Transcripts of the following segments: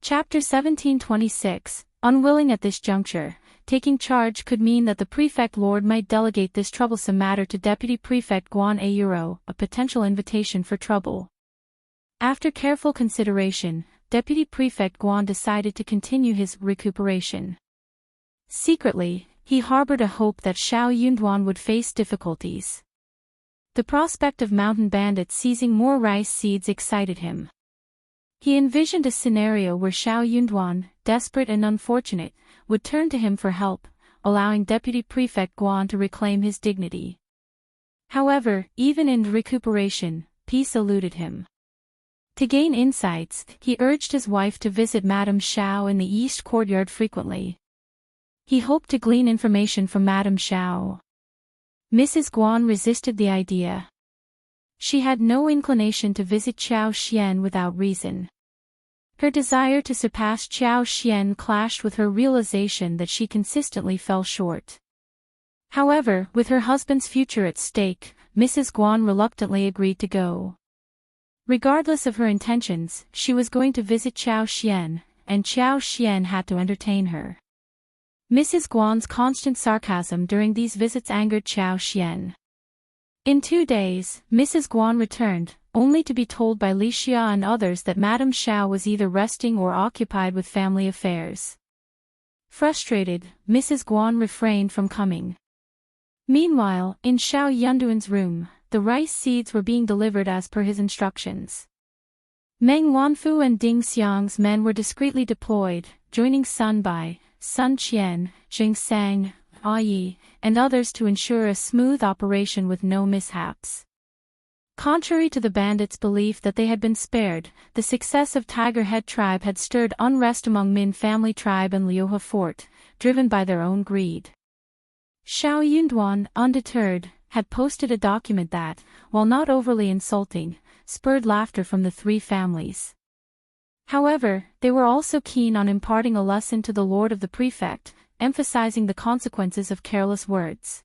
Chapter 1726, Unwilling at this juncture, taking charge could mean that the prefect lord might delegate this troublesome matter to Deputy Prefect Guan A Euro, a potential invitation for trouble. After careful consideration, Deputy Prefect Guan decided to continue his recuperation. Secretly, he harbored a hope that Xiao Yunduan would face difficulties. The prospect of mountain bandits seizing more rice seeds excited him. He envisioned a scenario where Xiao Yunduan, desperate and unfortunate, would turn to him for help, allowing Deputy Prefect Guan to reclaim his dignity. However, even in recuperation, peace eluded him. To gain insights, he urged his wife to visit Madame Xiao in the East Courtyard frequently. He hoped to glean information from Madame Xiao. Mrs. Guan resisted the idea. She had no inclination to visit Qiao Xian without reason. Her desire to surpass Qiao Xian clashed with her realization that she consistently fell short. However, with her husband's future at stake, Mrs. Guan reluctantly agreed to go. Regardless of her intentions, she was going to visit Qiao Xian, and Qiao Xian had to entertain her. Mrs. Guan's constant sarcasm during these visits angered Qiao Xian. In 2 days, Mrs. Guan returned, only to be told by Li Xia and others that Madame Xiao was either resting or occupied with family affairs. Frustrated, Mrs. Guan refrained from coming. Meanwhile, in Xiao Yunduan's room, the rice seeds were being delivered as per his instructions. Meng Wanfu and Ding Xiang's men were discreetly deployed, joining Sun Bai, Sun Qian, Jing Sang, Yi, and others to ensure a smooth operation with no mishaps. Contrary to the bandits' belief that they had been spared, the success of Tiger Head tribe had stirred unrest among Min family tribe and Liuhe fort, driven by their own greed. Xiao Yunduan, undeterred, had posted a document that, while not overly insulting, spurred laughter from the 3 families. However, they were also keen on imparting a lesson to the lord of the prefect, emphasizing the consequences of careless words.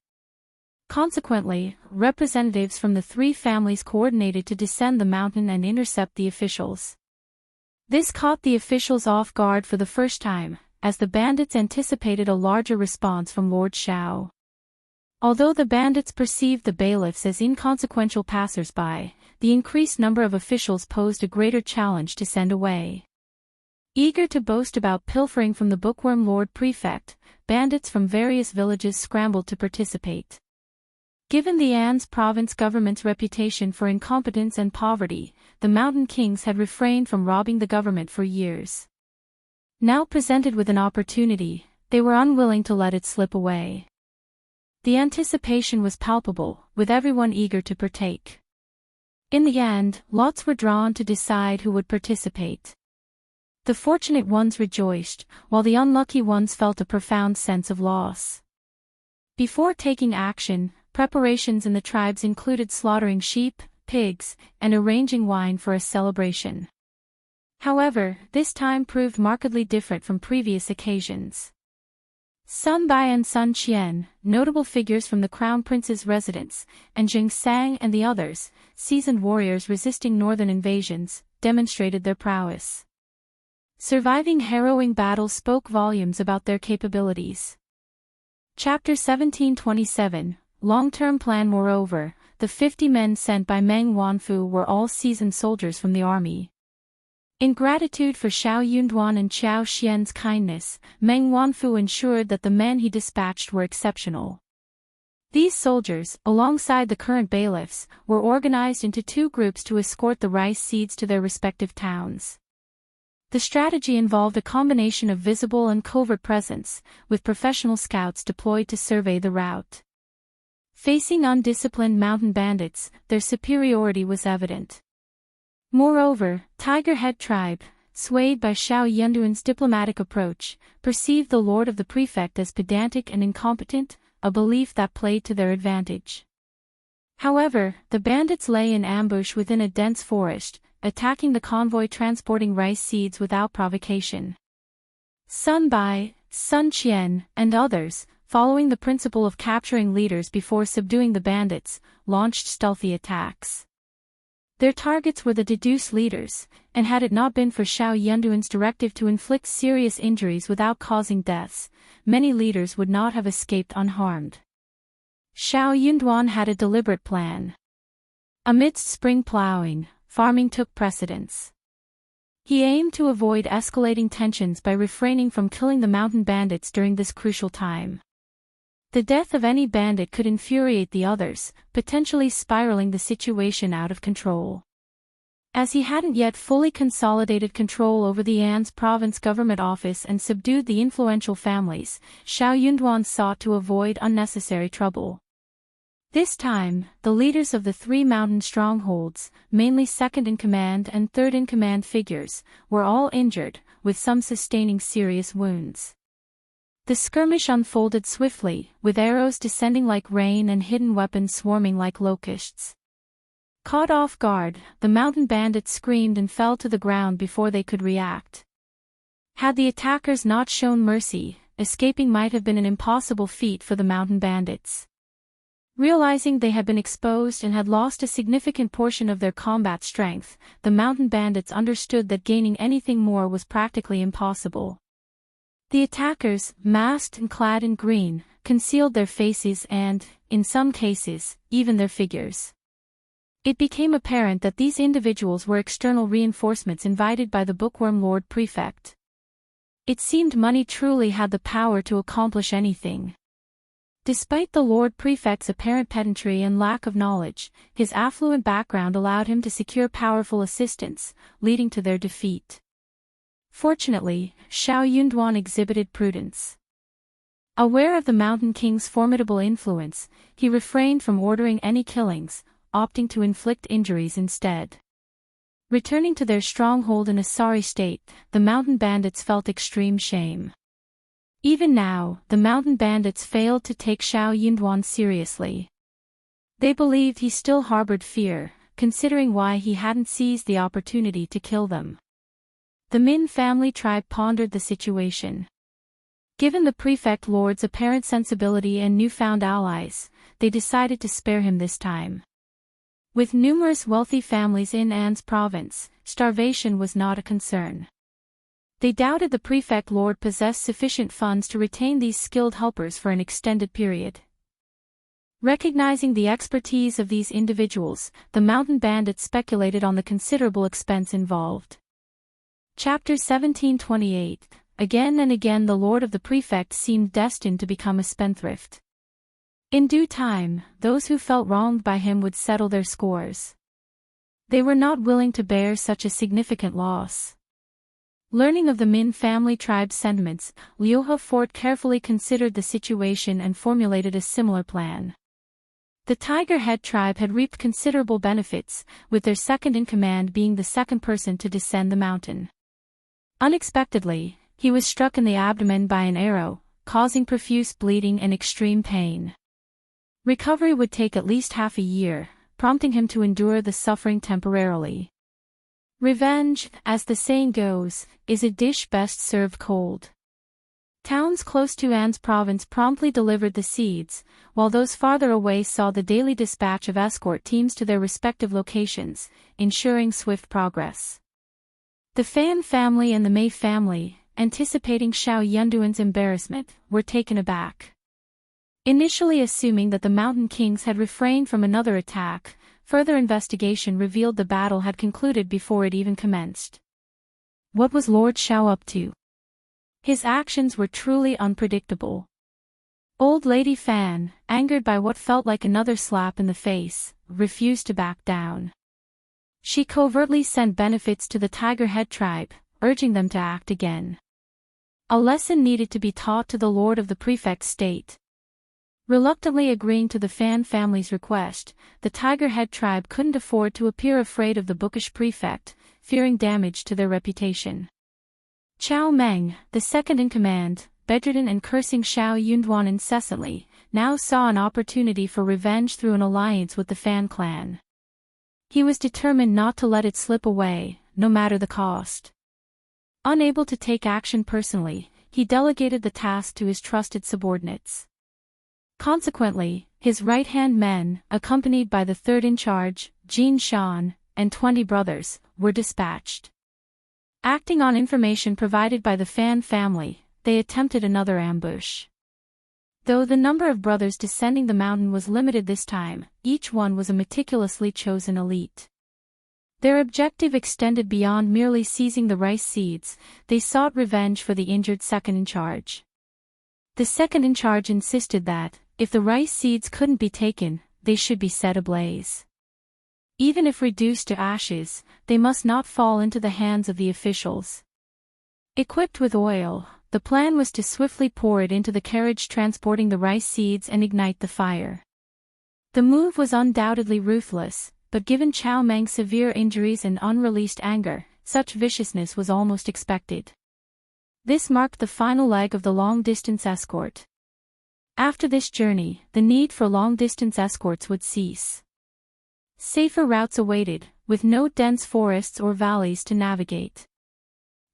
Consequently, representatives from the 3 families coordinated to descend the mountain and intercept the officials. This caught the officials off guard for the first time, as the bandits anticipated a larger response from Lord Xiao. Although the bandits perceived the bailiffs as inconsequential passers-by, the increased number of officials posed a greater challenge to send away. Eager to boast about pilfering from the bookworm Lord Prefect, bandits from various villages scrambled to participate. Given the An's province government's reputation for incompetence and poverty, the mountain kings had refrained from robbing the government for years. Now presented with an opportunity, they were unwilling to let it slip away. The anticipation was palpable, with everyone eager to partake. In the end, lots were drawn to decide who would participate. The fortunate ones rejoiced, while the unlucky ones felt a profound sense of loss. Before taking action, preparations in the tribes included slaughtering sheep, pigs, and arranging wine for a celebration. However, this time proved markedly different from previous occasions. Sun Bai and Sun Qian, notable figures from the Crown Prince's residence, and Jing Sang and the others, seasoned warriors resisting northern invasions, demonstrated their prowess. Surviving harrowing battles spoke volumes about their capabilities. Chapter 1727, Long-Term Plan. Moreover, the 50 men sent by Meng Wanfu were all seasoned soldiers from the army. In gratitude for Xiao Yunduan and Qiao Xian's kindness, Meng Wanfu ensured that the men he dispatched were exceptional. These soldiers, alongside the current bailiffs, were organized into 2 groups to escort the rice seeds to their respective towns. The strategy involved a combination of visible and covert presence, with professional scouts deployed to survey the route. Facing undisciplined mountain bandits, their superiority was evident. Moreover, Tiger Head tribe, swayed by Xiao Yunduan's diplomatic approach, perceived the lord of the prefect as pedantic and incompetent, a belief that played to their advantage. However, the bandits lay in ambush within a dense forest, attacking the convoy transporting rice seeds without provocation. Sun Bai, Sun Qian, and others, following the principle of capturing leaders before subduing the bandits, launched stealthy attacks. Their targets were the deduced leaders, and had it not been for Xiao Yunduan's directive to inflict serious injuries without causing deaths, many leaders would not have escaped unharmed. Xiao Yunduan had a deliberate plan. Amidst spring plowing, farming took precedence. He aimed to avoid escalating tensions by refraining from killing the mountain bandits during this crucial time. The death of any bandit could infuriate the others, potentially spiraling the situation out of control. As he hadn't yet fully consolidated control over the An's province government office and subdued the influential families, Xiao Yunduan sought to avoid unnecessary trouble. This time, the leaders of the three mountain strongholds, mainly second-in-command and third-in-command figures, were all injured, with some sustaining serious wounds. The skirmish unfolded swiftly, with arrows descending like rain and hidden weapons swarming like locusts. Caught off guard, the mountain bandits screamed and fell to the ground before they could react. Had the attackers not shown mercy, escaping might have been an impossible feat for the mountain bandits. Realizing they had been exposed and had lost a significant portion of their combat strength, the mountain bandits understood that gaining anything more was practically impossible. The attackers, masked and clad in green, concealed their faces and, in some cases, even their figures. It became apparent that these individuals were external reinforcements invited by the bookworm Lord Prefect. It seemed money truly had the power to accomplish anything. Despite the Lord Prefect's apparent pedantry and lack of knowledge, his affluent background allowed him to secure powerful assistance, leading to their defeat. Fortunately, Xiao Yunduan exhibited prudence. Aware of the Mountain King's formidable influence, he refrained from ordering any killings, opting to inflict injuries instead. Returning to their stronghold in a sorry state, the mountain bandits felt extreme shame. Even now, the mountain bandits failed to take Xiao Yunduan seriously. They believed he still harbored fear, considering why he hadn't seized the opportunity to kill them. The Min family tribe pondered the situation. Given the prefect lord's apparent sensibility and newfound allies, they decided to spare him this time. With numerous wealthy families in An's province, starvation was not a concern. They doubted the prefect lord possessed sufficient funds to retain these skilled helpers for an extended period. Recognizing the expertise of these individuals, the mountain bandits speculated on the considerable expense involved. Chapter 1728. Again and again the lord of the prefect seemed destined to become a spendthrift. In due time, those who felt wronged by him would settle their scores. They were not willing to bear such a significant loss. Learning of the Min family tribe's sentiments, Liu Fort carefully considered the situation and formulated a similar plan. The Tiger Head tribe had reaped considerable benefits, with their second-in-command being the second person to descend the mountain. Unexpectedly, he was struck in the abdomen by an arrow, causing profuse bleeding and extreme pain. Recovery would take at least half a year, prompting him to endure the suffering temporarily. Revenge, as the saying goes, is a dish best served cold. Towns close to An's province promptly delivered the seeds, while those farther away saw the daily dispatch of escort teams to their respective locations, ensuring swift progress. The Fan family and the Mei family, anticipating Xiao Yunduan's embarrassment, were taken aback. Initially assuming that the Mountain Kings had refrained from another attack, further investigation revealed the battle had concluded before it even commenced. What was Lord Xiao up to? His actions were truly unpredictable. Old Lady Fan, angered by what felt like another slap in the face, refused to back down. She covertly sent benefits to the Tiger Head tribe, urging them to act again. A lesson needed to be taught to the lord of the prefect state. Reluctantly agreeing to the Fan family's request, the Tiger Head tribe couldn't afford to appear afraid of the bookish prefect, fearing damage to their reputation. Chao Meng, the second-in-command, bedridden and cursing Xiao Yunduan incessantly, now saw an opportunity for revenge through an alliance with the Fan clan. He was determined not to let it slip away, no matter the cost. Unable to take action personally, he delegated the task to his trusted subordinates. Consequently, his right-hand men, accompanied by the third-in-charge, Jin Shan, and 20 brothers, were dispatched. Acting on information provided by the Fan family, they attempted another ambush. Though the number of brothers descending the mountain was limited this time, each one was a meticulously chosen elite. Their objective extended beyond merely seizing the rice seeds. They sought revenge for the injured second-in-charge. The second-in-charge insisted that, if the rice seeds couldn't be taken, they should be set ablaze. Even if reduced to ashes, they must not fall into the hands of the officials. Equipped with oil, the plan was to swiftly pour it into the carriage transporting the rice seeds and ignite the fire. The move was undoubtedly ruthless, but given Chow Meng's severe injuries and unreleased anger, such viciousness was almost expected. This marked the final leg of the long-distance escort. After this journey, the need for long-distance escorts would cease. Safer routes awaited, with no dense forests or valleys to navigate.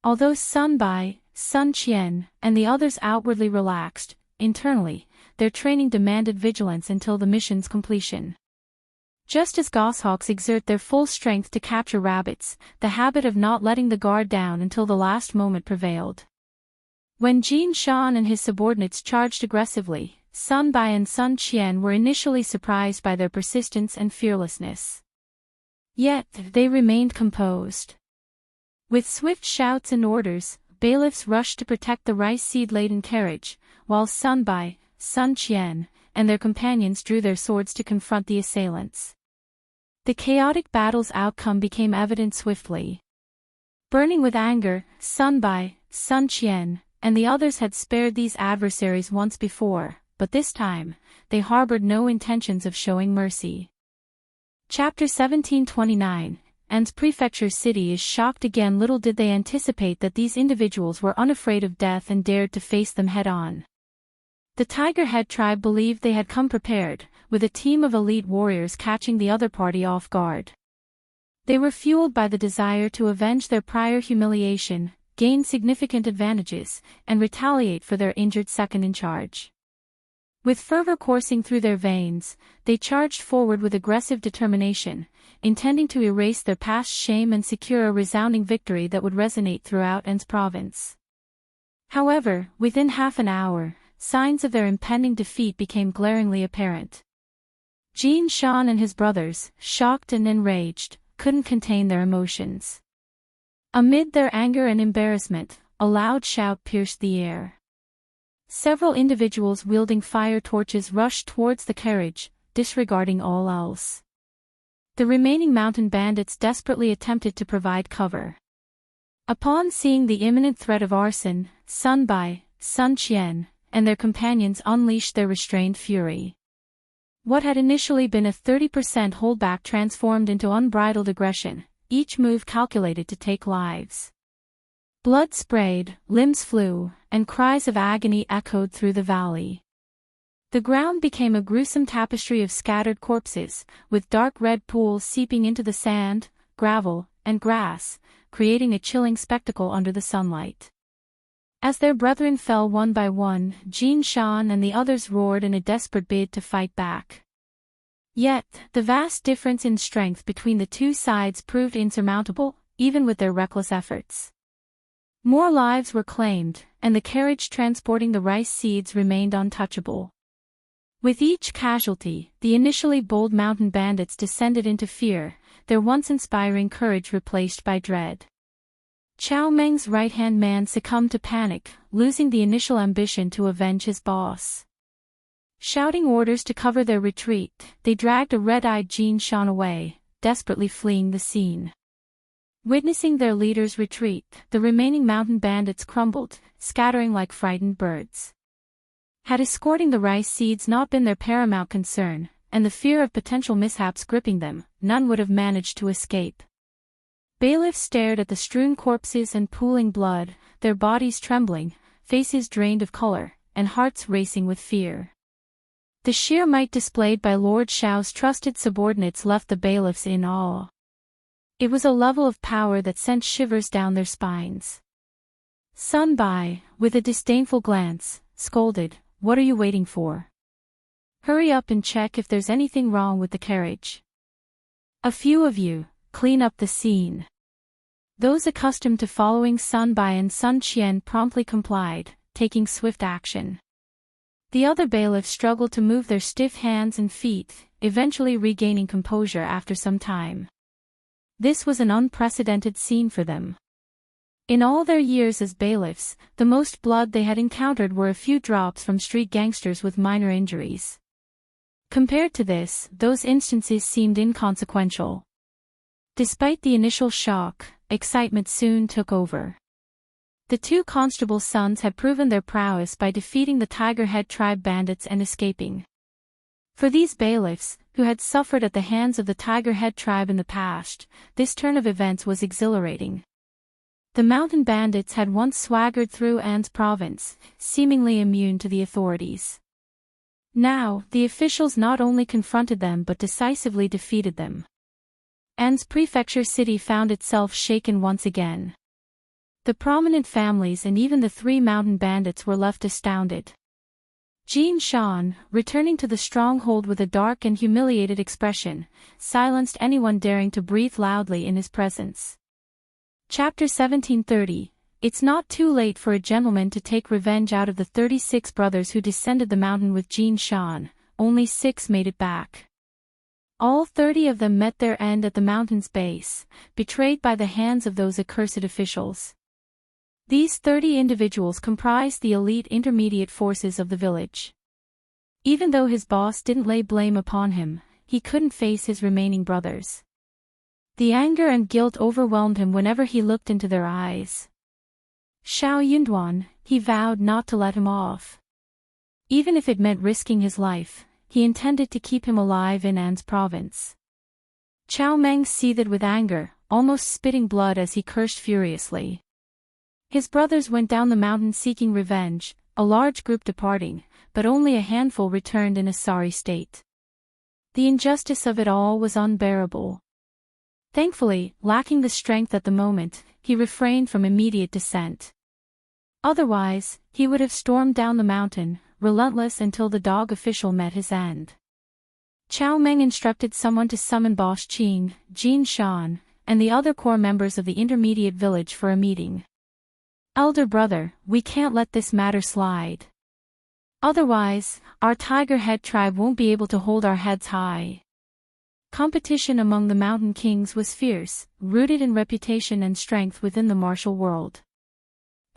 Although Sun Bai, Sun Qian, and the others outwardly relaxed, internally, their training demanded vigilance until the mission's completion. Just as goshawks exert their full strength to capture rabbits, the habit of not letting the guard down until the last moment prevailed. When Jin Shan and his subordinates charged aggressively, Sun Bai and Sun Qian were initially surprised by their persistence and fearlessness. Yet, they remained composed. With swift shouts and orders, bailiffs rushed to protect the rice seed-laden carriage, while Sun Bai, Sun Qian, and their companions drew their swords to confront the assailants. The chaotic battle's outcome became evident swiftly. Burning with anger, Sun Bai, Sun Qian, and the others had spared these adversaries once before, but this time, they harbored no intentions of showing mercy. Chapter 1729, An's prefecture city is shocked again. Little did they anticipate that these individuals were unafraid of death and dared to face them head-on. The Tiger Head tribe believed they had come prepared, with a team of elite warriors catching the other party off guard. They were fueled by the desire to avenge their prior humiliation, gain significant advantages, and retaliate for their injured second-in-charge. With fervor coursing through their veins, they charged forward with aggressive determination, intending to erase their past shame and secure a resounding victory that would resonate throughout An's province. However, within half an hour, signs of their impending defeat became glaringly apparent. Jin Shan and his brothers, shocked and enraged, couldn't contain their emotions. Amid their anger and embarrassment, a loud shout pierced the air. Several individuals wielding fire torches rushed towards the carriage, disregarding all else. The remaining mountain bandits desperately attempted to provide cover. Upon seeing the imminent threat of arson, Sun Bai, Sun Qian, and their companions unleashed their restrained fury. What had initially been a 30% holdback transformed into unbridled aggression, each move calculated to take lives. Blood sprayed, limbs flew, and cries of agony echoed through the valley. The ground became a gruesome tapestry of scattered corpses, with dark red pools seeping into the sand, gravel, and grass, creating a chilling spectacle under the sunlight. As their brethren fell one by one, Jin Shan and the others roared in a desperate bid to fight back. Yet, the vast difference in strength between the two sides proved insurmountable, even with their reckless efforts. More lives were claimed, and the carriage transporting the rice seeds remained untouchable. With each casualty, the initially bold mountain bandits descended into fear, their once inspiring courage replaced by dread. Chow Meng's right-hand man succumbed to panic, losing the initial ambition to avenge his boss. Shouting orders to cover their retreat, they dragged a red-eyed Jin Shan away, desperately fleeing the scene. Witnessing their leader's retreat, the remaining mountain bandits crumbled, scattering like frightened birds. Had escorting the rice seeds not been their paramount concern, and the fear of potential mishaps gripping them, none would have managed to escape. Bailiffs stared at the strewn corpses and pooling blood, their bodies trembling, faces drained of color, and hearts racing with fear. The sheer might displayed by Lord Shao's trusted subordinates left the bailiffs in awe. It was a level of power that sent shivers down their spines. Sun Bai, with a disdainful glance, scolded, "What are you waiting for? Hurry up and check if there's anything wrong with the carriage. A few of you, clean up the scene. Those accustomed to following Sun Bai and Sun Qian promptly complied, taking swift action. The other bailiffs struggled to move their stiff hands and feet, eventually regaining composure after some time. This was an unprecedented scene for them. In all their years as bailiffs, the most blood they had encountered were a few drops from street gangsters with minor injuries. Compared to this, those instances seemed inconsequential. Despite the initial shock, excitement soon took over. The two constables' sons had proven their prowess by defeating the Tiger Head tribe bandits and escaping. For these bailiffs, who had suffered at the hands of the Tiger Head tribe in the past, this turn of events was exhilarating. The mountain bandits had once swaggered through An's province, seemingly immune to the authorities. Now, the officials not only confronted them but decisively defeated them. An's prefecture city found itself shaken once again. The prominent families and even the three mountain bandits were left astounded. Jin Shan, returning to the stronghold with a dark and humiliated expression, silenced anyone daring to breathe loudly in his presence. Chapter 1730. It's not too late for a gentleman to take revenge. Out of the 36 brothers who descended the mountain with Jin Shan, only 6 made it back. All 30 of them met their end at the mountain's base, betrayed by the hands of those accursed officials. These 30 individuals comprised the elite intermediate forces of the village. Even though his boss didn't lay blame upon him, he couldn't face his remaining brothers. The anger and guilt overwhelmed him whenever he looked into their eyes. Xiao Yunduan, he vowed not to let him off. Even if it meant risking his life, he intended to keep him alive in An's province. Chao Meng seethed with anger, almost spitting blood as he cursed furiously. His brothers went down the mountain seeking revenge, a large group departing, but only a handful returned in a sorry state. The injustice of it all was unbearable. Thankfully, lacking the strength at the moment, he refrained from immediate descent. Otherwise, he would have stormed down the mountain, relentless until the dog official met his end. Chao Meng instructed someone to summon Boss Qing, Jin Shan, and the other core members of the intermediate village for a meeting. Elder brother, we can't let this matter slide. Otherwise, our Tiger Head tribe won't be able to hold our heads high. Competition among the mountain kings was fierce, rooted in reputation and strength within the martial world.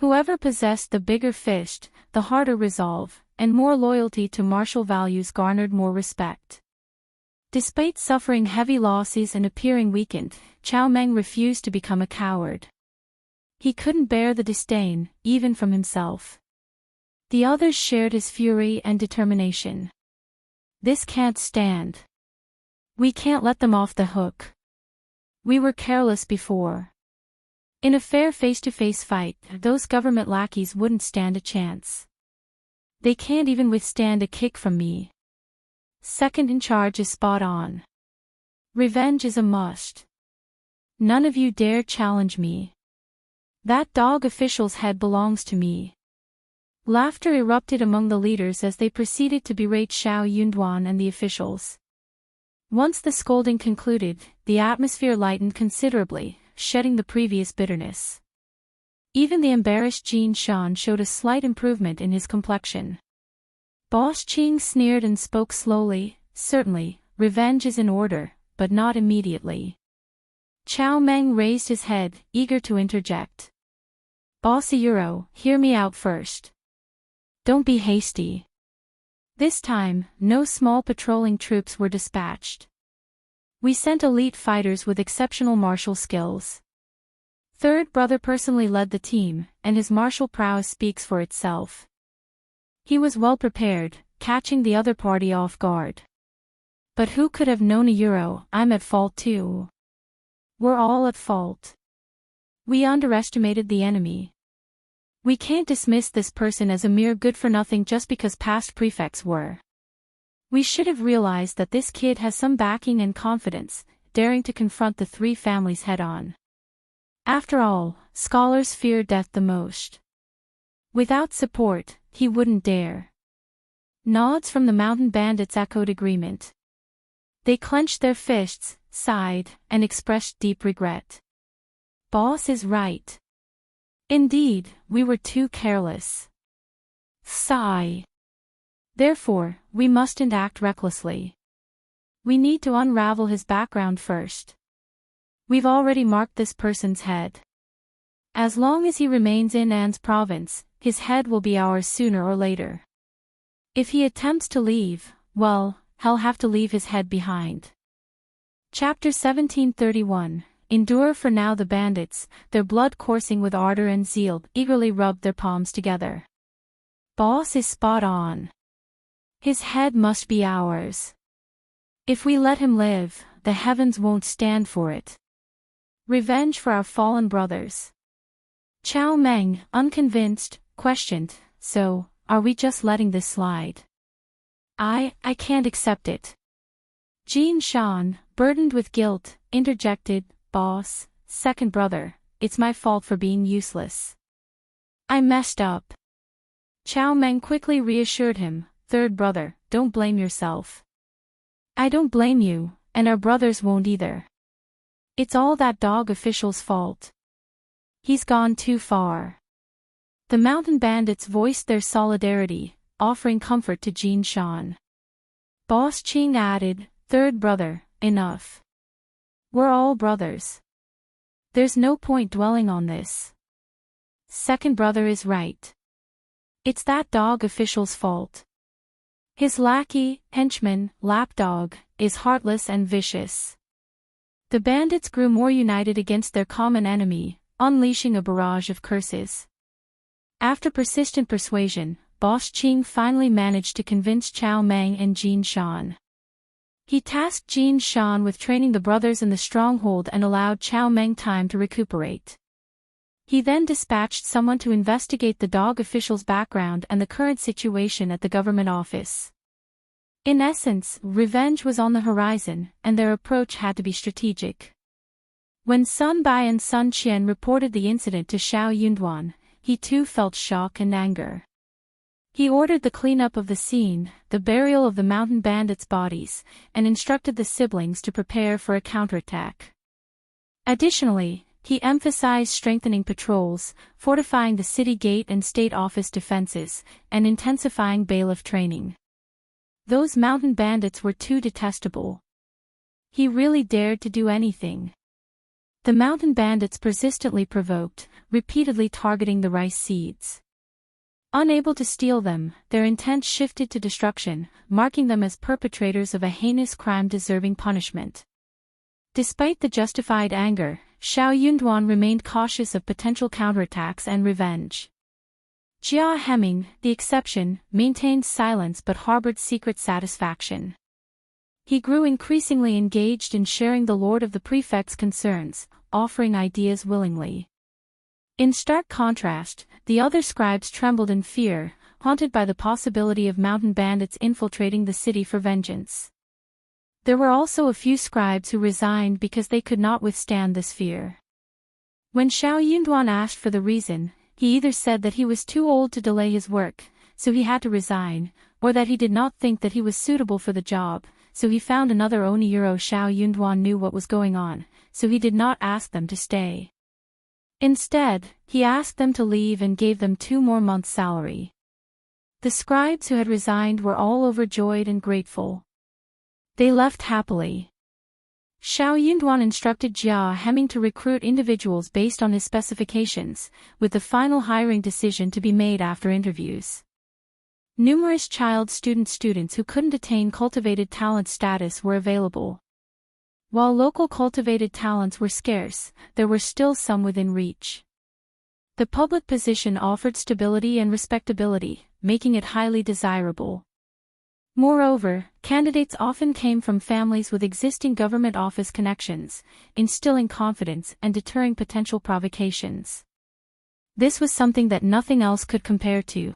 Whoever possessed the bigger fist, the harder resolve, and more loyalty to martial values garnered more respect. Despite suffering heavy losses and appearing weakened, Chao Meng refused to become a coward. He couldn't bear the disdain, even from himself. The others shared his fury and determination. This can't stand. We can't let them off the hook. We were careless before. In a fair face-to-face fight, those government lackeys wouldn't stand a chance. They can't even withstand a kick from me. Second in charge is spot on. Revenge is a must. None of you dare challenge me. That dog official's head belongs to me. Laughter erupted among the leaders as they proceeded to berate Xiao Yunduan and the officials. Once the scolding concluded, the atmosphere lightened considerably, shedding the previous bitterness. Even the embarrassed Jin Shan showed a slight improvement in his complexion. Boss Qing sneered and spoke slowly, certainly, revenge is in order, but not immediately. Chao Meng raised his head, eager to interject. Boss Euro, hear me out first. Don't be hasty. This time, no small patrolling troops were dispatched. We sent elite fighters with exceptional martial skills. Third brother personally led the team, and his martial prowess speaks for itself. He was well prepared, catching the other party off guard. But who could have known Euro? I'm at fault too. We're all at fault. We underestimated the enemy. We can't dismiss this person as a mere good-for-nothing just because past prefects were. We should have realized that this kid has some backing and confidence, daring to confront the 3 families head-on. After all, scholars fear death the most. Without support, he wouldn't dare. Nods from the mountain bandits echoed agreement. They clenched their fists, sighed, and expressed deep regret. Boss is right. Indeed, we were too careless. Sigh. Therefore, we mustn't act recklessly. We need to unravel his background first. We've already marked this person's head. As long as he remains in An's province, his head will be ours sooner or later. If he attempts to leave, well, he'll have to leave his head behind. Chapter 1731. Endure for now. The bandits, their blood coursing with ardor and zeal, eagerly rubbed their palms together. Boss is spot on. His head must be ours. If we let him live, the heavens won't stand for it. Revenge for our fallen brothers. Chow Meng, unconvinced, questioned, so, are we just letting this slide? I can't accept it. Jean Shan, burdened with guilt, interjected, Boss, second brother, it's my fault for being useless. I messed up. Chow Meng quickly reassured him, third brother, don't blame yourself. I don't blame you, and our brothers won't either. It's all that dog official's fault. He's gone too far. The mountain bandits voiced their solidarity, offering comfort to Jean Shan. Boss Ching added, third brother, enough. We're all brothers. There's no point dwelling on this. Second brother is right. It's that dog official's fault. His lackey, henchman, lapdog, is heartless and vicious. The bandits grew more united against their common enemy, unleashing a barrage of curses. After persistent persuasion, Boss Ching finally managed to convince Chow Meng and Jean Shan. He tasked Jean Shan with training the brothers in the stronghold and allowed Chow Meng time to recuperate. He then dispatched someone to investigate the dog official's background and the current situation at the government office. In essence, revenge was on the horizon, and their approach had to be strategic. When Sun Bai and Sun Qian reported the incident to Xiao Yunduan, he too felt shock and anger. He ordered the cleanup of the scene, the burial of the mountain bandits' bodies, and instructed the siblings to prepare for a counterattack. Additionally, he emphasized strengthening patrols, fortifying the city gate and state office defenses, and intensifying bailiff training. Those mountain bandits were too detestable. He really dared to do anything. The mountain bandits persistently provoked, repeatedly targeting the rice seeds. Unable to steal them, their intent shifted to destruction, marking them as perpetrators of a heinous crime deserving punishment. Despite the justified anger, Xiao Yunduan remained cautious of potential counterattacks and revenge. Jia Hemming, the exception, maintained silence but harbored secret satisfaction. He grew increasingly engaged in sharing the Lord of the Prefect's concerns, offering ideas willingly. In stark contrast, the other scribes trembled in fear, haunted by the possibility of mountain bandits infiltrating the city for vengeance. There were also a few scribes who resigned because they could not withstand this fear. When Xiao Yunduan asked for the reason, he either said that he was too old to delay his work, so he had to resign, or that he did not think that he was suitable for the job, so he found another Oniyuro. Xiao Yunduan knew what was going on, so he did not ask them to stay. Instead, he asked them to leave and gave them 2 more months' salary. The scribes who had resigned were all overjoyed and grateful. They left happily. Xiao Yunduan instructed Jia Hemming to recruit individuals based on his specifications, with the final hiring decision to be made after interviews. Numerous child students who couldn't attain cultivated talent status were available. While local cultivated talents were scarce, there were still some within reach. The public position offered stability and respectability, making it highly desirable. Moreover, candidates often came from families with existing government office connections, instilling confidence and deterring potential provocations. This was something that nothing else could compare to.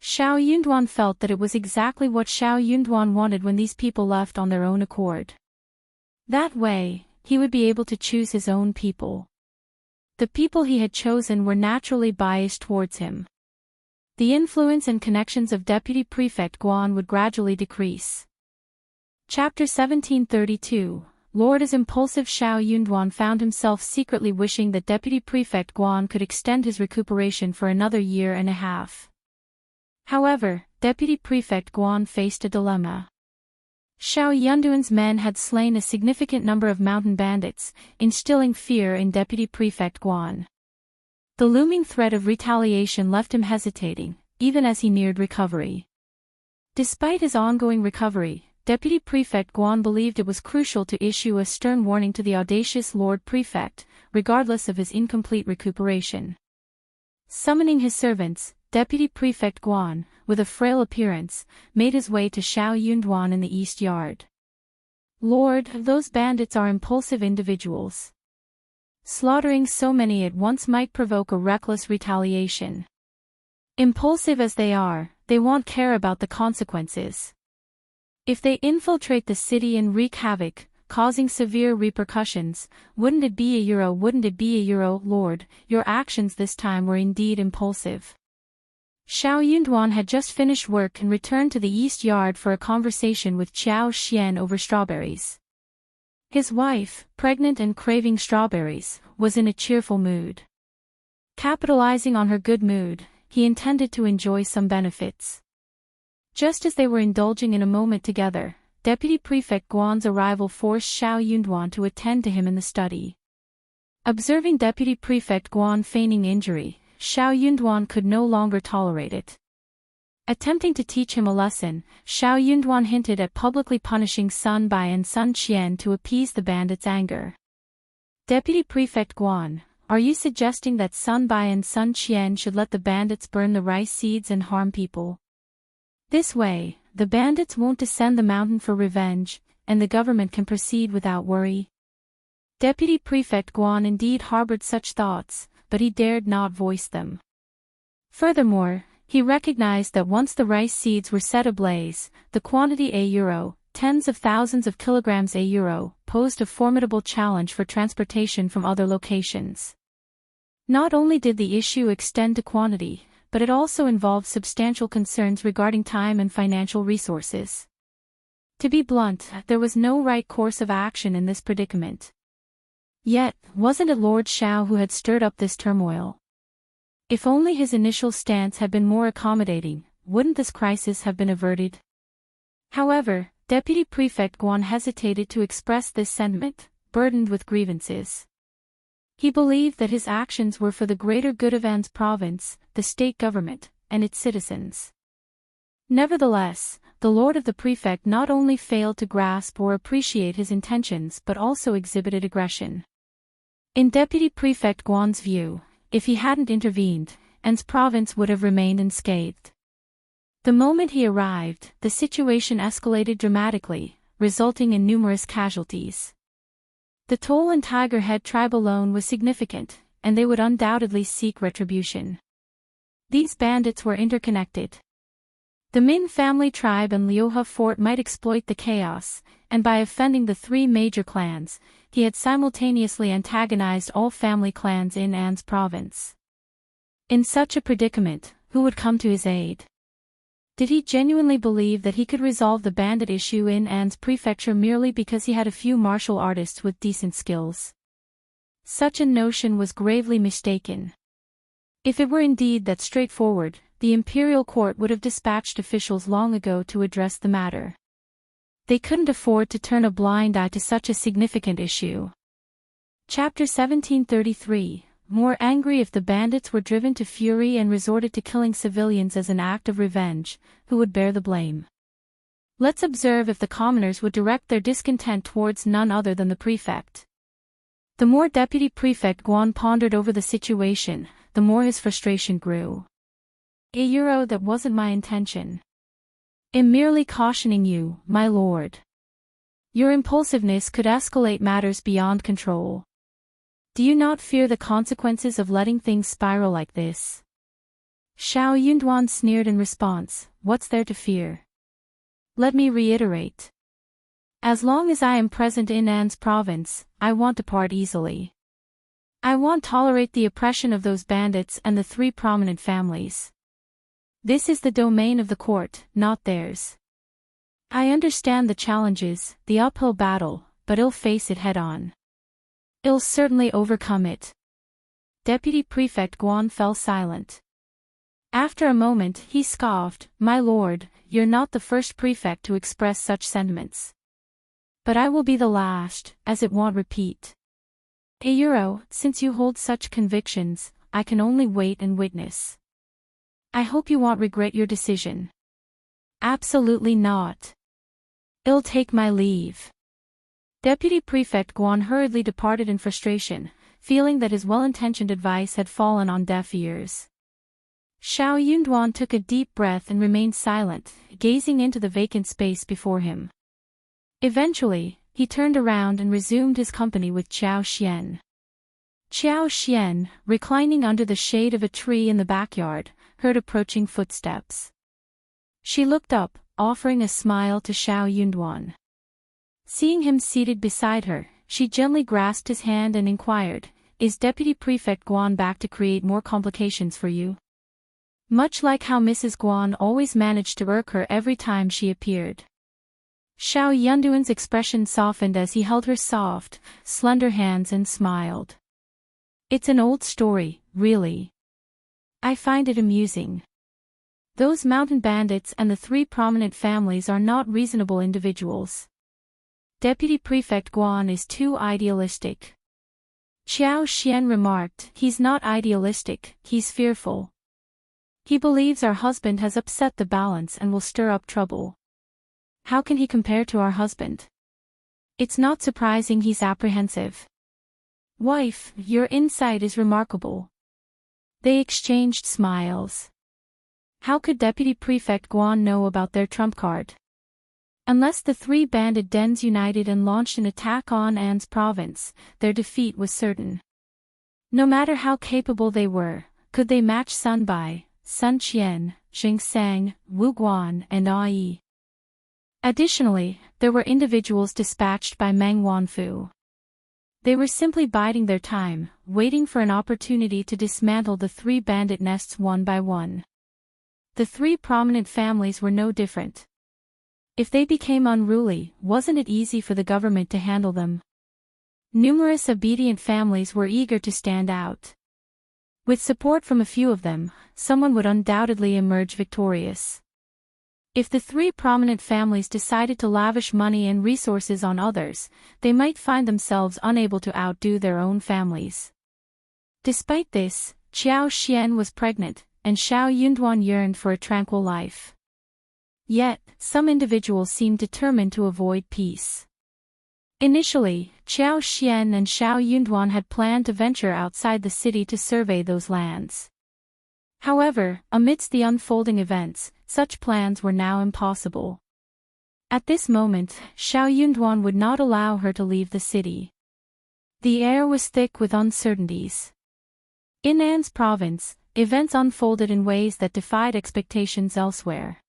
Xiao Yunduan felt that it was exactly what Xiao Yunduan wanted when these people left on their own accord. That way, he would be able to choose his own people. The people he had chosen were naturally biased towards him. The influence and connections of Deputy Prefect Guan would gradually decrease. Chapter 1732. Lord as impulsive Xiao Yunduan found himself secretly wishing that Deputy Prefect Guan could extend his recuperation for another year and a half. However, Deputy Prefect Guan faced a dilemma. Xiao Yunduan's men had slain a significant number of mountain bandits, instilling fear in Deputy Prefect Guan. The looming threat of retaliation left him hesitating, even as he neared recovery. Despite his ongoing recovery, Deputy Prefect Guan believed it was crucial to issue a stern warning to the audacious Lord Prefect, regardless of his incomplete recuperation. Summoning his servants, Deputy Prefect Guan, with a frail appearance, made his way to Xiao Yunduan in the East Yard. Lord, those bandits are impulsive individuals. Slaughtering so many at once might provoke a reckless retaliation. Impulsive as they are, they won't care about the consequences. If they infiltrate the city and wreak havoc, causing severe repercussions, wouldn't it be a euro, Lord, your actions this time were indeed impulsive. Xiao Yunduan had just finished work and returned to the East Yard for a conversation with Qiao Xian over strawberries. His wife, pregnant and craving strawberries, was in a cheerful mood. Capitalizing on her good mood, he intended to enjoy some benefits. Just as they were indulging in a moment together, Deputy Prefect Guan's arrival forced Xiao Yunduan to attend to him in the study. Observing Deputy Prefect Guan feigning injury, Xiao Yunduan could no longer tolerate it. Attempting to teach him a lesson, Xiao Yunduan hinted at publicly punishing Sun Bai and Sun Qian to appease the bandits' anger. Deputy Prefect Guan, are you suggesting that Sun Bai and Sun Qian should let the bandits burn the rice seeds and harm people? This way, the bandits won't descend the mountain for revenge, and the government can proceed without worry. Deputy Prefect Guan indeed harbored such thoughts, but he dared not voice them. Furthermore, he recognized that once the rice seeds were set ablaze, the quantity euro, tens of thousands of kilograms euro, posed a formidable challenge for transportation from other locations. Not only did the issue extend to quantity, but it also involved substantial concerns regarding time and financial resources. To be blunt, there was no right course of action in this predicament. Yet, wasn't it Lord Xiao who had stirred up this turmoil? If only his initial stance had been more accommodating, wouldn't this crisis have been averted? However, Deputy Prefect Guan hesitated to express this sentiment, burdened with grievances. He believed that his actions were for the greater good of An's province, the state government, and its citizens. Nevertheless, the Lord of the Prefect not only failed to grasp or appreciate his intentions but also exhibited aggression. In Deputy Prefect Guan's view, if he hadn't intervened, An's province would have remained unscathed. The moment he arrived, the situation escalated dramatically, resulting in numerous casualties. The toll on Tiger Head tribe alone was significant, and they would undoubtedly seek retribution. These bandits were interconnected. The Min family tribe and Liuha fort might exploit the chaos, and by offending the three major clans, he had simultaneously antagonized all family clans in An's province. In such a predicament, who would come to his aid? Did he genuinely believe that he could resolve the bandit issue in An's prefecture merely because he had a few martial artists with decent skills? Such a notion was gravely mistaken. If it were indeed that straightforward, the imperial court would have dispatched officials long ago to address the matter. They couldn't afford to turn a blind eye to such a significant issue. Chapter 1733, more angry if the bandits were driven to fury and resorted to killing civilians as an act of revenge, who would bear the blame? Let's observe if the commoners would direct their discontent towards none other than the prefect. The more Deputy Prefect Guan pondered over the situation, the more his frustration grew. That wasn't my intention. I'm merely cautioning you, my lord. Your impulsiveness could escalate matters beyond control. Do you not fear the consequences of letting things spiral like this? Xiao Yunduan sneered in response, what's there to fear? Let me reiterate. As long as I am present in An's province, I won't depart easily. I won't tolerate the oppression of those bandits and the three prominent families. This is the domain of the court, not theirs. I understand the challenges, the uphill battle, but I'll face it head-on. I'll certainly overcome it. Deputy Prefect Guan fell silent. After a moment he scoffed, "My lord, you're not the first prefect to express such sentiments. But I will be the last, as it won't repeat. Since you hold such convictions, I can only wait and witness. I hope you won't regret your decision." "Absolutely not. I'll take my leave." Deputy Prefect Guan hurriedly departed in frustration, feeling that his well-intentioned advice had fallen on deaf ears. Xiao Yunduan took a deep breath and remained silent, gazing into the vacant space before him. Eventually, he turned around and resumed his company with Qiao Xian. Qiao Xian, reclining under the shade of a tree in the backyard, heard approaching footsteps. She looked up, offering a smile to Xiao Yunduan. Seeing him seated beside her, she gently grasped his hand and inquired, "Is Deputy Prefect Guan back to create more complications for you?" Much like how Mrs. Guan always managed to irk her every time she appeared. Xiao Yunduan's expression softened as he held her soft, slender hands and smiled. "It's an old story, really. I find it amusing. Those mountain bandits and the three prominent families are not reasonable individuals. Deputy Prefect Guan is too idealistic." Qiao Xian remarked, "He's not idealistic, he's fearful. He believes our husband has upset the balance and will stir up trouble. How can he compare to our husband? It's not surprising he's apprehensive." "Wife, your insight is remarkable." They exchanged smiles. How could Deputy Prefect Guan know about their trump card? Unless the three bandit dens united and launched an attack on An's province, their defeat was certain. No matter how capable they were, could they match Sun Bai, Sun Qian, Xing Sang, Wu Guan, and Ai? Additionally, there were individuals dispatched by Meng Wanfu. They were simply biding their time, waiting for an opportunity to dismantle the three bandit nests one by one. The three prominent families were no different. If they became unruly, wasn't it easy for the government to handle them? Numerous obedient families were eager to stand out. With support from a few of them, someone would undoubtedly emerge victorious. If the three prominent families decided to lavish money and resources on others, they might find themselves unable to outdo their own families. Despite this, Qiao Xian was pregnant, and Xiao Yunduan yearned for a tranquil life. Yet, some individuals seemed determined to avoid peace. Initially, Qiao Xian and Xiao Yunduan had planned to venture outside the city to survey those lands. However, amidst the unfolding events, such plans were now impossible. At this moment, Xiao Yunduan would not allow her to leave the city. The air was thick with uncertainties. In An's province, events unfolded in ways that defied expectations elsewhere.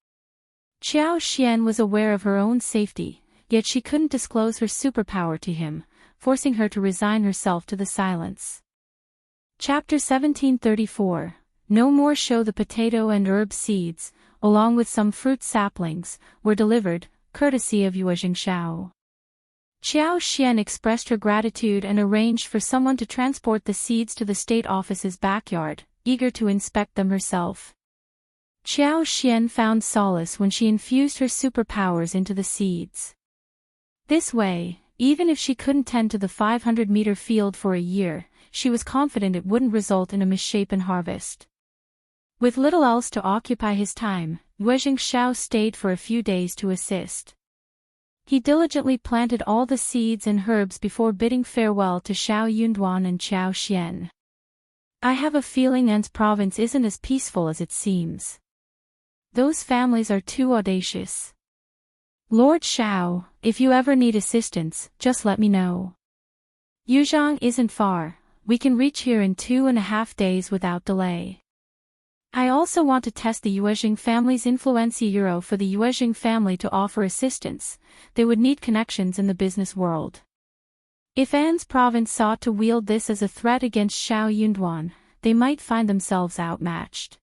Qiao Xian was aware of her own safety, yet she couldn't disclose her superpower to him, forcing her to resign herself to the silence. Chapter 1734. No more show. The potato and herb seeds, along with some fruit saplings, were delivered, courtesy of Yuezhing Shao. Qiao Xian expressed her gratitude and arranged for someone to transport the seeds to the state office's backyard, eager to inspect them herself. Qiao Xian found solace when she infused her superpowers into the seeds. This way, even if she couldn't tend to the 500-meter field for a year, she was confident it wouldn't result in a misshapen harvest. With little else to occupy his time, Yuezhing Shao stayed for a few days to assist. He diligently planted all the seeds and herbs before bidding farewell to Xiao Yunduan and Qiao Xian. "I have a feeling An's province isn't as peaceful as it seems. Those families are too audacious. Lord Xiao, if you ever need assistance, just let me know. Yuzhang isn't far, we can reach here in 2.5 days without delay. I also want to test the Yuezhing family's influence. For the Yuezhing family to offer assistance, they would need connections in the business world. If An's province sought to wield this as a threat against Xiao Yunduan, they might find themselves outmatched.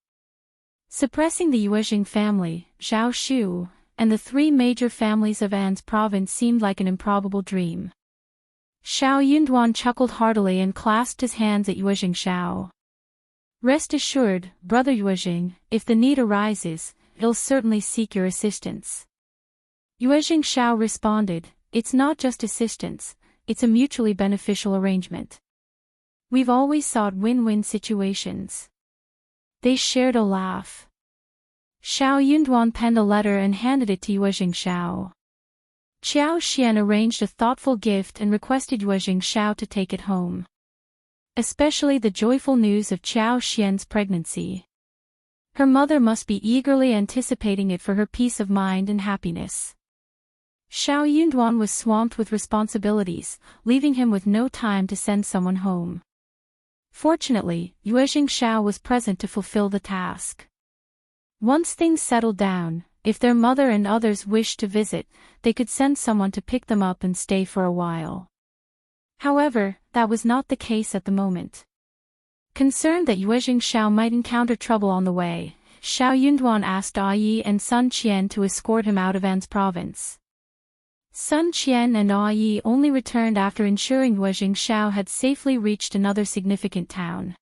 Suppressing the Yuezhing family, Zhao Shu, and the three major families of An's province seemed like an improbable dream. Xiao Yunduan chuckled heartily and clasped his hands at Yuezhing Xiao. Rest assured, brother Yuezhing, if the need arises, it'll certainly seek your assistance. Yuezhing Xiao responded, it's not just assistance, it's a mutually beneficial arrangement. We've always sought win-win situations. They shared a laugh. Xiao Yunduan penned a letter and handed it to Yuezhing Xiao. Qiao Xian arranged a thoughtful gift and requested Yuezhing Xiao to take it home. Especially the joyful news of Qiao Xian's pregnancy. Her mother must be eagerly anticipating it for her peace of mind and happiness. Xiao Yunduan was swamped with responsibilities, leaving him with no time to send someone home. Fortunately, Yuezhing Xiao was present to fulfill the task. Once things settled down, if their mother and others wished to visit, they could send someone to pick them up and stay for a while. However, that was not the case at the moment. Concerned that Yuezhing Xiao might encounter trouble on the way, Xiao Yunduan asked Yi and Sun Qian to escort him out of An's province. Sun Qian and Yi only returned after ensuring Yuezhing Xiao had safely reached another significant town.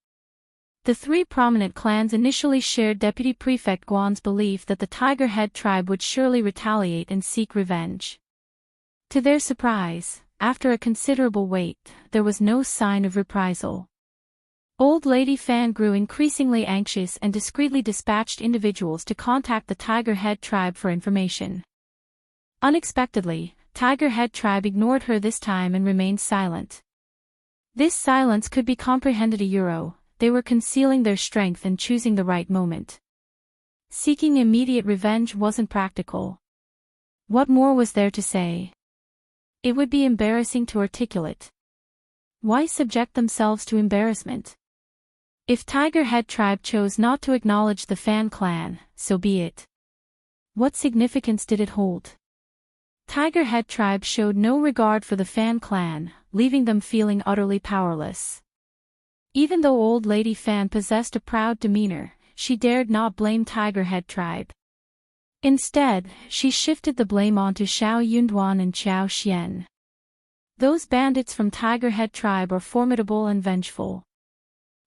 The three prominent clans initially shared Deputy Prefect Guan's belief that the Tiger Head tribe would surely retaliate and seek revenge. To their surprise, after a considerable wait, there was no sign of reprisal. Old Lady Fan grew increasingly anxious and discreetly dispatched individuals to contact the Tiger Head tribe for information. Unexpectedly, Tiger Head tribe ignored her this time and remained silent. This silence could be comprehended they were concealing their strength and choosing the right moment. Seeking immediate revenge wasn't practical. What more was there to say? It would be embarrassing to articulate. Why subject themselves to embarrassment? If Tiger Head tribe chose not to acknowledge the Fan clan, so be it. What significance did it hold? Tiger Head tribe showed no regard for the Fan clan, leaving them feeling utterly powerless. Even though Old Lady Fan possessed a proud demeanor, she dared not blame Tiger Head tribe. Instead, she shifted the blame onto Xiao Yunduan and Qiao Xian. Those bandits from Tiger Head tribe are formidable and vengeful.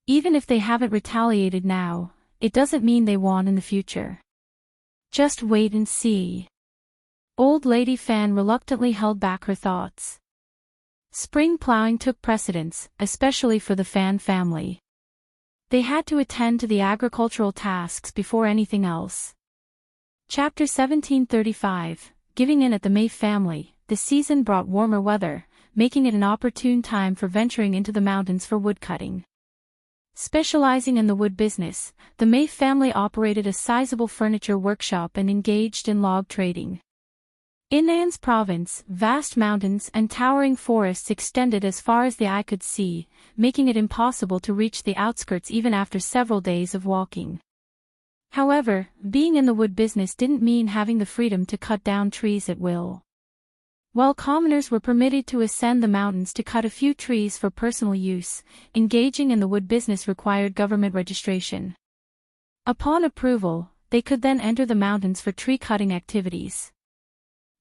Even if they haven't retaliated now, it doesn't mean they won't in the future. Just wait and see. Old Lady Fan reluctantly held back her thoughts. Spring plowing took precedence, especially for the Fan family. They had to attend to the agricultural tasks before anything else. Chapter 1735, Giving in at the Mei family. The season brought warmer weather, making it an opportune time for venturing into the mountains for woodcutting. Specializing in the wood business, the Mei family operated a sizable furniture workshop and engaged in log trading. In An's province, vast mountains and towering forests extended as far as the eye could see, making it impossible to reach the outskirts even after several days of walking. However, being in the wood business didn't mean having the freedom to cut down trees at will. While commoners were permitted to ascend the mountains to cut a few trees for personal use, engaging in the wood business required government registration. Upon approval, they could then enter the mountains for tree cutting activities.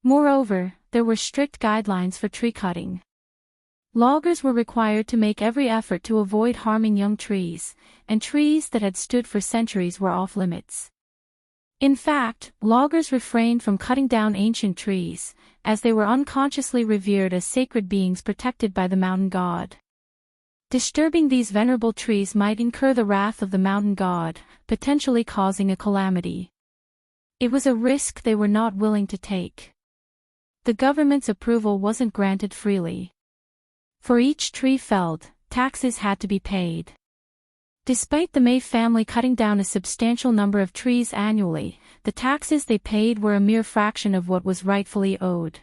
Moreover, there were strict guidelines for tree cutting. Loggers were required to make every effort to avoid harming young trees, and trees that had stood for centuries were off limits. In fact, loggers refrained from cutting down ancient trees, as they were unconsciously revered as sacred beings protected by the mountain god. Disturbing these venerable trees might incur the wrath of the mountain god, potentially causing a calamity. It was a risk they were not willing to take. The government's approval wasn't granted freely. For each tree felled, taxes had to be paid. Despite the Mei family cutting down a substantial number of trees annually, the taxes they paid were a mere fraction of what was rightfully owed.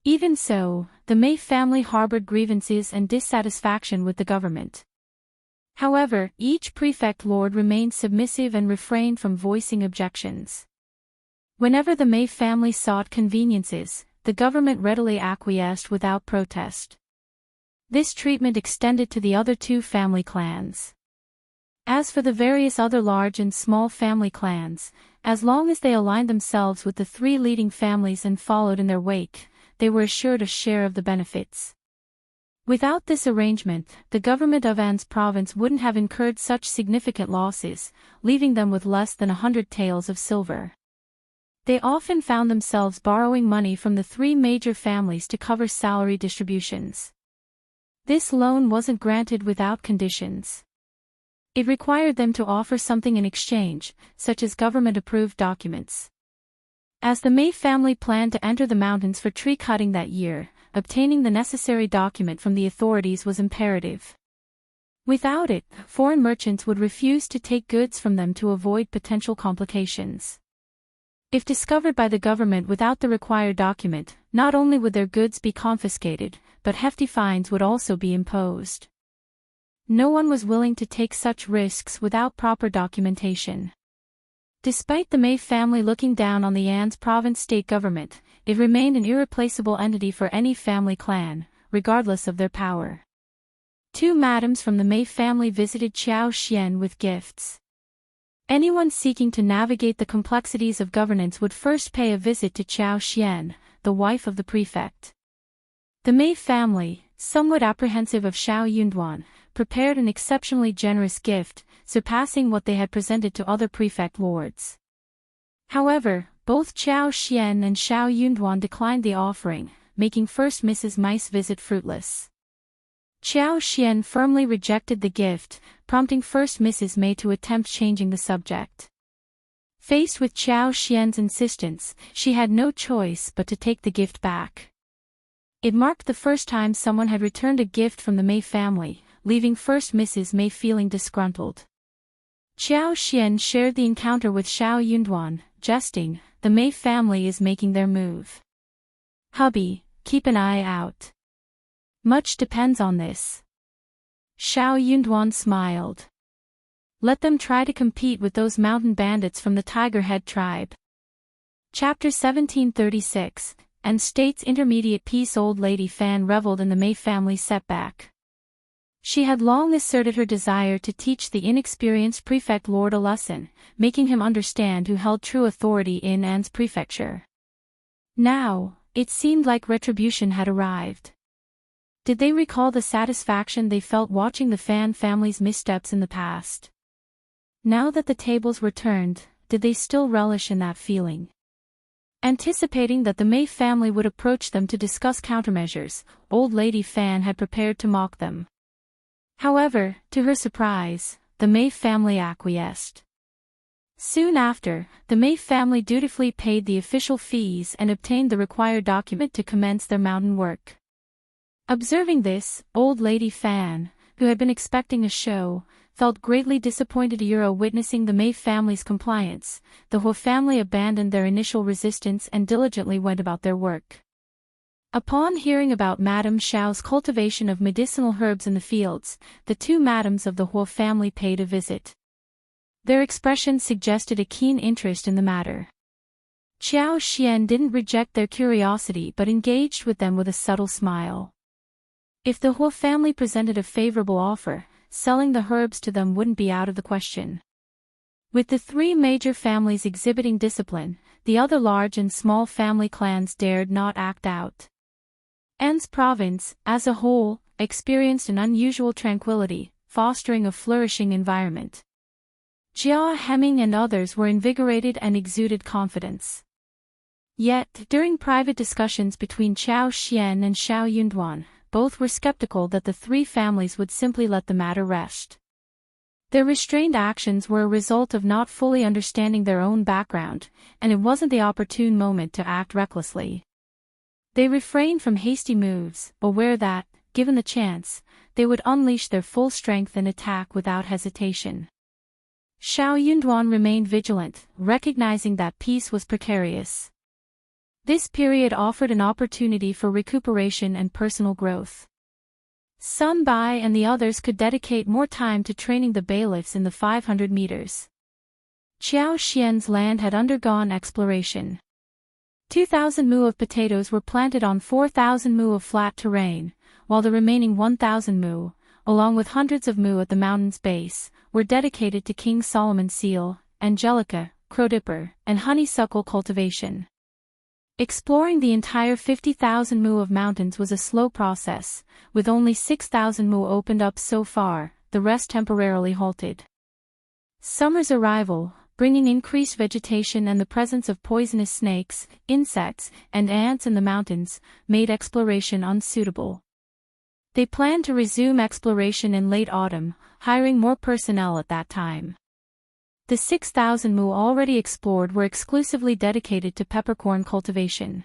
Even so, the Mei family harbored grievances and dissatisfaction with the government. However, each prefect lord remained submissive and refrained from voicing objections. Whenever the Mei family sought conveniences, the government readily acquiesced without protest. This treatment extended to the other two family clans. As for the various other large and small family clans, as long as they aligned themselves with the three leading families and followed in their wake, they were assured a share of the benefits. Without this arrangement, the government of An's province wouldn't have incurred such significant losses, leaving them with less than 100 taels of silver. They often found themselves borrowing money from the three major families to cover salary distributions. This loan wasn't granted without conditions. It required them to offer something in exchange, such as government-approved documents. As the Mei family planned to enter the mountains for tree cutting that year, obtaining the necessary document from the authorities was imperative. Without it, foreign merchants would refuse to take goods from them to avoid potential complications. If discovered by the government without the required document, not only would their goods be confiscated, but hefty fines would also be imposed. No one was willing to take such risks without proper documentation. Despite the Mei family looking down on the An's province state government, it remained an irreplaceable entity for any family clan, regardless of their power. Two madams from the Mei family visited Qiao Xian with gifts. Anyone seeking to navigate the complexities of governance would first pay a visit to Qiao Xian, the wife of the prefect. The Mei family, somewhat apprehensive of Xiao Yunduan, prepared an exceptionally generous gift, surpassing what they had presented to other prefect lords. However, both Qiao Xian and Xiao Yunduan declined the offering, making first Mrs. Mei's visit fruitless. Qiao Xian firmly rejected the gift, prompting first Mrs. Mei to attempt changing the subject. Faced with Qiao Xian's insistence, she had no choice but to take the gift back. It marked the first time someone had returned a gift from the Mei family, leaving first Mrs. Mei feeling disgruntled. Qiao Xian shared the encounter with Xiao Yunduan, jesting, "The Mei family is making their move. Hubby, keep an eye out. Much depends on this." Xiao Yunduan smiled. "Let them try to compete with those mountain bandits from the Tiger Head tribe." Chapter 1736, and State's Intermediate Peace. Old Lady Fan reveled in the Mei family's setback. She had long asserted her desire to teach the inexperienced prefect lord a lesson, making him understand who held true authority in An's prefecture. Now, it seemed like retribution had arrived. Did they recall the satisfaction they felt watching the Fan family's missteps in the past? Now that the tables were turned, did they still relish in that feeling? Anticipating that the Mei family would approach them to discuss countermeasures, Old Lady Fan had prepared to mock them. However, to her surprise, the Mei family acquiesced. Soon after, the Mei family dutifully paid the official fees and obtained the required document to commence their mountain work. Observing this, Old Lady Fan, who had been expecting a show, felt greatly disappointed. Witnessing the Mei family's compliance, the Huo family abandoned their initial resistance and diligently went about their work. Upon hearing about Madame Xiao's cultivation of medicinal herbs in the fields, the two madams of the Huo family paid a visit. Their expressions suggested a keen interest in the matter. Qiao Xian didn't reject their curiosity but engaged with them with a subtle smile. If the Huo family presented a favorable offer, selling the herbs to them wouldn't be out of the question. With the three major families exhibiting discipline, the other large and small family clans dared not act out. An's province, as a whole, experienced an unusual tranquility, fostering a flourishing environment. Jia Hemming and others were invigorated and exuded confidence. Yet, during private discussions between Qiao Xian and Xiao Yunduan, both were skeptical that the three families would simply let the matter rest. Their restrained actions were a result of not fully understanding their own background, and it wasn't the opportune moment to act recklessly. They refrained from hasty moves, aware that, given the chance, they would unleash their full strength and attack without hesitation. Xiao Yunduan remained vigilant, recognizing that peace was precarious. This period offered an opportunity for recuperation and personal growth. Sun Bai and the others could dedicate more time to training the bailiffs in the 500 meters. Qiao Xian's land had undergone exploration. 2,000 mu of potatoes were planted on 4,000 mu of flat terrain, while the remaining 1,000 mu, along with hundreds of mu at the mountain's base, were dedicated to King Solomon's seal, angelica, crowdipper, and honeysuckle cultivation. Exploring the entire 50,000 mu of mountains was a slow process, with only 6,000 mu opened up so far, the rest temporarily halted. Summer's arrival, bringing increased vegetation and the presence of poisonous snakes, insects, and ants in the mountains, made exploration unsuitable. They planned to resume exploration in late autumn, hiring more personnel at that time. The 6,000 mu already explored were exclusively dedicated to peppercorn cultivation.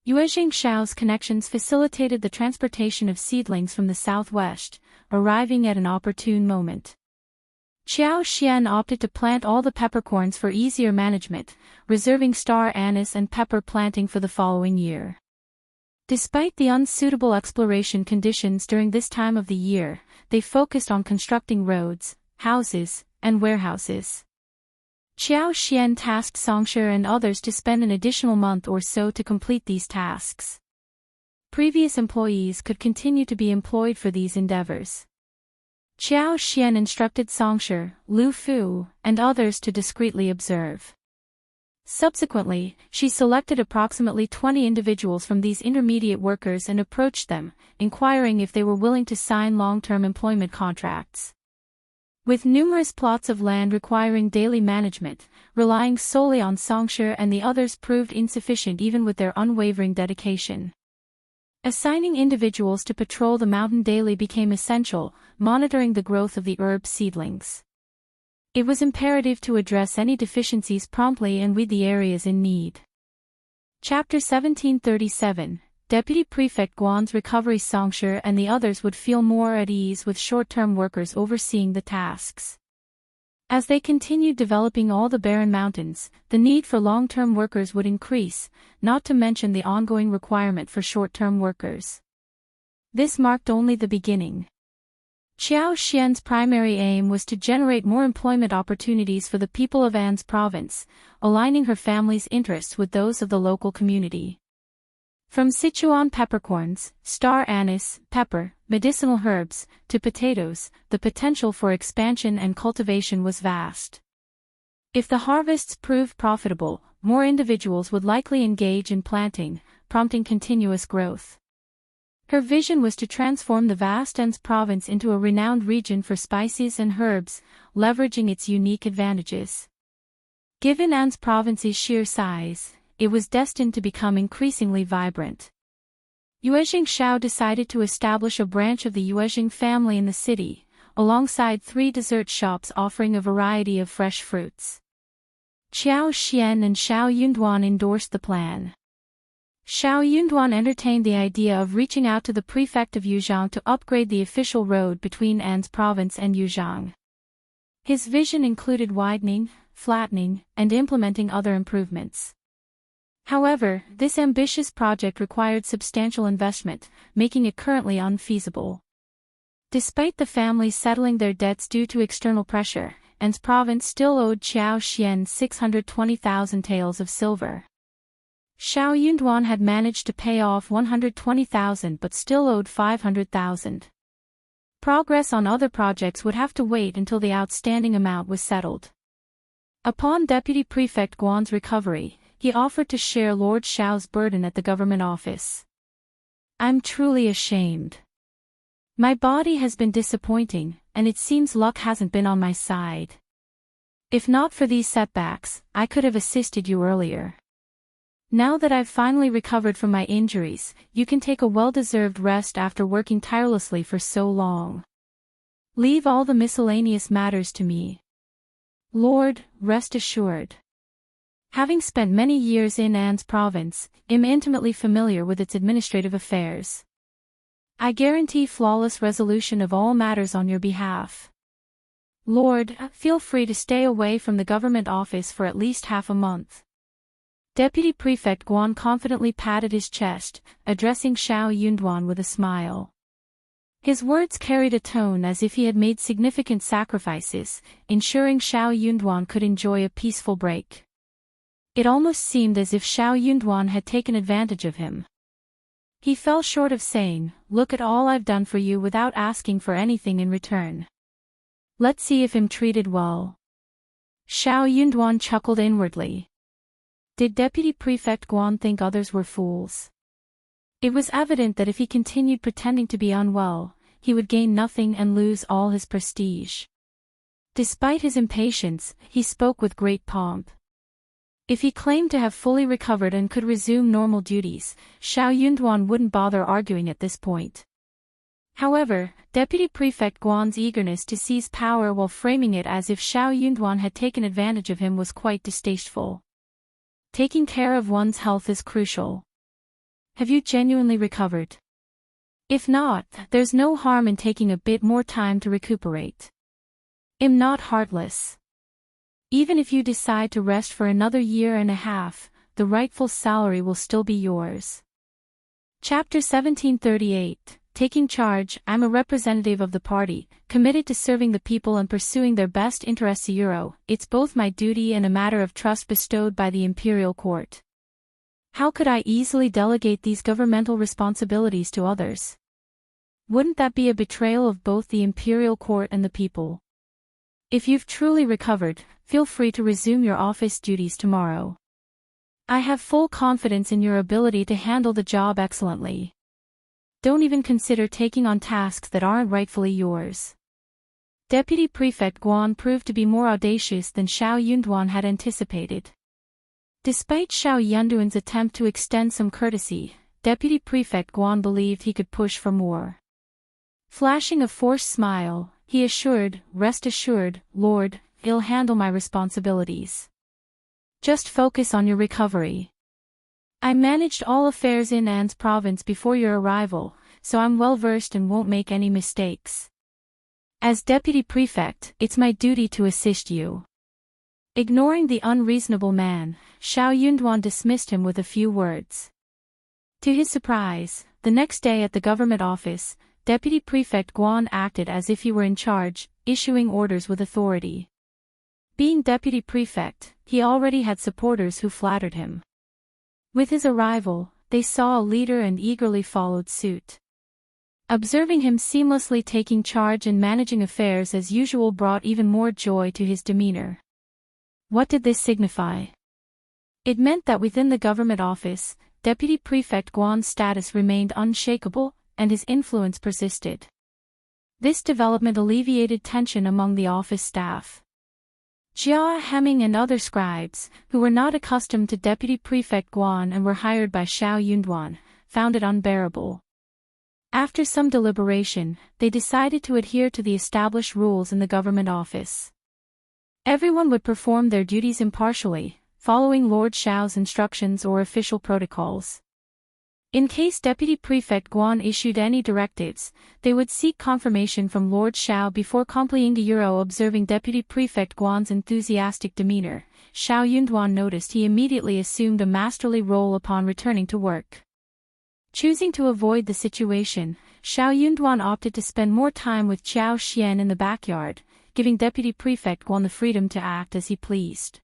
Yuezheng Shao's connections facilitated the transportation of seedlings from the southwest, arriving at an opportune moment. Qiao Xian opted to plant all the peppercorns for easier management, reserving star anise and pepper planting for the following year. Despite the unsuitable exploration conditions during this time of the year, they focused on constructing roads, houses, and warehouses. Qiao Xian tasked Songshe and others to spend an additional month or so to complete these tasks. Previous employees could continue to be employed for these endeavors. Qiao Xian instructed Songshe, Lu Fu, and others to discreetly observe. Subsequently, she selected approximately 20 individuals from these intermediate workers and approached them, inquiring if they were willing to sign long-term employment contracts. With numerous plots of land requiring daily management, relying solely on Songshe and the others proved insufficient even with their unwavering dedication. Assigning individuals to patrol the mountain daily became essential, monitoring the growth of the herb seedlings. It was imperative to address any deficiencies promptly and weed the areas in need. Chapter 1737, Deputy Prefect Guan's recovery. Songshe and the others would feel more at ease with short-term workers overseeing the tasks. As they continued developing all the barren mountains, the need for long-term workers would increase, not to mention the ongoing requirement for short-term workers. This marked only the beginning. Qiao Xian's primary aim was to generate more employment opportunities for the people of An's province, aligning her family's interests with those of the local community. From Sichuan peppercorns, star anise, pepper, medicinal herbs, to potatoes, the potential for expansion and cultivation was vast. If the harvests proved profitable, more individuals would likely engage in planting, prompting continuous growth. Her vision was to transform the vast An's province into a renowned region for spices and herbs, leveraging its unique advantages. Given An's province's sheer size, it was destined to become increasingly vibrant. Yuezheng Shao decided to establish a branch of the Yuezheng family in the city, alongside 3 dessert shops offering a variety of fresh fruits. Qiao Xian and Shao Yunduan endorsed the plan. Shao Yunduan entertained the idea of reaching out to the prefect of Yuzhang to upgrade the official road between An's province and Yuzhang. His vision included widening, flattening, and implementing other improvements. However, this ambitious project required substantial investment, making it currently unfeasible. Despite the family settling their debts due to external pressure, An's province still owed Qiao Xian 620,000 taels of silver. Shao Yunduan had managed to pay off 120,000 but still owed 500,000. Progress on other projects would have to wait until the outstanding amount was settled. Upon Deputy Prefect Guan's recovery, he offered to share Lord Shao's burden at the government office. "I'm truly ashamed. My body has been disappointing, and it seems luck hasn't been on my side. If not for these setbacks, I could have assisted you earlier. Now that I've finally recovered from my injuries, you can take a well-deserved rest after working tirelessly for so long. Leave all the miscellaneous matters to me. Lord, rest assured. Having spent many years in An's province, I'm intimately familiar with its administrative affairs. I guarantee flawless resolution of all matters on your behalf. Lord, feel free to stay away from the government office for at least half a month." Deputy Prefect Guan confidently patted his chest, addressing Shao Yunduan with a smile. His words carried a tone as if he had made significant sacrifices, ensuring Shao Yunduan could enjoy a peaceful break. It almost seemed as if Shao Yunduan had taken advantage of him. He fell short of saying, "Look at all I've done for you," without asking for anything in return. Let's see if I'm treated well. Shao Yunduan chuckled inwardly. Did Deputy Prefect Guan think others were fools? It was evident that if he continued pretending to be unwell, he would gain nothing and lose all his prestige. Despite his impatience, he spoke with great pomp. If he claimed to have fully recovered and could resume normal duties, Xiao Yunduan wouldn't bother arguing at this point. However, Deputy Prefect Guan's eagerness to seize power while framing it as if Xiao Yunduan had taken advantage of him was quite distasteful. Taking care of one's health is crucial. Have you genuinely recovered? If not, there's no harm in taking a bit more time to recuperate. I'm not heartless. Even if you decide to rest for another year and a half, the rightful salary will still be yours. Chapter 1738. Taking charge. I'm a representative of the party, committed to serving the people and pursuing their best interests. It's both my duty and a matter of trust bestowed by the imperial court. How could I easily delegate these governmental responsibilities to others? Wouldn't that be a betrayal of both the imperial court and the people? If you've truly recovered, feel free to resume your office duties tomorrow. I have full confidence in your ability to handle the job excellently. Don't even consider taking on tasks that aren't rightfully yours. Deputy Prefect Guan proved to be more audacious than Xiao Yunduan had anticipated. Despite Xiao Yunduan's attempt to extend some courtesy, Deputy Prefect Guan believed he could push for more. Flashing a forced smile, he assured, "Rest assured, Lord, I'll handle my responsibilities. Just focus on your recovery. I managed all affairs in An's province before your arrival, so I'm well versed and won't make any mistakes. As Deputy Prefect, it's my duty to assist you." Ignoring the unreasonable man, Xiao Yunduan dismissed him with a few words. To his surprise, the next day at the government office, Deputy Prefect Guan acted as if he were in charge, issuing orders with authority. Being Deputy Prefect, he already had supporters who flattered him. With his arrival, they saw a leader and eagerly followed suit. Observing him seamlessly taking charge and managing affairs as usual brought even more joy to his demeanor. What did this signify? It meant that within the government office, Deputy Prefect Guan's status remained unshakable, and his influence persisted. This development alleviated tension among the office staff. Jia Hemming and other scribes, who were not accustomed to Deputy Prefect Guan and were hired by Xiao Yunduan, found it unbearable. After some deliberation, they decided to adhere to the established rules in the government office. Everyone would perform their duties impartially, following Lord Xiao's instructions or official protocols. In case Deputy Prefect Guan issued any directives, they would seek confirmation from Lord Xiao before complying. Observing Deputy Prefect Guan's enthusiastic demeanor, Xiao Yunduan noticed he immediately assumed a masterly role upon returning to work. Choosing to avoid the situation, Xiao Yunduan opted to spend more time with Jiao Xian in the backyard, giving Deputy Prefect Guan the freedom to act as he pleased.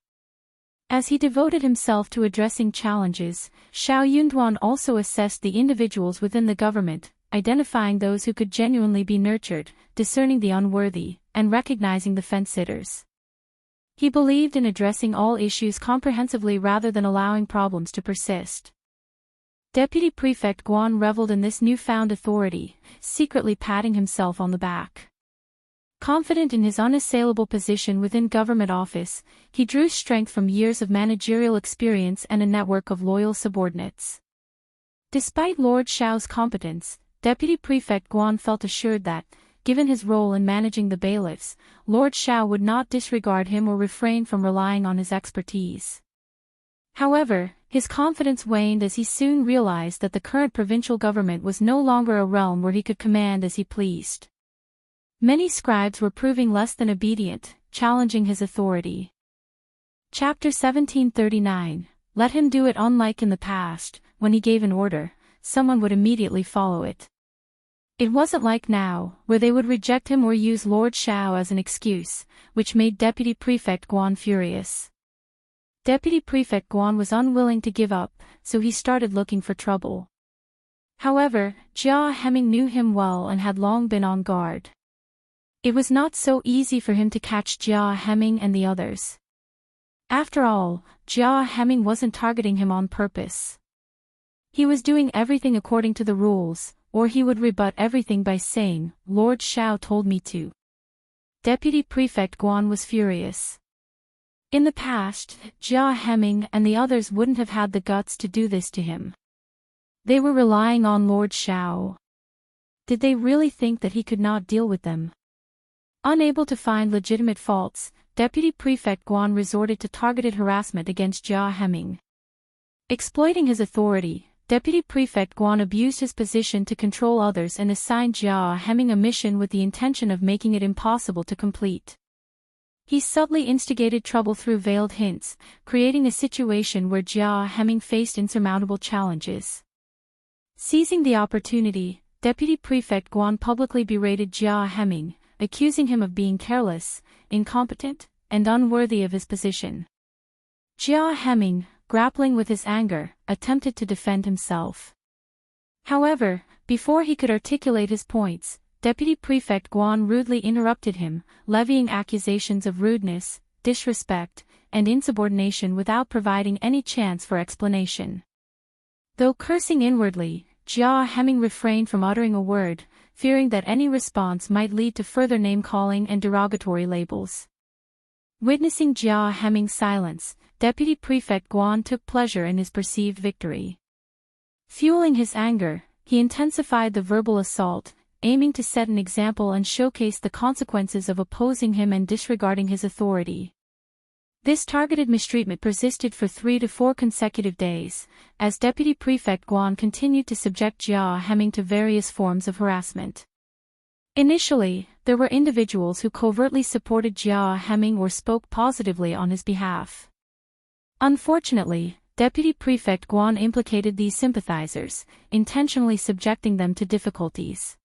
As he devoted himself to addressing challenges, Xiao Yunduan also assessed the individuals within the government, identifying those who could genuinely be nurtured, discerning the unworthy, and recognizing the fence-sitters. He believed in addressing all issues comprehensively rather than allowing problems to persist. Deputy Prefect Guan reveled in this newfound authority, secretly patting himself on the back. Confident in his unassailable position within government office, he drew strength from years of managerial experience and a network of loyal subordinates. Despite Lord Xiao's competence, Deputy Prefect Guan felt assured that, given his role in managing the bailiffs, Lord Xiao would not disregard him or refrain from relying on his expertise. However, his confidence waned as he soon realized that the current provincial government was no longer a realm where he could command as he pleased. Many scribes were proving less than obedient, challenging his authority. Chapter 1739. Let him do it. Unlike in the past, when he gave an order, someone would immediately follow it. It wasn't like now, where they would reject him or use Lord Xiao as an excuse, which made Deputy Prefect Guan furious. Deputy Prefect Guan was unwilling to give up, so he started looking for trouble. However, Jia Hemming knew him well and had long been on guard. It was not so easy for him to catch Jia Hemming and the others. After all, Jia Heming wasn't targeting him on purpose. He was doing everything according to the rules, or he would rebut everything by saying, "Lord Shao told me to." Deputy Prefect Guan was furious. In the past, Jia Heming and the others wouldn't have had the guts to do this to him. They were relying on Lord Shao. Did they really think that he could not deal with them? Unable to find legitimate faults, Deputy Prefect Guan resorted to targeted harassment against Jia Heming. Exploiting his authority, Deputy Prefect Guan abused his position to control others and assigned Jia Heming a mission with the intention of making it impossible to complete. He subtly instigated trouble through veiled hints, creating a situation where Jia Heming faced insurmountable challenges. Seizing the opportunity, Deputy Prefect Guan publicly berated Jia Heming, accusing him of being careless, incompetent, and unworthy of his position. Jia Heming, grappling with his anger, attempted to defend himself. However, before he could articulate his points, Deputy Prefect Guan rudely interrupted him, levying accusations of rudeness, disrespect, and insubordination without providing any chance for explanation. Though cursing inwardly, Jia Heming refrained from uttering a word, fearing that any response might lead to further name-calling and derogatory labels. Witnessing Jia Heming's silence, Deputy Prefect Guan took pleasure in his perceived victory. Fueling his anger, he intensified the verbal assault, aiming to set an example and showcase the consequences of opposing him and disregarding his authority. This targeted mistreatment persisted for 3 to 4 consecutive days, as Deputy Prefect Guan continued to subject Jia Heming to various forms of harassment. Initially, there were individuals who covertly supported Jia Heming or spoke positively on his behalf. Unfortunately, Deputy Prefect Guan implicated these sympathizers, intentionally subjecting them to difficulties.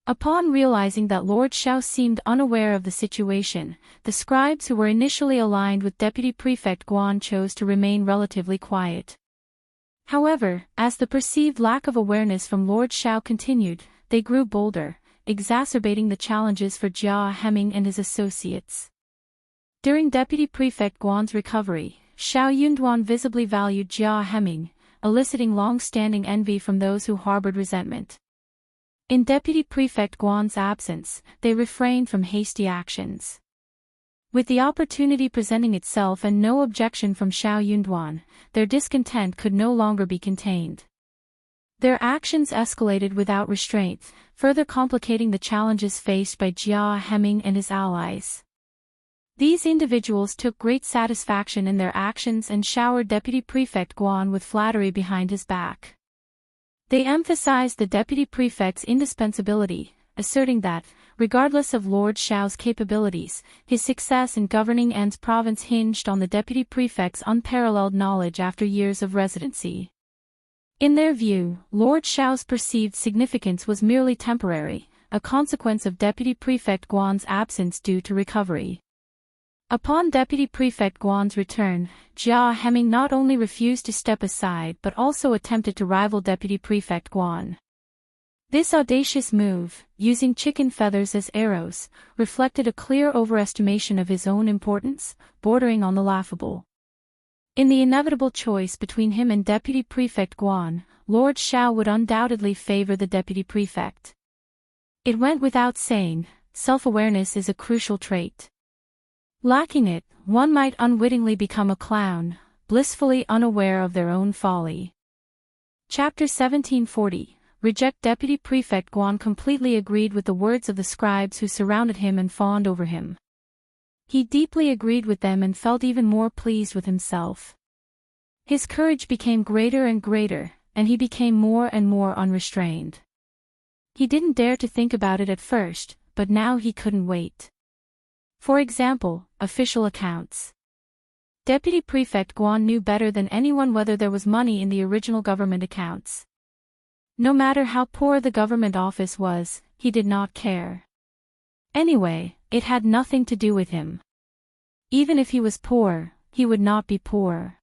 Upon realizing that Lord Shao seemed unaware of the situation, the scribes who were initially aligned with Deputy Prefect Guan chose to remain relatively quiet. However, as the perceived lack of awareness from Lord Shao continued, they grew bolder, exacerbating the challenges for Jia Heming and his associates. During Deputy Prefect Guan's recovery, Xiao Yunduan visibly valued Jia Heming, eliciting long-standing envy from those who harbored resentment. In Deputy Prefect Guan's absence, they refrained from hasty actions. With the opportunity presenting itself and no objection from Xiao Yunduan, their discontent could no longer be contained. Their actions escalated without restraint, further complicating the challenges faced by Jia Heming and his allies. These individuals took great satisfaction in their actions and showered Deputy Prefect Guan with flattery behind his back. They emphasized the Deputy Prefect's indispensability, asserting that, regardless of Lord Shao's capabilities, his success in governing An's province hinged on the Deputy Prefect's unparalleled knowledge after years of residency. In their view, Lord Shao's perceived significance was merely temporary, a consequence of Deputy Prefect Guan's absence due to recovery. Upon Deputy Prefect Guan's return, Jia Heming not only refused to step aside but also attempted to rival Deputy Prefect Guan. This audacious move, using chicken feathers as arrows, reflected a clear overestimation of his own importance, bordering on the laughable. In the inevitable choice between him and Deputy Prefect Guan, Lord Shao would undoubtedly favor the Deputy Prefect. It went without saying, self-awareness is a crucial trait. Lacking it, one might unwittingly become a clown, blissfully unaware of their own folly. Chapter 1740. Reject Deputy Prefect Guan completely agreed with the words of the scribes who surrounded him and fawned over him. He deeply agreed with them and felt even more pleased with himself. His courage became greater and greater, and he became more and more unrestrained. He didn't dare to think about it at first, but now he couldn't wait. For example, official accounts. Deputy Prefect Guan knew better than anyone whether there was money in the original government accounts. No matter how poor the government office was, he did not care. Anyway, it had nothing to do with him. Even if he was poor, he would not be poor.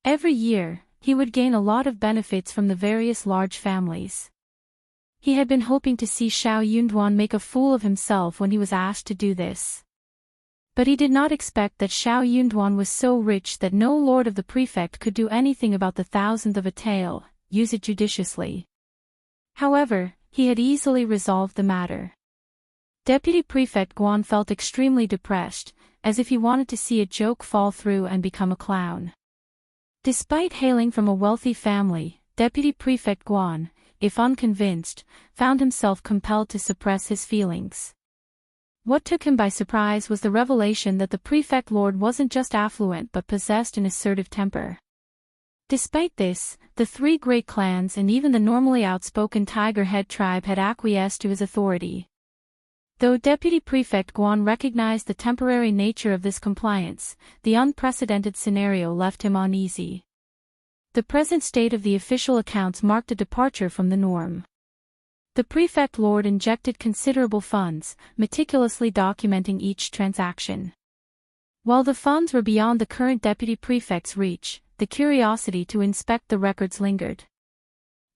Every year, he would gain a lot of benefits from the various large families. He had been hoping to see Xiao Yunduan make a fool of himself when he was asked to do this. But he did not expect that Xiao Yunduan was so rich that no lord of the prefect could do anything about the thousandth of a tael, use it judiciously. However, he had easily resolved the matter. Deputy Prefect Guan felt extremely depressed, as if he wanted to see a joke fall through and become a clown. Despite hailing from a wealthy family, Deputy Prefect Guan, if unconvinced, found himself compelled to suppress his feelings. What took him by surprise was the revelation that the prefect lord wasn't just affluent but possessed an assertive temper. Despite this, the three great clans and even the normally outspoken Tiger Head tribe had acquiesced to his authority. Though Deputy Prefect Guan recognized the temporary nature of this compliance, the unprecedented scenario left him uneasy. The present state of the official accounts marked a departure from the norm. The prefect lord injected considerable funds, meticulously documenting each transaction. While the funds were beyond the current deputy prefect's reach, the curiosity to inspect the records lingered.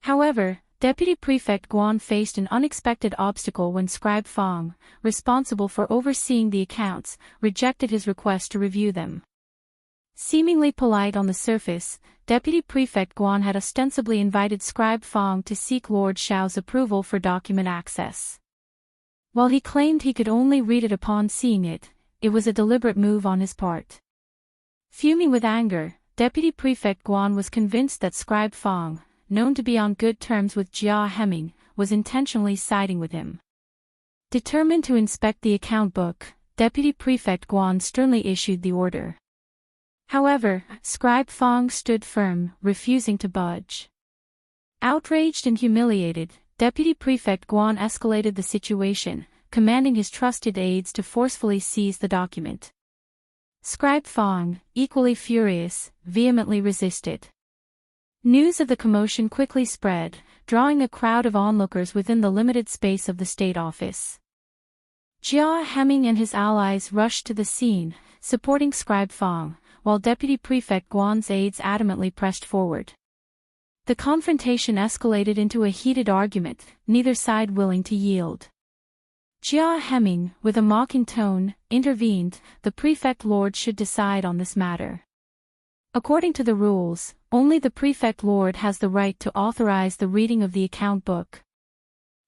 However, Deputy Prefect Guan faced an unexpected obstacle when Scribe Fong, responsible for overseeing the accounts, rejected his request to review them. Seemingly polite on the surface, Deputy Prefect Guan had ostensibly invited Scribe Fong to seek Lord Xiao's approval for document access. While he claimed he could only read it upon seeing it, it was a deliberate move on his part. Fuming with anger, Deputy Prefect Guan was convinced that Scribe Fong, known to be on good terms with Jia Hemming, was intentionally siding with him. Determined to inspect the account book, Deputy Prefect Guan sternly issued the order. However, Scribe Fong stood firm, refusing to budge. Outraged and humiliated, Deputy Prefect Guan escalated the situation, commanding his trusted aides to forcefully seize the document. Scribe Fong, equally furious, vehemently resisted. News of the commotion quickly spread, drawing a crowd of onlookers within the limited space of the state office. Jia Hemming and his allies rushed to the scene, supporting Scribe Fong, while Deputy Prefect Guan's aides adamantly pressed forward. The confrontation escalated into a heated argument, neither side willing to yield. Jia Hemming, with a mocking tone, intervened. The prefect lord should decide on this matter. According to the rules, only the prefect lord has the right to authorize the reading of the account book.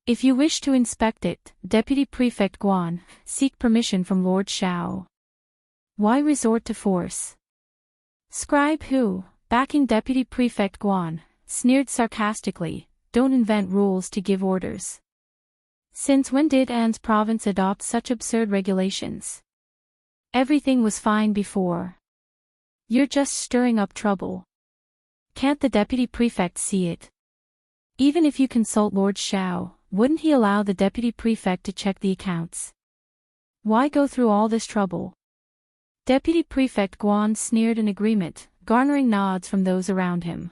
If you wish to inspect it, Deputy Prefect Guan, seek permission from Lord Xiao. Why resort to force? Scribe Hu, backing Deputy Prefect Guan, sneered sarcastically, don't invent rules to give orders. Since when did An's province adopt such absurd regulations? Everything was fine before. You're just stirring up trouble. Can't the Deputy Prefect see it? Even if you consult Lord Xiao, wouldn't he allow the Deputy Prefect to check the accounts? Why go through all this trouble? Deputy Prefect Guan sneered in agreement, garnering nods from those around him.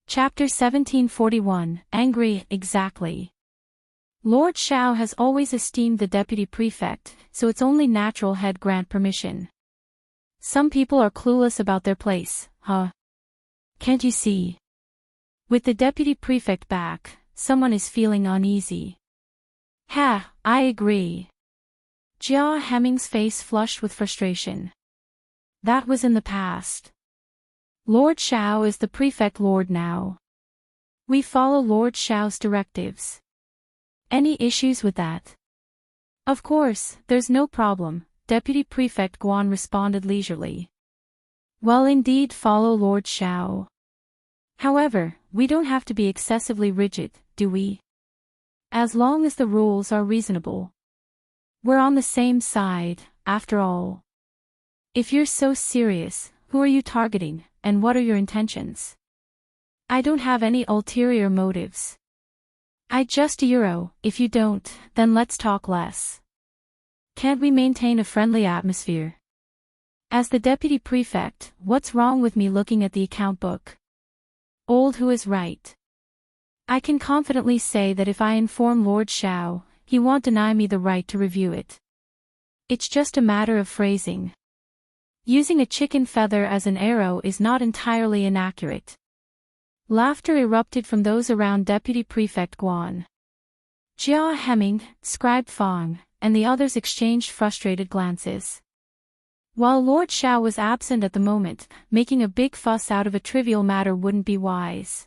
Chapter 1741, Angry, exactly. Lord Xiao has always esteemed the Deputy Prefect, so it's only natural he'd grant permission. Some people are clueless about their place, huh? Can't you see? With the Deputy Prefect back, someone is feeling uneasy. Ha, I agree. Jia Hemming's face flushed with frustration. That was in the past. Lord Xiao is the prefect lord now. We follow Lord Xiao's directives. Any issues with that? Of course, there's no problem, Deputy Prefect Guan responded leisurely. Well, indeed, follow Lord Xiao. However, we don't have to be excessively rigid, do we? As long as the rules are reasonable. We're on the same side, after all. If you're so serious, who are you targeting, and what are your intentions? I don't have any ulterior motives. I just euro, if you don't, then let's talk less. Can't we maintain a friendly atmosphere? As the Deputy Prefect, what's wrong with me looking at the account book? Old Who is right. I can confidently say that if I inform Lord Xiao, he won't deny me the right to review it. It's just a matter of phrasing. Using a chicken feather as an arrow is not entirely inaccurate. Laughter erupted from those around Deputy Prefect Guan. Jia Hemming, Scribe Fong, and the others exchanged frustrated glances. While Lord Xiao was absent at the moment, making a big fuss out of a trivial matter wouldn't be wise.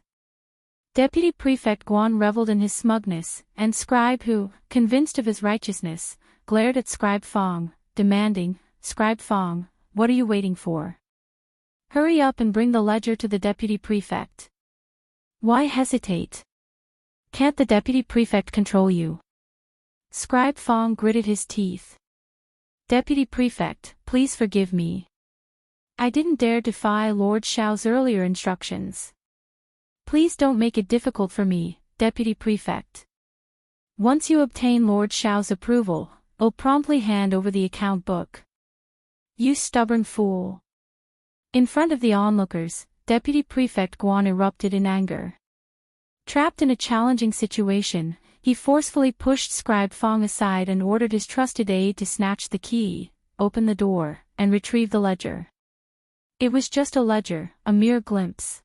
Deputy Prefect Guan reveled in his smugness, and Scribe Hu, convinced of his righteousness, glared at Scribe Fong, demanding, "Scribe Fong, what are you waiting for? Hurry up and bring the ledger to the Deputy Prefect." "Why hesitate? Can't the Deputy Prefect control you?" Scribe Fong gritted his teeth. "Deputy Prefect, please forgive me. I didn't dare defy Lord Xiao's earlier instructions. Please don't make it difficult for me, Deputy Prefect. Once you obtain Lord Xiao's approval, I'll promptly hand over the account book." "You stubborn fool." In front of the onlookers, Deputy Prefect Guan erupted in anger. Trapped in a challenging situation, he forcefully pushed Scribe Fong aside and ordered his trusted aide to snatch the key, open the door, and retrieve the ledger. It was just a ledger, a mere glimpse.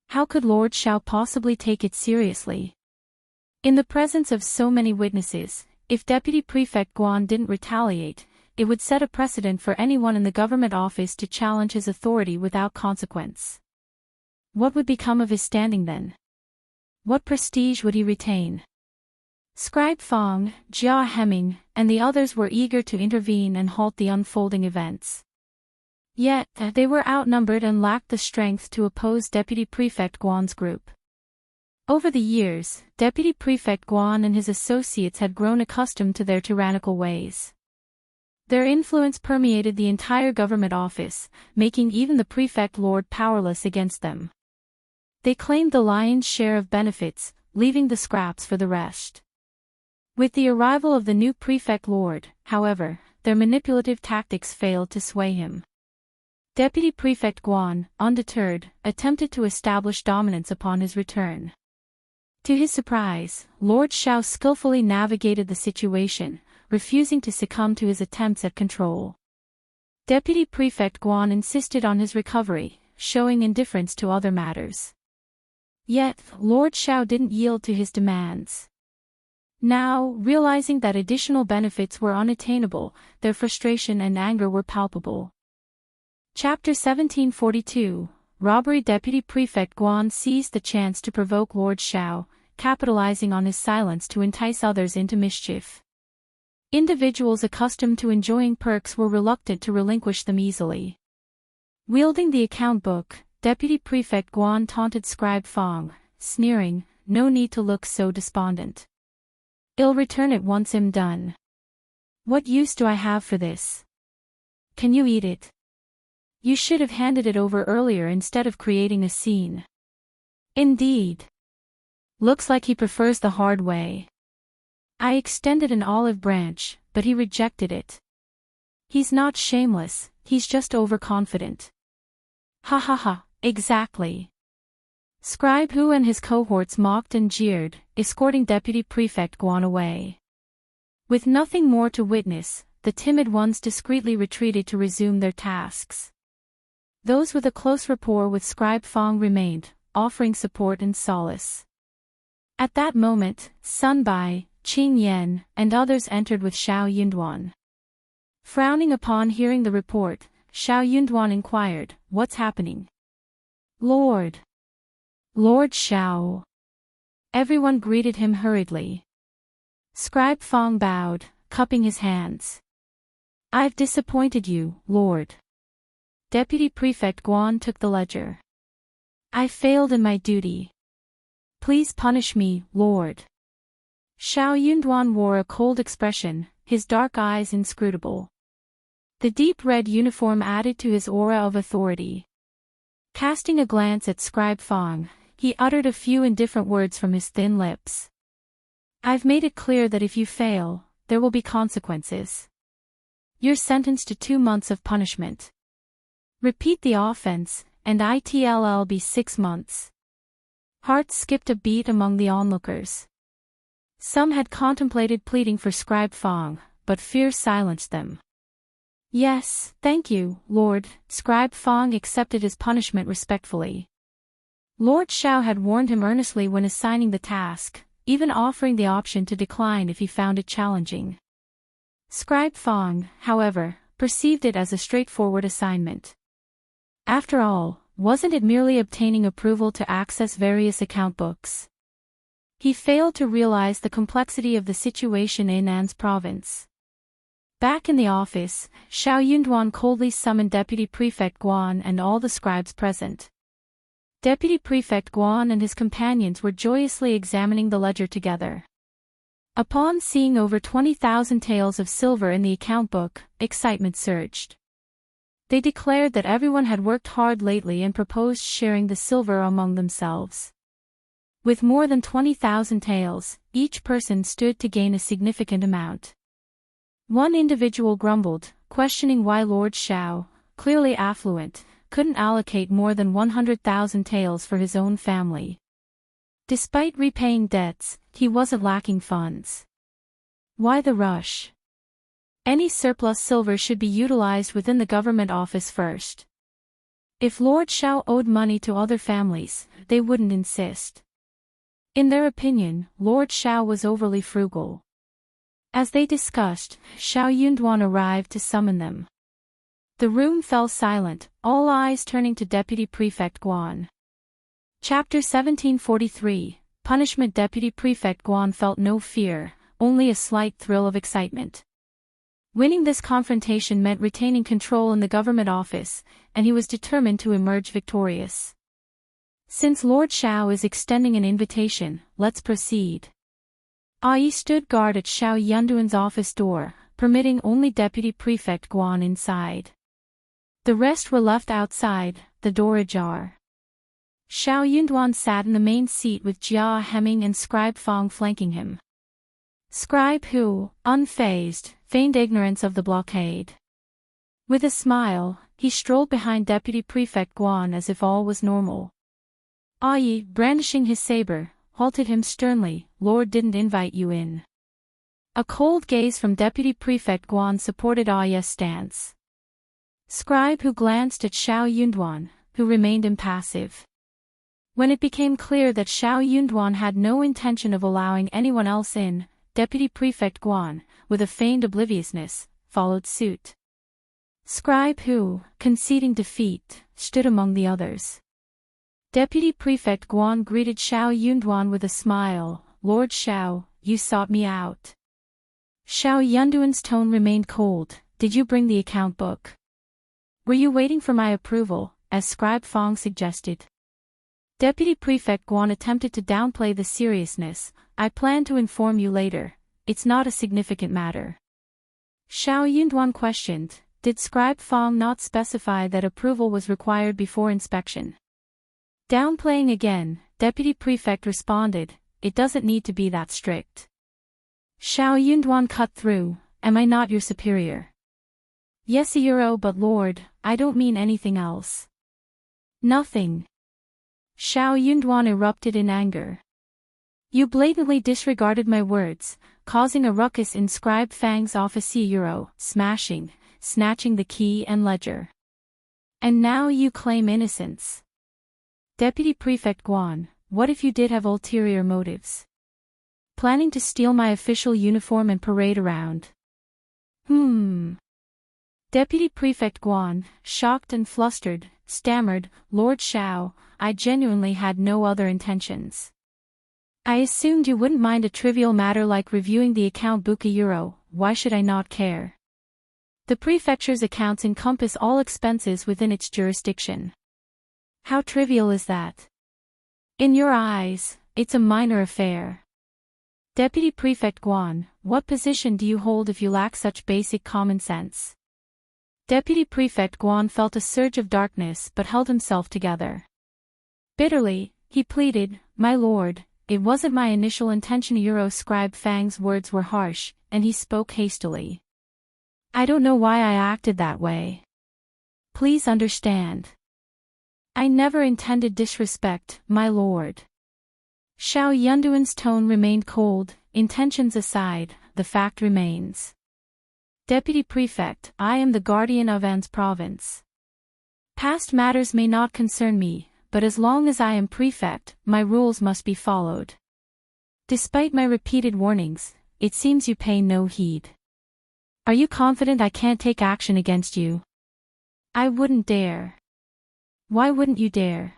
How could Lord Xiao possibly take it seriously? In the presence of so many witnesses, if Deputy Prefect Guan didn't retaliate, it would set a precedent for anyone in the government office to challenge his authority without consequence. What would become of his standing then? What prestige would he retain? Scribe Fong, Jia Hemming, and the others were eager to intervene and halt the unfolding events. Yet, they were outnumbered and lacked the strength to oppose Deputy Prefect Guan's group. Over the years, Deputy Prefect Guan and his associates had grown accustomed to their tyrannical ways. Their influence permeated the entire government office, making even the Prefect Lord powerless against them. They claimed the lion's share of benefits, leaving the scraps for the rest. With the arrival of the new Prefect Lord, however, their manipulative tactics failed to sway him. Deputy Prefect Guan, undeterred, attempted to establish dominance upon his return. To his surprise, Lord Xiao skillfully navigated the situation, refusing to succumb to his attempts at control. Deputy Prefect Guan insisted on his recovery, showing indifference to other matters. Yet, Lord Xiao didn't yield to his demands. Now, realizing that additional benefits were unattainable, their frustration and anger were palpable. Chapter 1742, Robbery. Deputy Prefect Guan seized the chance to provoke Lord Xiao, capitalizing on his silence to entice others into mischief. Individuals accustomed to enjoying perks were reluctant to relinquish them easily. Wielding the account book, Deputy Prefect Guan taunted Scribe Fong, sneering, "No need to look so despondent. I'll return it once I'm done. What use do I have for this? Can you eat it? You should have handed it over earlier instead of creating a scene." "Indeed. Looks like he prefers the hard way. I extended an olive branch, but he rejected it. He's not shameless, he's just overconfident." "Ha ha ha, exactly." Scribe Hu and his cohorts mocked and jeered, escorting Deputy Prefect Guan away. With nothing more to witness, the timid ones discreetly retreated to resume their tasks. Those with a close rapport with Scribe Fong remained, offering support and solace. At that moment, Sun Bai, Qing Yan, and others entered with Xiao Yunduan. Frowning upon hearing the report, Xiao Yunduan inquired, "What's happening?" Lord Xiao." Everyone greeted him hurriedly. Scribe Fong bowed, cupping his hands. "I've disappointed you, Lord." Deputy Prefect Guan took the ledger. "I failed in my duty. Please punish me, Lord." Xiao Yunduan wore a cold expression, his dark eyes inscrutable. The deep red uniform added to his aura of authority. Casting a glance at Scribe Fong, he uttered a few indifferent words from his thin lips. "I've made it clear that if you fail, there will be consequences. You're sentenced to 2 months of punishment. Repeat the offense, and it'll be 6 months. Hearts skipped a beat among the onlookers. Some had contemplated pleading for Scribe Fong, but fear silenced them. "Yes, thank you, Lord." Scribe Fong accepted his punishment respectfully. Lord Xiao had warned him earnestly when assigning the task, even offering the option to decline if he found it challenging. Scribe Fong, however, perceived it as a straightforward assignment. After all, wasn't it merely obtaining approval to access various account books? He failed to realize the complexity of the situation in An's province. Back in the office, Xiao Yunduan coldly summoned Deputy Prefect Guan and all the scribes present. Deputy Prefect Guan and his companions were joyously examining the ledger together. Upon seeing over 20,000 taels of silver in the account book, excitement surged. They declared that everyone had worked hard lately and proposed sharing the silver among themselves. With more than 20,000 taels, each person stood to gain a significant amount. One individual grumbled, questioning why Lord Xiao, clearly affluent, couldn't allocate more than 100,000 taels for his own family. Despite repaying debts, he wasn't lacking funds. Why the rush? Any surplus silver should be utilized within the government office first. If Lord Xiao owed money to other families, they wouldn't insist. In their opinion, Lord Xiao was overly frugal. As they discussed, Xiao Yunduan arrived to summon them. The room fell silent, all eyes turning to Deputy Prefect Guan. Chapter 1743, Punishment. Deputy Prefect Guan felt no fear, only a slight thrill of excitement. Winning this confrontation meant retaining control in the government office, and he was determined to emerge victorious. Since Lord Xiao is extending an invitation, let's proceed. Yi stood guard at Xiao Yunduan's office door, permitting only Deputy Prefect Guan inside. The rest were left outside, the door ajar. Xiao Yunduan sat in the main seat with Jia Hemming and Scribe Fong flanking him. Scribe Hu, unfazed, feigned ignorance of the blockade. With a smile, he strolled behind Deputy Prefect Guan as if all was normal. Yi, brandishing his saber, halted him sternly. Lord didn't invite you in. A cold gaze from Deputy Prefect Guan supported Yi's stance. Scribe Hu glanced at Xiao Yunduan, who remained impassive. When it became clear that Xiao Yunduan had no intention of allowing anyone else in, Deputy Prefect Guan, with a feigned obliviousness, followed suit. Scribe Hu, conceding defeat, stood among the others. Deputy Prefect Guan greeted Xiao Yunduan with a smile. Lord Xiao, you sought me out. Xiao Yunduan's tone remained cold. Did you bring the account book? Were you waiting for my approval, as Scribe Fong suggested? Deputy Prefect Guan attempted to downplay the seriousness. I plan to inform you later. It's not a significant matter. Xiao Yunduan questioned. Did Scribe Fong not specify that approval was required before inspection? Downplaying again, Deputy Prefect responded. It doesn't need to be that strict. Xiao Yunduan cut through. Am I not your superior? Yes, but Lord, I don't mean anything else. Nothing. Xiao Yunduan erupted in anger. You blatantly disregarded my words, causing a ruckus in Scribe Fang's office, smashing, snatching the key and ledger. And now you claim innocence. Deputy Prefect Guan, what if you did have ulterior motives? Planning to steal my official uniform and parade around? Deputy Prefect Guan, shocked and flustered, stammered, Lord Xiao, I genuinely had no other intentions. I assumed you wouldn't mind a trivial matter like reviewing the account book. Why should I not care? The prefecture's accounts encompass all expenses within its jurisdiction. How trivial is that? In your eyes, it's a minor affair. Deputy Prefect Guan, what position do you hold if you lack such basic common sense? Deputy Prefect Guan felt a surge of darkness but held himself together. Bitterly, he pleaded, My lord, it wasn't my initial intention. Scribe Fang's words were harsh, and he spoke hastily. I don't know why I acted that way. Please understand. I never intended disrespect, my lord. Xiao Yunduan's tone remained cold. Intentions aside, the fact remains. Deputy Prefect, I am the guardian of An's province. Past matters may not concern me, but as long as I am prefect, my rules must be followed. Despite my repeated warnings, it seems you pay no heed. Are you confident I can't take action against you? I wouldn't dare. Why wouldn't you dare?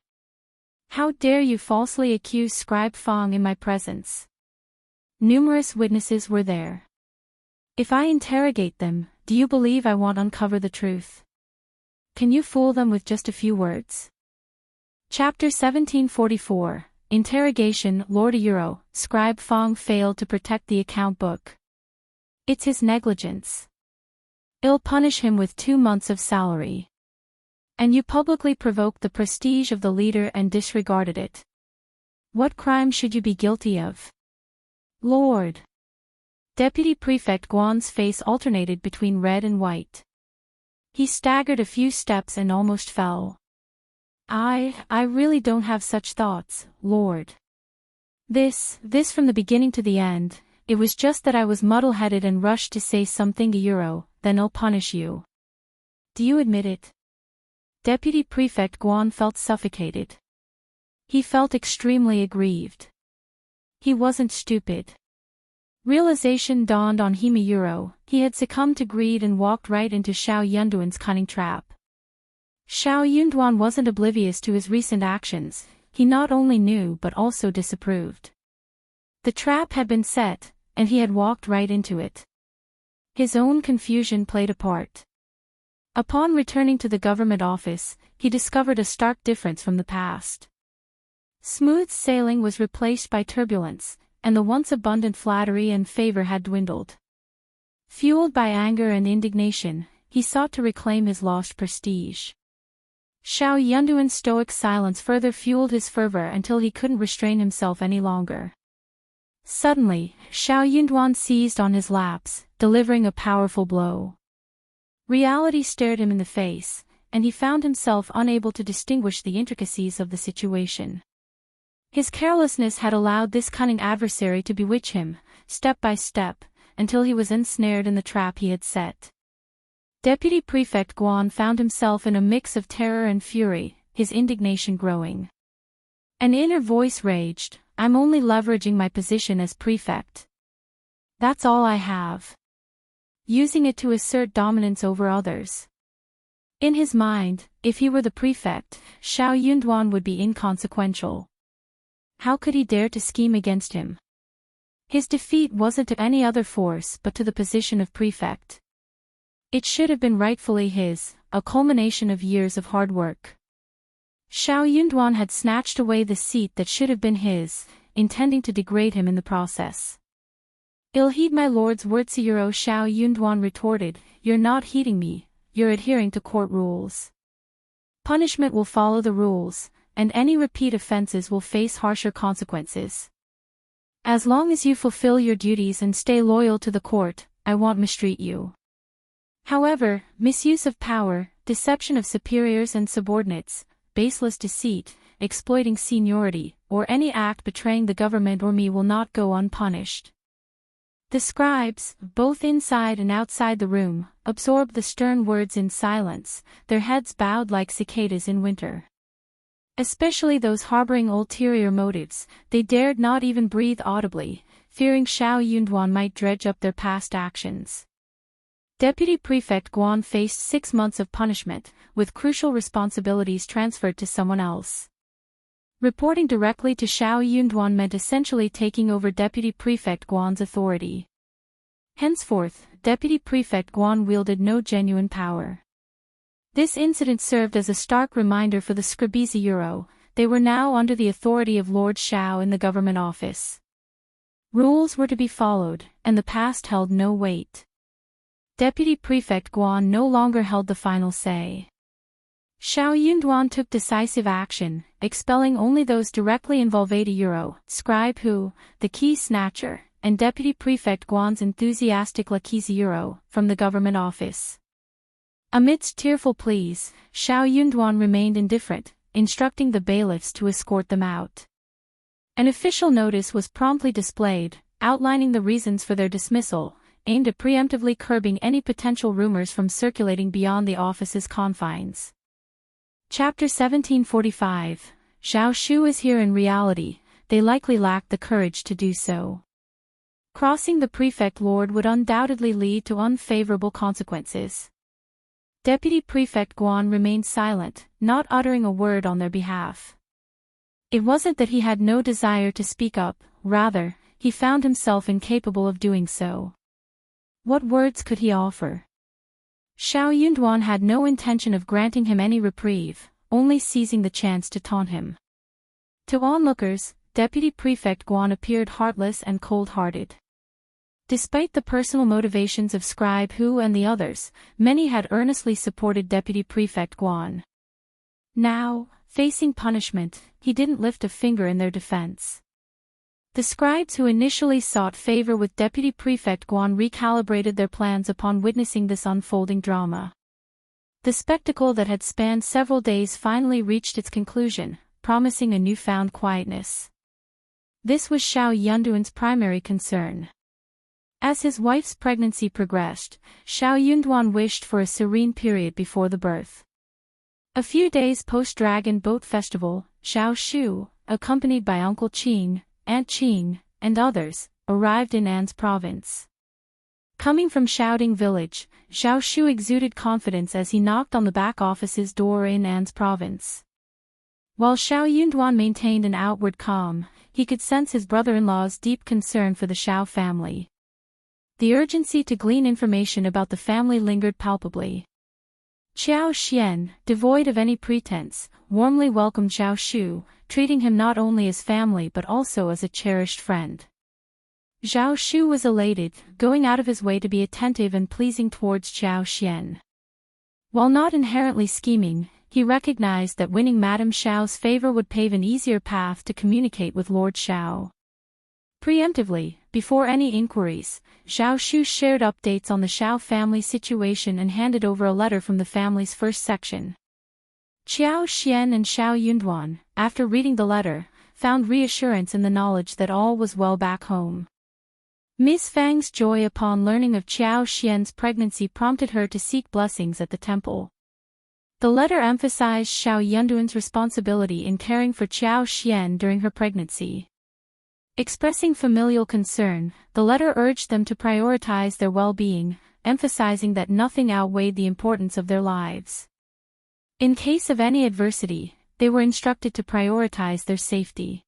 How dare you falsely accuse Scribe Fang in my presence? Numerous witnesses were there. If I interrogate them, do you believe I won't uncover the truth? Can you fool them with just a few words? Chapter 1744, Interrogation. Lord Euro, Scribe Fang failed to protect the account book. It's his negligence. I'll punish him with 2 months of salary. And you publicly provoked the prestige of the leader and disregarded it. What crime should you be guilty of? Lord. Deputy Prefect Guan's face alternated between red and white. He staggered a few steps and almost fell. I really don't have such thoughts, Lord. This from the beginning to the end, it was just that I was muddle-headed and rushed to say something Euro, then I'll punish you. Do you admit it? Deputy Prefect Guan felt suffocated. He felt extremely aggrieved. He wasn't stupid. Realization dawned on him Euro, he had succumbed to greed and walked right into Xiao Yunduan's cunning trap. Xiao Yunduan wasn't oblivious to his recent actions, he not only knew but also disapproved. The trap had been set, and he had walked right into it. His own confusion played a part. Upon returning to the government office, he discovered a stark difference from the past. Smooth sailing was replaced by turbulence, and the once abundant flattery and favor had dwindled. Fueled by anger and indignation, he sought to reclaim his lost prestige. Xiao Yunduan's stoic silence further fueled his fervor until he couldn't restrain himself any longer. Suddenly, Xiao Yunduan seized on his lapse, delivering a powerful blow. Reality stared him in the face, and he found himself unable to distinguish the intricacies of the situation. His carelessness had allowed this cunning adversary to bewitch him, step by step, until he was ensnared in the trap he had set. Deputy Prefect Guan found himself in a mix of terror and fury, his indignation growing. An inner voice raged, I'm only leveraging my position as prefect. That's all I have. Using it to assert dominance over others. In his mind, if he were the prefect, Xiao Yunduan would be inconsequential. How could he dare to scheme against him? His defeat wasn't to any other force but to the position of prefect. It should have been rightfully his, a culmination of years of hard work. Xiao Yunduan had snatched away the seat that should have been his, intending to degrade him in the process. I'll heed my lord's words, Euro, Xiao Yunduan retorted, you're not heeding me, you're adhering to court rules. Punishment will follow the rules, and any repeat offenses will face harsher consequences. As long as you fulfill your duties and stay loyal to the court, I won't mistreat you. However, misuse of power, deception of superiors and subordinates, baseless deceit, exploiting seniority, or any act betraying the government or me will not go unpunished. The scribes, both inside and outside the room, absorbed the stern words in silence, their heads bowed like cicadas in winter. Especially those harboring ulterior motives, they dared not even breathe audibly, fearing Xiao Yunduan might dredge up their past actions. Deputy Prefect Guan faced 6 months of punishment, with crucial responsibilities transferred to someone else. Reporting directly to Xiao Yunduan meant essentially taking over Deputy Prefect Guan's authority. Henceforth, Deputy Prefect Guan wielded no genuine power. This incident served as a stark reminder for the scribes Euro, they were now under the authority of Lord Xiao in the government office. Rules were to be followed, and the past held no weight. Deputy Prefect Guan no longer held the final say. Xiao Yunduan took decisive action, expelling only those directly involved Euro, Scribe Hu, the key snatcher, and Deputy Prefect Guan's enthusiastic lackeys Euro, from the government office. Amidst tearful pleas, Xiao Yunduan remained indifferent, instructing the bailiffs to escort them out. An official notice was promptly displayed, outlining the reasons for their dismissal, aimed at preemptively curbing any potential rumors from circulating beyond the office's confines. Chapter 1745, Zhao Shu is here in reality, they likely lacked the courage to do so. Crossing the prefect lord would undoubtedly lead to unfavorable consequences. Deputy Prefect Guan remained silent, not uttering a word on their behalf. It wasn't that he had no desire to speak up, rather, he found himself incapable of doing so. What words could he offer? Xiao Yunduan had no intention of granting him any reprieve, only seizing the chance to taunt him. To onlookers, Deputy Prefect Guan appeared heartless and cold-hearted. Despite the personal motivations of Scribe Hu and the others, many had earnestly supported Deputy Prefect Guan. Now, facing punishment, he didn't lift a finger in their defense. The scribes who initially sought favor with Deputy Prefect Guan recalibrated their plans upon witnessing this unfolding drama. The spectacle that had spanned several days finally reached its conclusion, promising a newfound quietness. This was Xiao Yunduan's primary concern. As his wife's pregnancy progressed, Xiao Yunduan wished for a serene period before the birth. A few days post-Dragon Boat Festival, Xiao Shu, accompanied by Uncle Qing, Aunt Qing, and others, arrived in An's province. Coming from Shouting Village, Xiao Shu exuded confidence as he knocked on the back office's door in An's province. While Xiao Yunduan maintained an outward calm, he could sense his brother-in-law's deep concern for the Xiao family. The urgency to glean information about the family lingered palpably. Qiao Xian, devoid of any pretense, warmly welcomed Xiao Shu, treating him not only as family but also as a cherished friend. Xiao Shu was elated, going out of his way to be attentive and pleasing towards Qiao Xian. While not inherently scheming, he recognized that winning Madame Xiao's favor would pave an easier path to communicate with Lord Xiao. Preemptively, before any inquiries, Xiao Shu shared updates on the Xiao family situation and handed over a letter from the family's first section. Qiao Xian and Xiao Yunduan, after reading the letter, found reassurance in the knowledge that all was well back home. Ms. Fang's joy upon learning of Qiao Xian's pregnancy prompted her to seek blessings at the temple. The letter emphasized Xiao Yunduan's responsibility in caring for Qiao Xian during her pregnancy. Expressing familial concern, the letter urged them to prioritize their well-being, emphasizing that nothing outweighed the importance of their lives. In case of any adversity, they were instructed to prioritize their safety.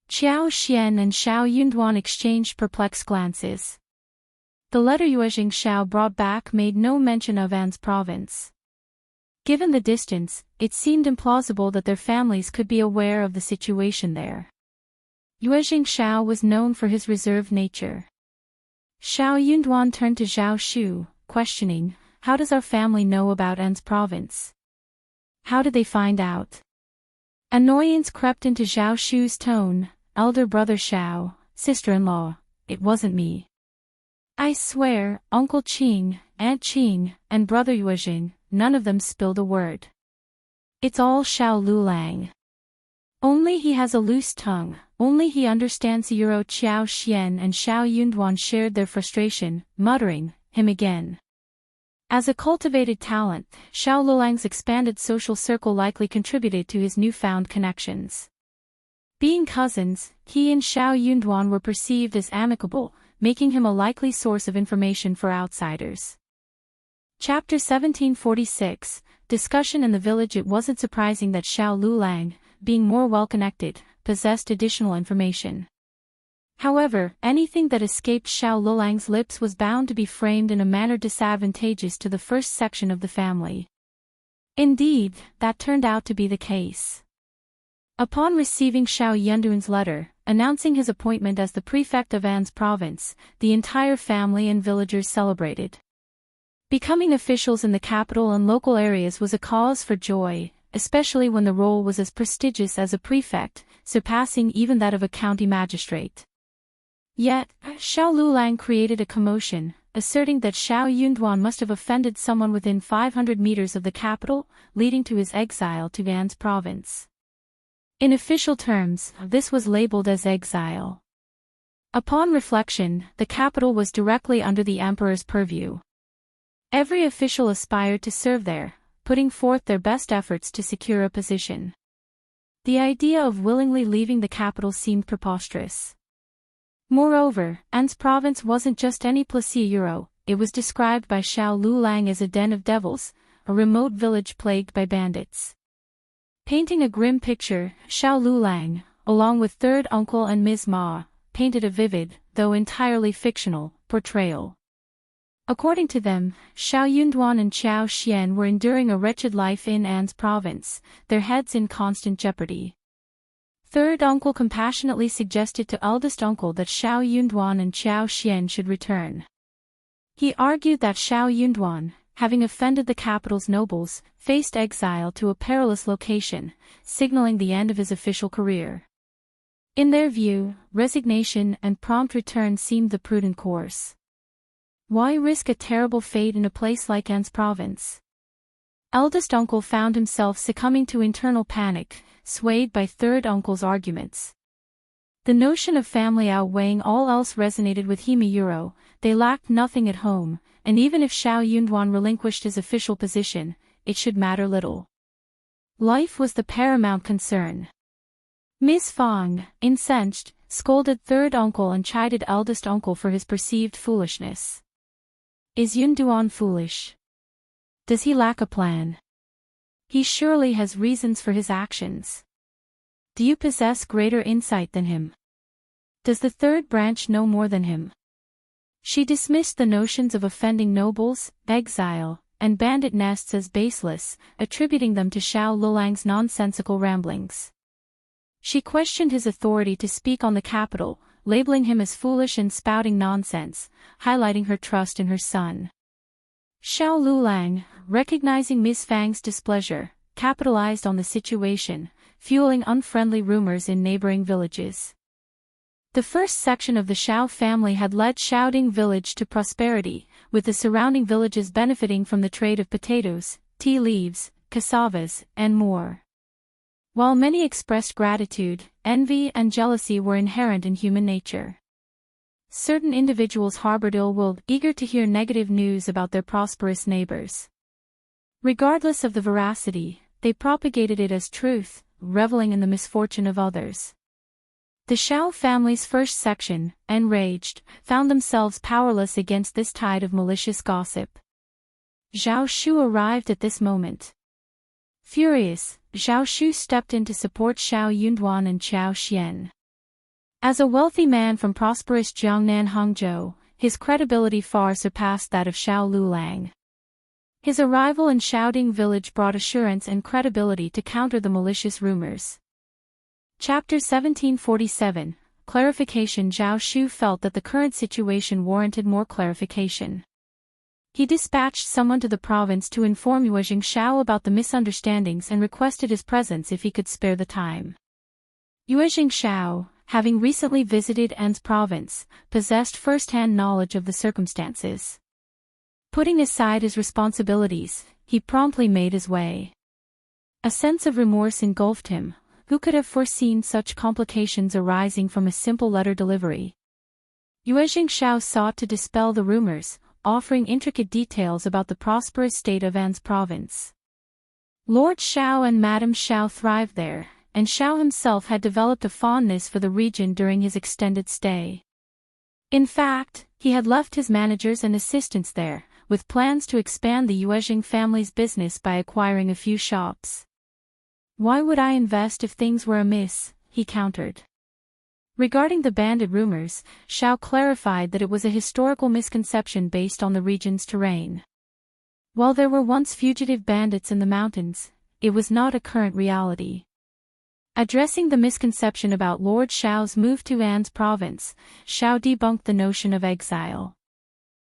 Qiao Xian and Xiao Yunduan exchanged perplexed glances. The letter Yuezhing Xiao brought back made no mention of An's province. Given the distance, it seemed implausible that their families could be aware of the situation there. Yuezhing Xiao was known for his reserved nature. Xiao Yunduan turned to Xiao Shu, questioning, "How does our family know about An's province? How did they find out?" Annoyance crept into Xiao Shu's tone. "Elder brother Xiao, sister-in-law, it wasn't me. I swear, Uncle Qing, Aunt Qing, and brother Yuezhing, none of them spilled a word. It's all Xiao Lulang. Only he has a loose tongue, only he understands." Qiao Xian and Xiao Yunduan shared their frustration, muttering, "Him again." As a cultivated talent, Xiao Lulang's expanded social circle likely contributed to his newfound connections. Being cousins, he and Xiao Yunduan were perceived as amicable, making him a likely source of information for outsiders. Chapter 1746, Discussion in the Village. It wasn't surprising that Xiao Lulang, being more well-connected, possessed additional information. However, anything that escaped Xiao Lulang's lips was bound to be framed in a manner disadvantageous to the first section of the family. Indeed, that turned out to be the case. Upon receiving Xiao Yunduan's letter, announcing his appointment as the prefect of An's province, the entire family and villagers celebrated. Becoming officials in the capital and local areas was a cause for joy, especially when the role was as prestigious as a prefect, surpassing even that of a county magistrate. Yet, Xiao Lulang created a commotion, asserting that Xiao Yunduan must have offended someone within 500 meters of the capital, leading to his exile to An's province. In official terms, this was labeled as exile. Upon reflection, the capital was directly under the emperor's purview. Every official aspired to serve there, putting forth their best efforts to secure a position. The idea of willingly leaving the capital seemed preposterous. Moreover, An's province wasn't just any place, it was described by Xiao Lulang as a den of devils, a remote village plagued by bandits. Painting a grim picture, Xiao Lulang, along with third uncle and Ms. Ma, painted a vivid, though entirely fictional, portrayal. According to them, Xiao Yunduan and Xiao Xian were enduring a wretched life in An's province, their heads in constant jeopardy. Third uncle compassionately suggested to eldest uncle that Xiao Yunduan and Xiao Xian should return. He argued that Xiao Yunduan, having offended the capital's nobles, faced exile to a perilous location, signaling the end of his official career. In their view, resignation and prompt return seemed the prudent course. Why risk a terrible fate in a place like An's province? Eldest uncle found himself succumbing to internal panic, swayed by third uncle's arguments. The notion of family outweighing all else resonated with him. They lacked nothing at home, and even if Xiao Yunduan relinquished his official position, it should matter little. Life was the paramount concern. Ms. Fang, incensed, scolded third uncle and chided eldest uncle for his perceived foolishness. Is Yunduan foolish? Does he lack a plan? He surely has reasons for his actions. Do you possess greater insight than him? Does the third branch know more than him? She dismissed the notions of offending nobles, exile, and bandit nests as baseless, attributing them to Xiao Lulang's nonsensical ramblings. She questioned his authority to speak on the capital, labeling him as foolish and spouting nonsense, highlighting her trust in her son. Xiao Lulang, recognizing Ms. Fang's displeasure, capitalized on the situation, fueling unfriendly rumors in neighboring villages. The first section of the Xiao family had led Xiaoding village to prosperity, with the surrounding villages benefiting from the trade of potatoes, tea leaves, cassavas, and more. While many expressed gratitude, envy and jealousy were inherent in human nature. Certain individuals harbored ill will, eager to hear negative news about their prosperous neighbors. Regardless of the veracity, they propagated it as truth, reveling in the misfortune of others. The Xiao family's first section, enraged, found themselves powerless against this tide of malicious gossip. Zhao Shu arrived at this moment. Furious, Zhao Shu stepped in to support Xiao Yunduan and Xiao Xian. As a wealthy man from prosperous Jiangnan Hangzhou, his credibility far surpassed that of Xiao Lulang. His arrival in Xiaoding village brought assurance and credibility to counter the malicious rumors. Chapter 1747, Clarification. Zhao Shu felt that the current situation warranted more clarification. He dispatched someone to the province to inform Yue Xiao about the misunderstandings and requested his presence if he could spare the time. Yue Xiao, having recently visited An's province, possessed first-hand knowledge of the circumstances. Putting aside his responsibilities, he promptly made his way. A sense of remorse engulfed him. Who could have foreseen such complications arising from a simple letter delivery? Yue Xiao sought to dispel the rumors, offering intricate details about the prosperous state of An's province. Lord Xiao and Madame Xiao thrived there, and Xiao himself had developed a fondness for the region during his extended stay. In fact, he had left his managers and assistants there, with plans to expand the Yue family's business by acquiring a few shops. Why would I invest if things were amiss? He countered. Regarding the bandit rumors, Xiao clarified that it was a historical misconception based on the region's terrain. While there were once fugitive bandits in the mountains, it was not a current reality. Addressing the misconception about Lord Xiao's move to An's province, Xiao debunked the notion of exile.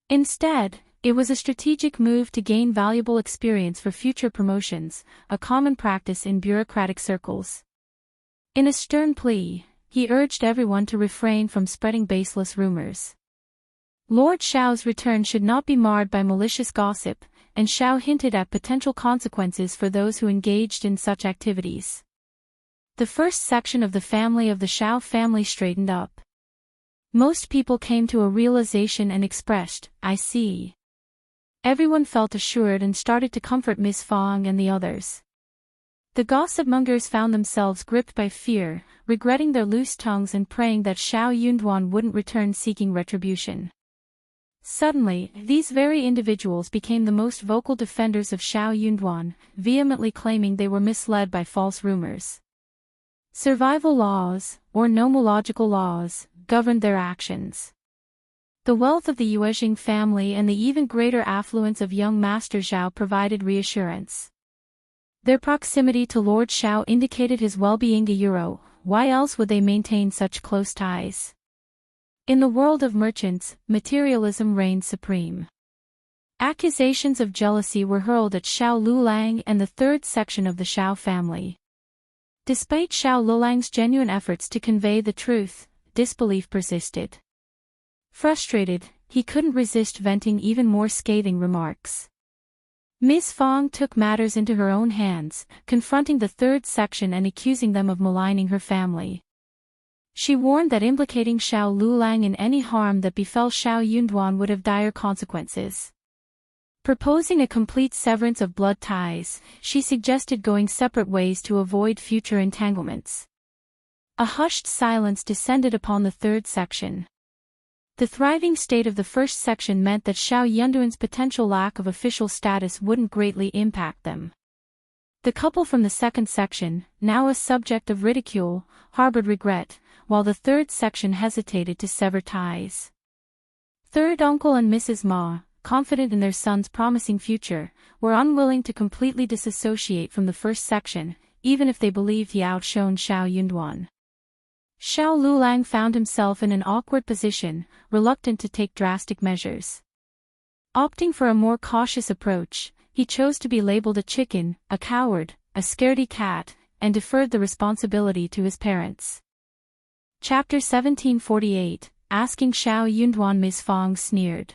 Instead, it was a strategic move to gain valuable experience for future promotions, a common practice in bureaucratic circles. In a stern plea, he urged everyone to refrain from spreading baseless rumors. Lord Xiao's return should not be marred by malicious gossip, and Xiao hinted at potential consequences for those who engaged in such activities. The first section of the family of the Xiao family straightened up. Most people came to a realization and expressed, "I see." Everyone felt assured and started to comfort Miss Fang and the others. The gossip-mongers found themselves gripped by fear, regretting their loose tongues and praying that Xiao Yunduan wouldn't return seeking retribution. Suddenly, these very individuals became the most vocal defenders of Xiao Yunduan, vehemently claiming they were misled by false rumors. Survival laws, or nomological laws, governed their actions. The wealth of the Yuezhing family and the even greater affluence of young Master Zhao provided reassurance. Their proximity to Lord Xiao indicated his well-being to Euro. Why else would they maintain such close ties? In the world of merchants, materialism reigned supreme. Accusations of jealousy were hurled at Xiao Lulang and the third section of the Xiao family. Despite Xiao Lulang's genuine efforts to convey the truth, disbelief persisted. Frustrated, he couldn't resist venting even more scathing remarks. Ms. Fong took matters into her own hands, confronting the third section and accusing them of maligning her family. She warned that implicating Xiao Lulang in any harm that befell Xiao Yunduan would have dire consequences. Proposing a complete severance of blood ties, she suggested going separate ways to avoid future entanglements. A hushed silence descended upon the third section. The thriving state of the first section meant that Xiao Yunduan's potential lack of official status wouldn't greatly impact them. The couple from the second section, now a subject of ridicule, harbored regret, while the third section hesitated to sever ties. Third uncle and Mrs. Ma, confident in their son's promising future, were unwilling to completely disassociate from the first section, even if they believed he outshone Xiao Yunduan. Xiao Lulang found himself in an awkward position, reluctant to take drastic measures. Opting for a more cautious approach, he chose to be labeled a chicken, a coward, a scaredy cat, and deferred the responsibility to his parents. Chapter 1748, Asking Xiao Yunduan. Ms. Fong sneered.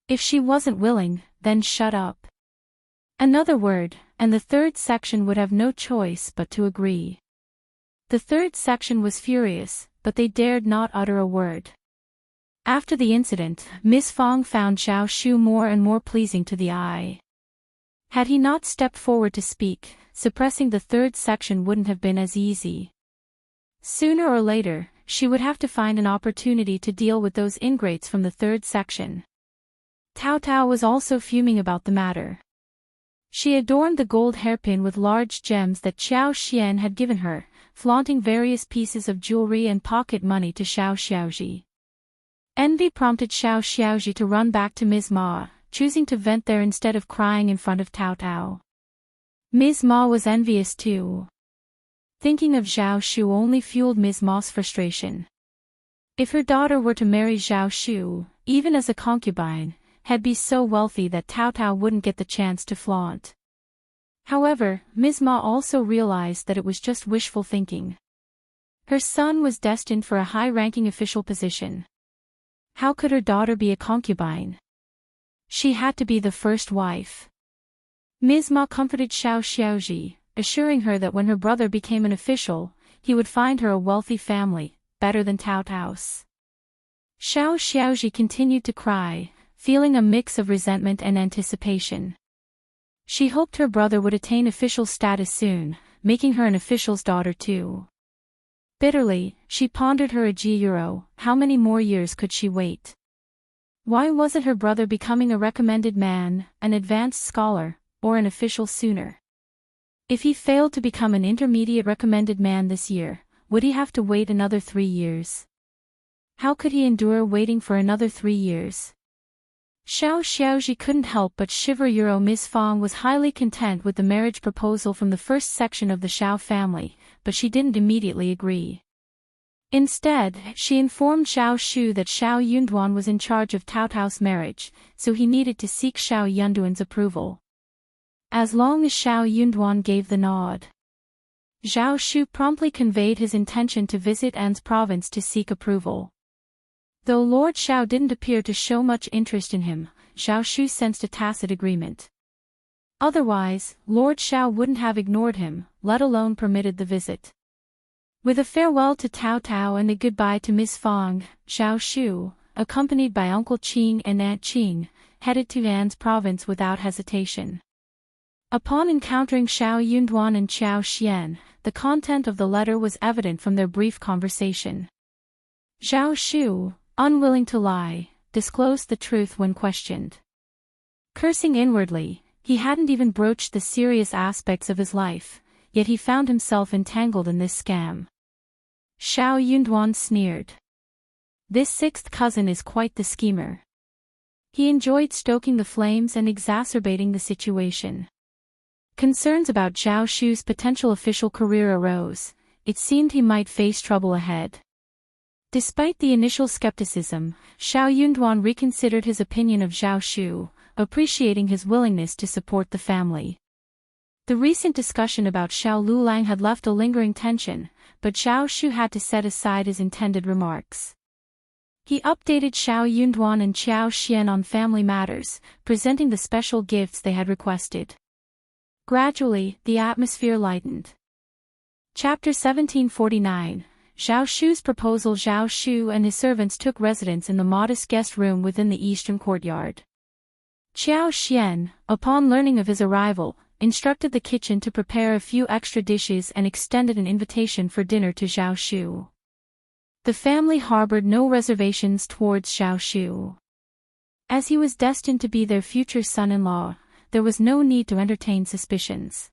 If she wasn't willing, then shut up. Another word, and the third section would have no choice but to agree. The third section was furious, but they dared not utter a word. After the incident, Ms. Fong found Xiao Shu more and more pleasing to the eye. Had he not stepped forward to speak, suppressing the third section wouldn't have been as easy. Sooner or later, she would have to find an opportunity to deal with those ingrates from the third section. Tao Tao was also fuming about the matter. She adorned the gold hairpin with large gems that Xiao Xian had given her, flaunting various pieces of jewelry and pocket money to Xiao Xiaoji. Envy prompted Xiao Xiaoji to run back to Ms. Ma, choosing to vent there instead of crying in front of Tao Tao. Ms. Ma was envious too. Thinking of Zhao Shu only fueled Ms. Ma's frustration. If her daughter were to marry Zhao Shu, even as a concubine, had be so wealthy that Tao Tao wouldn't get the chance to flaunt. However, Ms. Ma also realized that it was just wishful thinking. Her son was destined for a high-ranking official position. How could her daughter be a concubine? She had to be the first wife. Ms. Ma comforted Xiao Xiaoji, assuring her that when her brother became an official, he would find her a wealthy family, better than Tao Tao's. Xiao Xiaoji continued to cry, feeling a mix of resentment and anticipation. She hoped her brother would attain official status soon, making her an official's daughter too. Bitterly, she pondered her Euro, how many more years could she wait? Why wasn't her brother becoming a recommended man, an advanced scholar, or an official sooner? If he failed to become an intermediate recommended man this year, would he have to wait another 3 years? How could he endure waiting for another 3 years? Xiao Xiaoji couldn't help but shiver. Ms. Fong was highly content with the marriage proposal from the first section of the Xiao family, but she didn't immediately agree. Instead, she informed Xiao Shu that Xiao Yunduan was in charge of Tao Tao's marriage, so he needed to seek Xiao Yunduan's approval. As long as Xiao Yunduan gave the nod. Xiao Shu promptly conveyed his intention to visit An's province to seek approval. Though Lord Xiao didn't appear to show much interest in him, Xiao Shu sensed a tacit agreement. Otherwise, Lord Xiao wouldn't have ignored him, let alone permitted the visit. With a farewell to Tao Tao and a goodbye to Ms. Fong, Xiao Shu, accompanied by Uncle Qing and Aunt Qing, headed to An's province without hesitation. Upon encountering Xiao Yunduan and Xiao Xian, the content of the letter was evident from their brief conversation. Zhao Shu, unwilling to lie, disclosed the truth when questioned. Cursing inwardly, he hadn't even broached the serious aspects of his life, yet he found himself entangled in this scam. Xiao Yunduan sneered. This sixth cousin is quite the schemer. He enjoyed stoking the flames and exacerbating the situation. Concerns about Zhao Shu's potential official career arose. It seemed he might face trouble ahead. Despite the initial skepticism, Xiao Yunduan reconsidered his opinion of Zhao Shu, appreciating his willingness to support the family. The recent discussion about Xiao Lulang had left a lingering tension, but Zhao Shu had to set aside his intended remarks. He updated Xiao Yunduan and Xiao Xian on family matters, presenting the special gifts they had requested. Gradually, the atmosphere lightened. Chapter 1749. Zhao Shu's proposal. Zhao Shu and his servants took residence in the modest guest room within the eastern courtyard. Xiao Xian, upon learning of his arrival, instructed the kitchen to prepare a few extra dishes and extended an invitation for dinner to Zhao Shu. The family harbored no reservations towards Zhao Shu. As he was destined to be their future son-in-law, there was no need to entertain suspicions.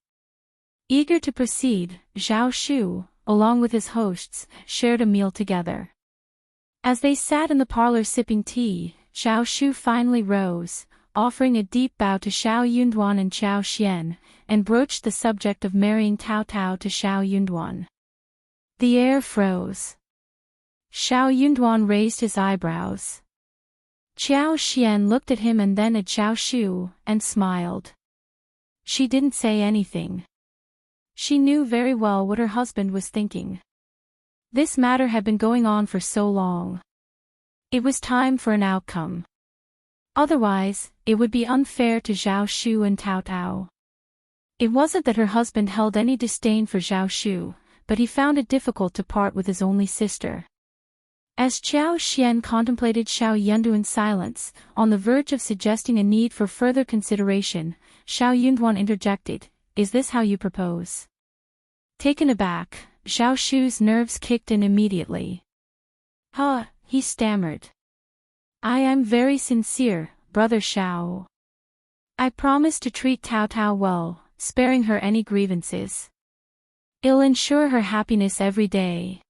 Eager to proceed, Zhao Shu, along with his hosts, shared a meal together. As they sat in the parlor sipping tea, Zhao Shu finally rose, offering a deep bow to Xiao Yunduan and Xiao Xian, and broached the subject of marrying Tao Tao to Xiao Yunduan. The air froze. Xiao Yunduan raised his eyebrows. Xiao Xian looked at him and then at Zhao Shu, and smiled. She didn't say anything. She knew very well what her husband was thinking. This matter had been going on for so long. It was time for an outcome. Otherwise, it would be unfair to Zhao Shu and Tao Tao. It wasn't that her husband held any disdain for Zhao Shu, but he found it difficult to part with his only sister. As Xiao Xian contemplated Xiao Yundu in silence, on the verge of suggesting a need for further consideration, Xiao Yunduan interjected, "Is this how you propose?" Taken aback, Zhao Shu's nerves kicked in immediately. "Huh," he stammered. "I am very sincere, Brother Xiao. I promise to treat Tao Tao well, sparing her any grievances. I'll ensure her happiness every day.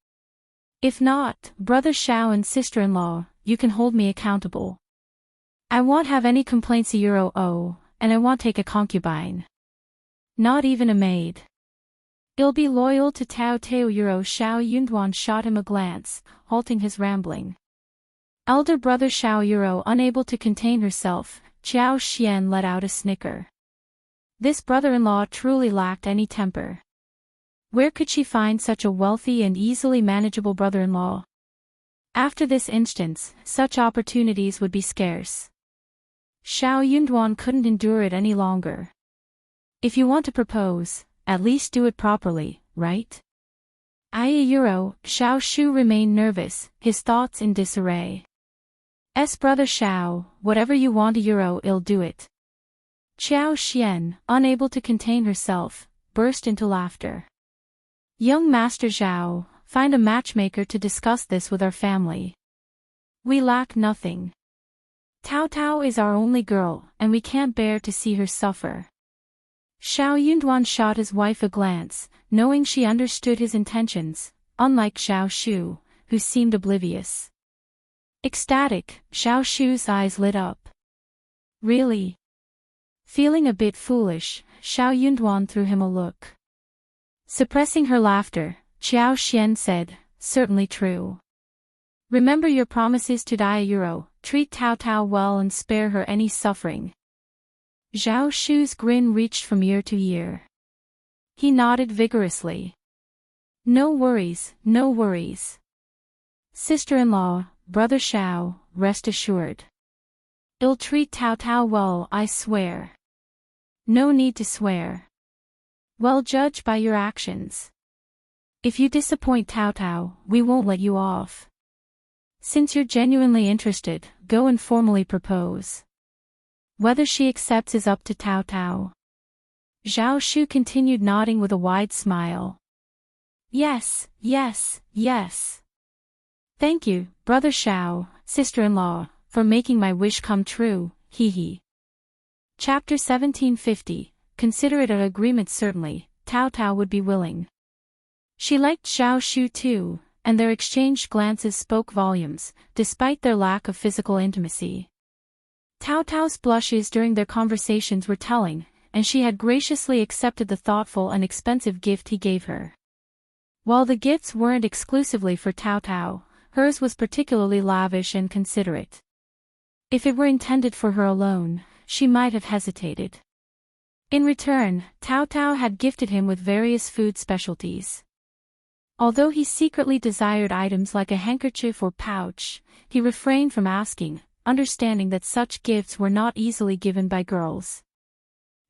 If not, Brother Xiao and sister-in-law, you can hold me accountable. I won't have any complaints and I won't take a concubine. Not even a maid. I'll be loyal to Tao Tao. Xiao Yunduan shot him a glance, halting his rambling. Elder brother Xiao unable to contain herself, Xiao Xian let out a snicker. This brother-in-law truly lacked any temper. Where could she find such a wealthy and easily manageable brother-in-law? After this instance, such opportunities would be scarce. Xiao Yunduan couldn't endure it any longer. If you want to propose, at least do it properly, right? Xiao Shu remained nervous, his thoughts in disarray. Brother Xiao, whatever you want I'll do it. Xiao Xian, unable to contain herself, burst into laughter. Young Master Zhao, find a matchmaker to discuss this with our family. We lack nothing. Tao Tao is our only girl, and we can't bear to see her suffer. Xiao Yunduan shot his wife a glance, knowing she understood his intentions, unlike Zhao Shu, who seemed oblivious. Ecstatic, Zhao Shu's eyes lit up. Really? Feeling a bit foolish, Xiao Yunduan threw him a look. Suppressing her laughter, Xiao Xian said, "Certainly true. Remember your promises to Dai treat Tao Tao well and spare her any suffering." Zhao Shu's grin reached from ear to ear. He nodded vigorously. No worries, no worries. Sister-in-law, Brother Xiao, rest assured. I'll treat Tao Tao well, I swear. No need to swear. Well, judge by your actions. If you disappoint Tao Tao, we won't let you off. Since you're genuinely interested, go and formally propose. Whether she accepts is up to Tao Tao. Zhao Shu continued nodding with a wide smile. Yes, yes, yes. Thank you, Brother Xiao, sister-in-law, for making my wish come true, hee hee. Chapter 1750, consider it an agreement certainly, Tao Tao would be willing. She liked Zhao Shu too, and their exchanged glances spoke volumes, despite their lack of physical intimacy. Tao Tao's blushes during their conversations were telling, and she had graciously accepted the thoughtful and expensive gift he gave her. While the gifts weren't exclusively for Tao Tao, hers was particularly lavish and considerate. If it were intended for her alone, she might have hesitated. In return, Tao Tao had gifted him with various food specialties. Although he secretly desired items like a handkerchief or pouch, he refrained from asking, understanding that such gifts were not easily given by girls.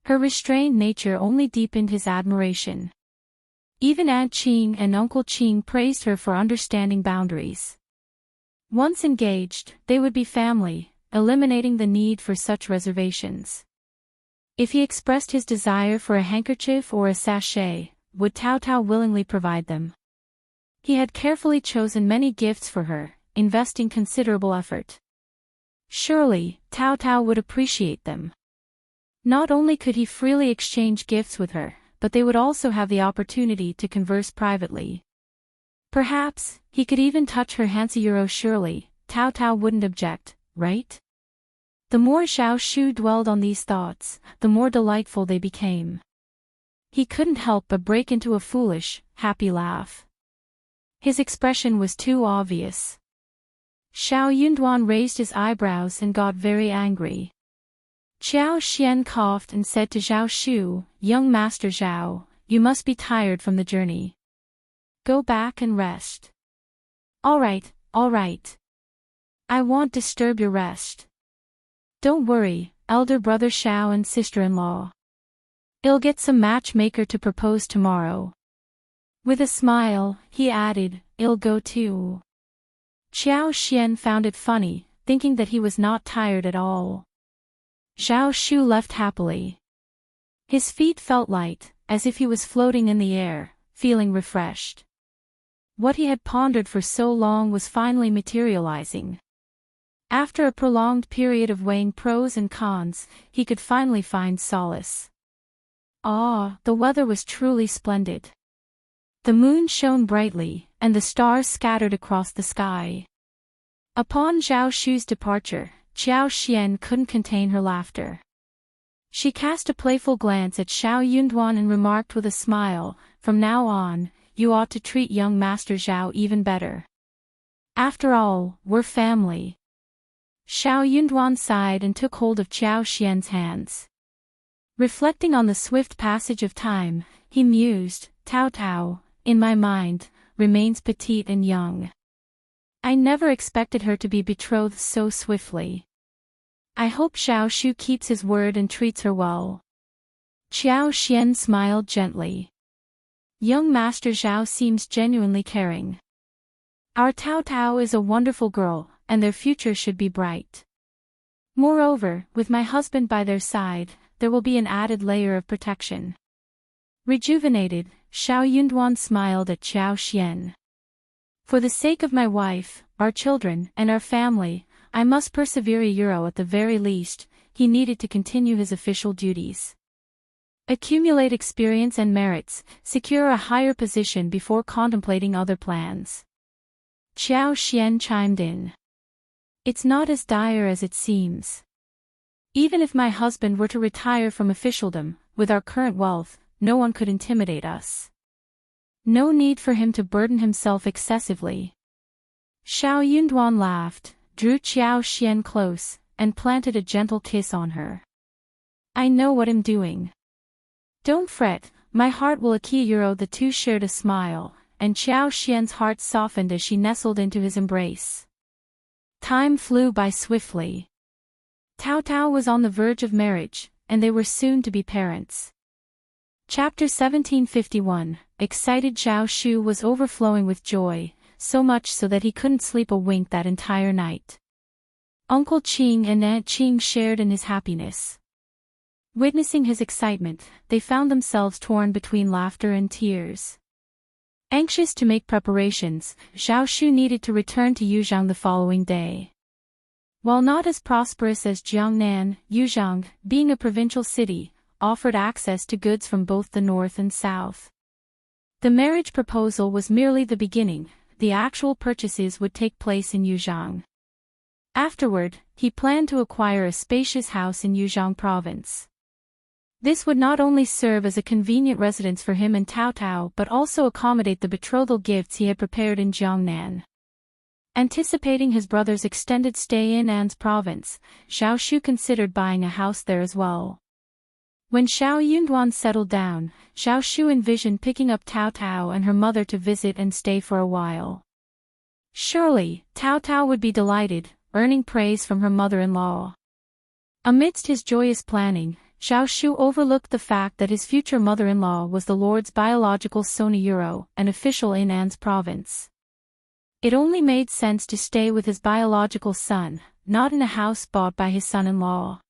Her restrained nature only deepened his admiration. Even Aunt Qing and Uncle Qing praised her for understanding boundaries. Once engaged, they would be family, eliminating the need for such reservations. If he expressed his desire for a handkerchief or a sachet, would Tao Tao willingly provide them? He had carefully chosen many gifts for her, investing considerable effort. Surely, Tao Tao would appreciate them. Not only could he freely exchange gifts with her, but they would also have the opportunity to converse privately. Perhaps, he could even touch her Hansiyuro. Surely, Tao Tao wouldn't object, right? The more Zhao Shu dwelled on these thoughts, the more delightful they became. He couldn't help but break into a foolish, happy laugh. His expression was too obvious. Xiao Yunduan raised his eyebrows and got very angry. Qiao Xian coughed and said to Zhao Shu, "Young Master Zhao, you must be tired from the journey. Go back and rest." All right. I won't disturb your rest. Don't worry, elder brother Xiao and sister-in-law. I'll get some matchmaker to propose tomorrow. With a smile, he added, "I'll go too." Qiao Xian found it funny, thinking that he was not tired at all. Zhao Shu left happily. His feet felt light, as if he was floating in the air, feeling refreshed. What he had pondered for so long was finally materializing. After a prolonged period of weighing pros and cons, he could finally find solace. The weather was truly splendid. The moon shone brightly, and the stars scattered across the sky. Upon Zhao Shu's departure, Qiao Xian couldn't contain her laughter. She cast a playful glance at Xiao Yunduan and remarked with a smile, "From now on, you ought to treat young Master Zhao even better. After all, we're family." Xiao Yunduan sighed and took hold of Qiao Xian's hands. Reflecting on the swift passage of time, he mused, "Tao Tao, in my mind, remains petite and young. I never expected her to be betrothed so swiftly. I hope Zhao Shu keeps his word and treats her well." Qiao Xian smiled gently. Young Master Zhao seems genuinely caring. Our Tao Tao is a wonderful girl, and their future should be bright. Moreover, with my husband by their side, there will be an added layer of protection. Rejuvenated, Xiao Yunduan smiled at Qiao Xian. For the sake of my wife, our children, and our family, I must persevere a euro at the very least. He needed to continue his official duties. Accumulate experience and merits, secure a higher position before contemplating other plans. Qiao Xian chimed in. It's not as dire as it seems. Even if my husband were to retire from officialdom, with our current wealth, no one could intimidate us. No need for him to burden himself excessively. Xiao Yunduan laughed, drew Qiao Xian close, and planted a gentle kiss on her. "I know what I'm doing. Don't fret, my heart will acquire." The two shared a smile, and Qiao Xian's heart softened as she nestled into his embrace. Time flew by swiftly. Tao Tao was on the verge of marriage, and they were soon to be parents. Chapter 1751, excited Zhao Shu was overflowing with joy, so much so that he couldn't sleep a wink that entire night. Uncle Qing and Aunt Qing shared in his happiness. Witnessing his excitement, they found themselves torn between laughter and tears. Anxious to make preparations, Zhao Shu needed to return to Yuzhang the following day. While not as prosperous as Jiangnan, Yuzhang, being a provincial city, offered access to goods from both the north and south. The marriage proposal was merely the beginning, the actual purchases would take place in Yuzhang. Afterward, he planned to acquire a spacious house in Yuzhang province. This would not only serve as a convenient residence for him and Tao Tao but also accommodate the betrothal gifts he had prepared in Jiangnan. Anticipating his brother's extended stay in An's province, Zhao Shu considered buying a house there as well. When Xiao Yunduan settled down, Zhao Shu envisioned picking up Tao Tao and her mother to visit and stay for a while. Surely, Tao Tao would be delighted, earning praise from her mother-in-law. Amidst his joyous planning, Zhao Shu overlooked the fact that his future mother-in-law was the Lord's biological Sonayuro, an official in An's province. It only made sense to stay with his biological son, not in a house bought by his son-in-law.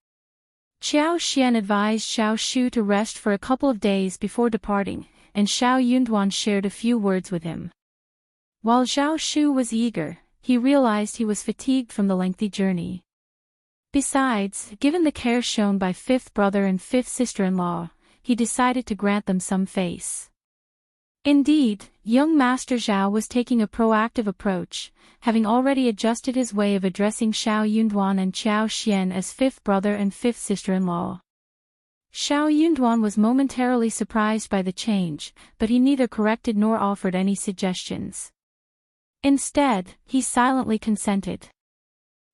Xiao Xian advised Zhao Shu to rest for a couple of days before departing, and Xiao Yunduan shared a few words with him. While Zhao Shu was eager, he realized he was fatigued from the lengthy journey. Besides, given the care shown by fifth brother and fifth sister-in-law, he decided to grant them some face. Indeed, young Master Zhao was taking a proactive approach, having already adjusted his way of addressing Xiao Yunduan and Xiao Xian as fifth brother and fifth sister-in-law. Xiao Yunduan was momentarily surprised by the change, but he neither corrected nor offered any suggestions. Instead, he silently consented.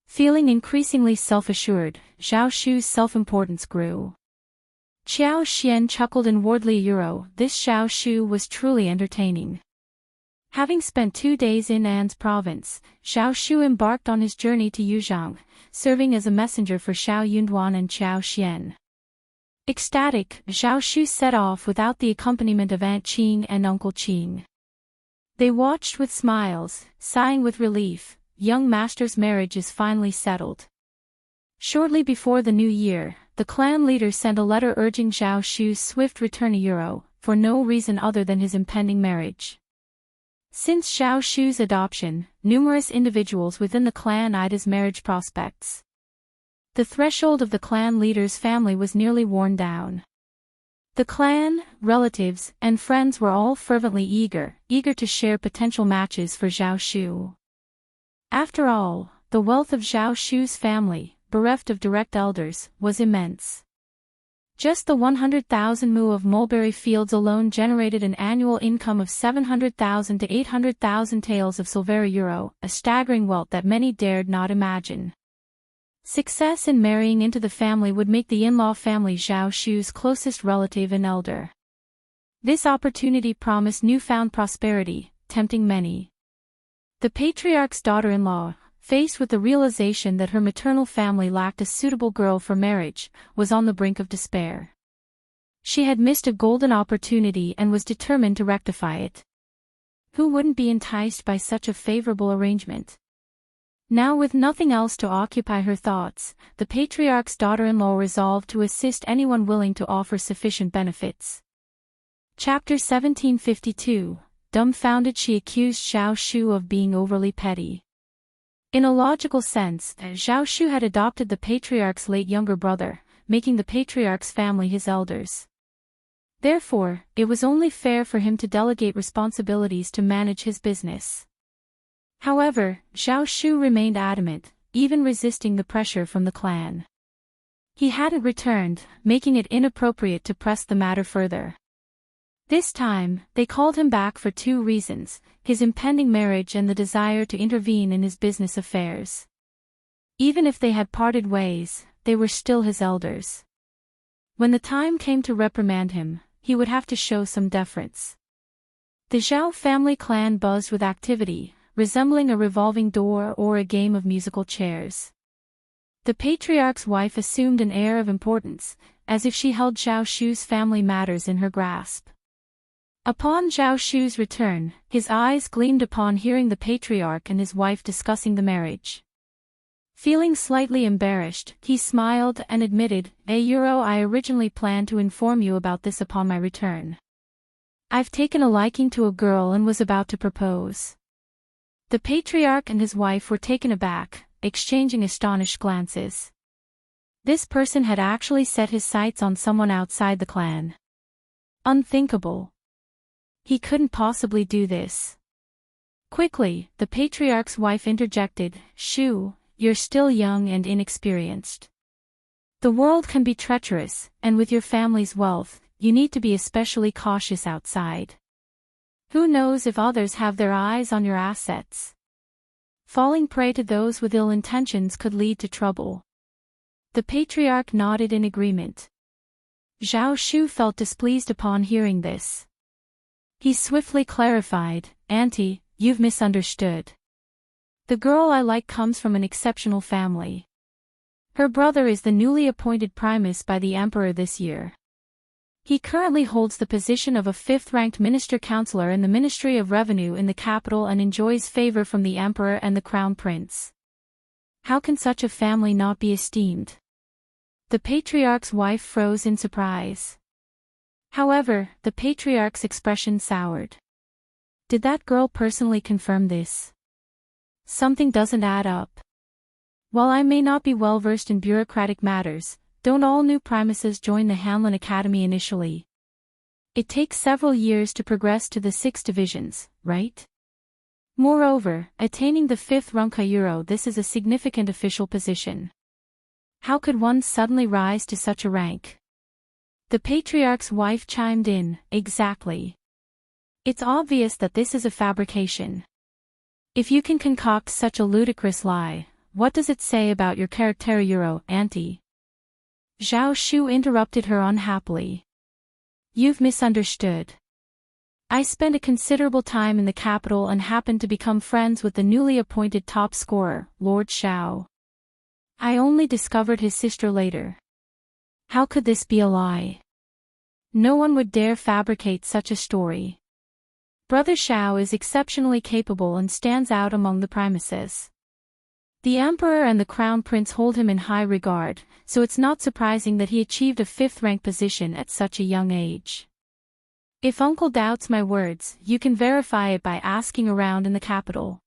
Feeling increasingly self-assured, Zhao Shu's self-importance grew. Xiao Xian chuckled inwardly. This Zhao Shu was truly entertaining. Having spent 2 days in An's province, Zhao Shu embarked on his journey to Yuzhang, serving as a messenger for Xiao Yunduan and Xiao Xian. Ecstatic, Zhao Shu set off without the accompaniment of Aunt Qing and Uncle Qing. They watched with smiles, sighing with relief. Young master's marriage is finally settled. Shortly before the new year, the clan leader sent a letter urging Zhao Shu's swift return to Euro, for no reason other than his impending marriage. Since Zhao Shu's adoption, numerous individuals within the clan eyed his marriage prospects. The threshold of the clan leader's family was nearly worn down. The clan, relatives, and friends were all fervently eager to share potential matches for Zhao Shu. After all, the wealth of Zhao Shu's family, bereft of direct elders, was immense. Just the 100,000 mu of mulberry fields alone generated an annual income of 700,000 to 800,000 taels of silver, a staggering wealth that many dared not imagine. Success in marrying into the family would make the in-law family Zhao Shu's closest relative and elder. This opportunity promised newfound prosperity, tempting many. The patriarch's daughter-in-law, faced with the realization that her maternal family lacked a suitable girl for marriage, was on the brink of despair. She had missed a golden opportunity and was determined to rectify it. Who wouldn't be enticed by such a favorable arrangement? Now, with nothing else to occupy her thoughts, the patriarch's daughter-in-law resolved to assist anyone willing to offer sufficient benefits. Chapter 1752. Dumbfounded, she accused Zhao Shu of being overly petty. In a logical sense, Zhao Shu had adopted the patriarch's late younger brother, making the patriarch's family his elders. Therefore, it was only fair for him to delegate responsibilities to manage his business. However, Zhao Shu remained adamant, even resisting the pressure from the clan. He hadn't returned, making it inappropriate to press the matter further. This time, they called him back for 2 reasons, his impending marriage and the desire to intervene in his business affairs. Even if they had parted ways, they were still his elders. When the time came to reprimand him, he would have to show some deference. The Zhao family clan buzzed with activity, resembling a revolving door or a game of musical chairs. The patriarch's wife assumed an air of importance, as if she held Zhao Shu's family matters in her grasp. Upon Zhao Shu's return, his eyes gleamed upon hearing the patriarch and his wife discussing the marriage. Feeling slightly embarrassed, he smiled and admitted, I originally planned to inform you about this upon my return. I've taken a liking to a girl and was about to propose. The patriarch and his wife were taken aback, exchanging astonished glances. This person had actually set his sights on someone outside the clan. Unthinkable. He couldn't possibly do this. Quickly, the patriarch's wife interjected, Shu, you're still young and inexperienced. The world can be treacherous, and with your family's wealth, you need to be especially cautious outside. Who knows if others have their eyes on your assets? Falling prey to those with ill intentions could lead to trouble. The patriarch nodded in agreement. Zhao Shu felt displeased upon hearing this. He swiftly clarified, Auntie, you've misunderstood. The girl I like comes from an exceptional family. Her brother is the newly appointed primus by the emperor this year. He currently holds the position of a fifth-ranked minister counselor in the Ministry of Revenue in the capital and enjoys favor from the emperor and the crown prince. How can such a family not be esteemed? The patriarch's wife froze in surprise. However, the patriarch's expression soured. Did that girl personally confirm this? Something doesn't add up. While I may not be well versed in bureaucratic matters, don't all new primuses join the Hanlon Academy initially? It takes several years to progress to the 6 divisions, right? Moreover, attaining the 5th Runka, this is a significant official position. How could one suddenly rise to such a rank? The patriarch's wife chimed in, exactly. It's obvious that this is a fabrication. If you can concoct such a ludicrous lie, what does it say about your character, Auntie? Zhao Shu interrupted her unhappily. You've misunderstood. I spent a considerable time in the capital and happened to become friends with the newly appointed top scorer, Lord Xiao. I only discovered his sister later. How could this be a lie? No one would dare fabricate such a story. Brother Xiao is exceptionally capable and stands out among the primuses. The emperor and the crown prince hold him in high regard, so it's not surprising that he achieved a 5th-rank position at such a young age. If uncle doubts my words, you can verify it by asking around in the capital.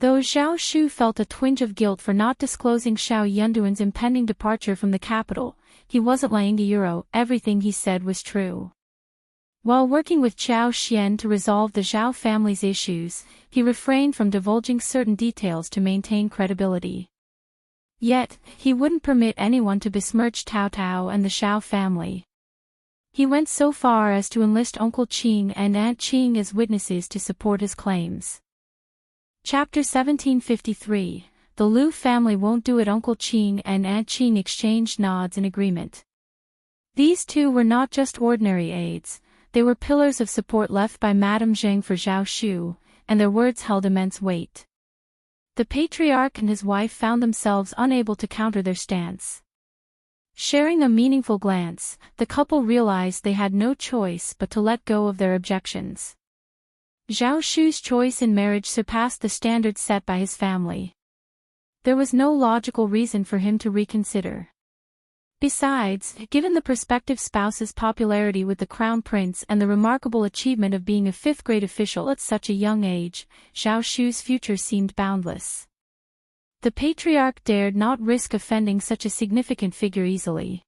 Though Zhao Shu felt a twinge of guilt for not disclosing Xiao Yunduan's impending departure from the capital, he wasn't lying to everything he said was true. While working with Zhao Xian to resolve the Zhao family's issues, he refrained from divulging certain details to maintain credibility. Yet, he wouldn't permit anyone to besmirch Tao Tao and the Xiao family. He went so far as to enlist Uncle Qing and Aunt Qing as witnesses to support his claims. Chapter 1753, The Liu family won't do it. Uncle Qing and Aunt Qing exchanged nods in agreement. These two were not just ordinary aides. They were pillars of support left by Madame Zheng for Zhao Shu, and their words held immense weight. The patriarch and his wife found themselves unable to counter their stance. Sharing a meaningful glance, the couple realized they had no choice but to let go of their objections. Zhao Shu's choice in marriage surpassed the standards set by his family. There was no logical reason for him to reconsider. Besides, given the prospective spouse's popularity with the crown prince and the remarkable achievement of being a 5th-grade official at such a young age, Zhao Shu's future seemed boundless. The patriarch dared not risk offending such a significant figure easily.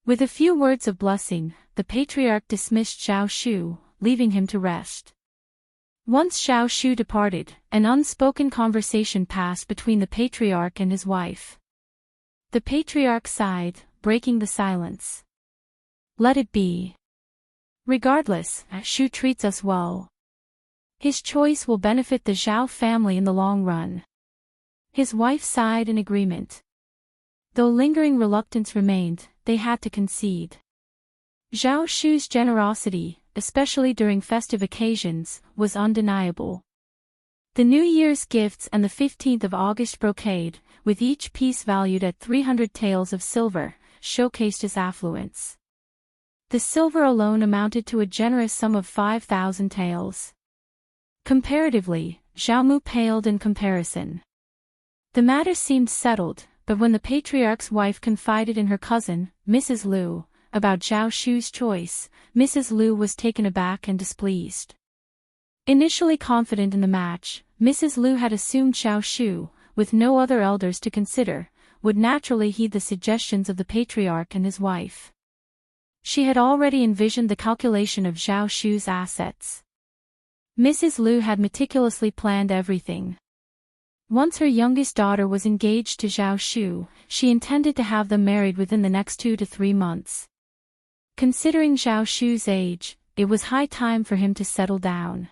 With a few words of blessing, the patriarch dismissed Zhao Shu, leaving him to rest. Once Zhao Shu departed, an unspoken conversation passed between the patriarch and his wife. The patriarch sighed, breaking the silence. Let it be. Regardless, Shu treats us well. His choice will benefit the Zhao family in the long run. His wife sighed in agreement. Though lingering reluctance remained, they had to concede. Zhao Shu's generosity, especially during festive occasions, was undeniable. The New Year's gifts and the 15th of August brocade, with each piece valued at 300 taels of silver, showcased his affluence. The silver alone amounted to a generous sum of 5,000 taels. Comparatively, Xiaomu paled in comparison. The matter seemed settled, but when the patriarch's wife confided in her cousin, Mrs. Liu, about Zhao Shu's choice, Mrs. Liu was taken aback and displeased. Initially confident in the match, Mrs. Liu had assumed Zhao Shu, with no other elders to consider, would naturally heed the suggestions of the patriarch and his wife. She had already envisioned the calculation of Zhao Shu's assets. Mrs. Liu had meticulously planned everything. Once her youngest daughter was engaged to Zhao Shu, she intended to have them married within the next 2 to 3 months. Considering Zhao Shu's age, it was high time for him to settle down.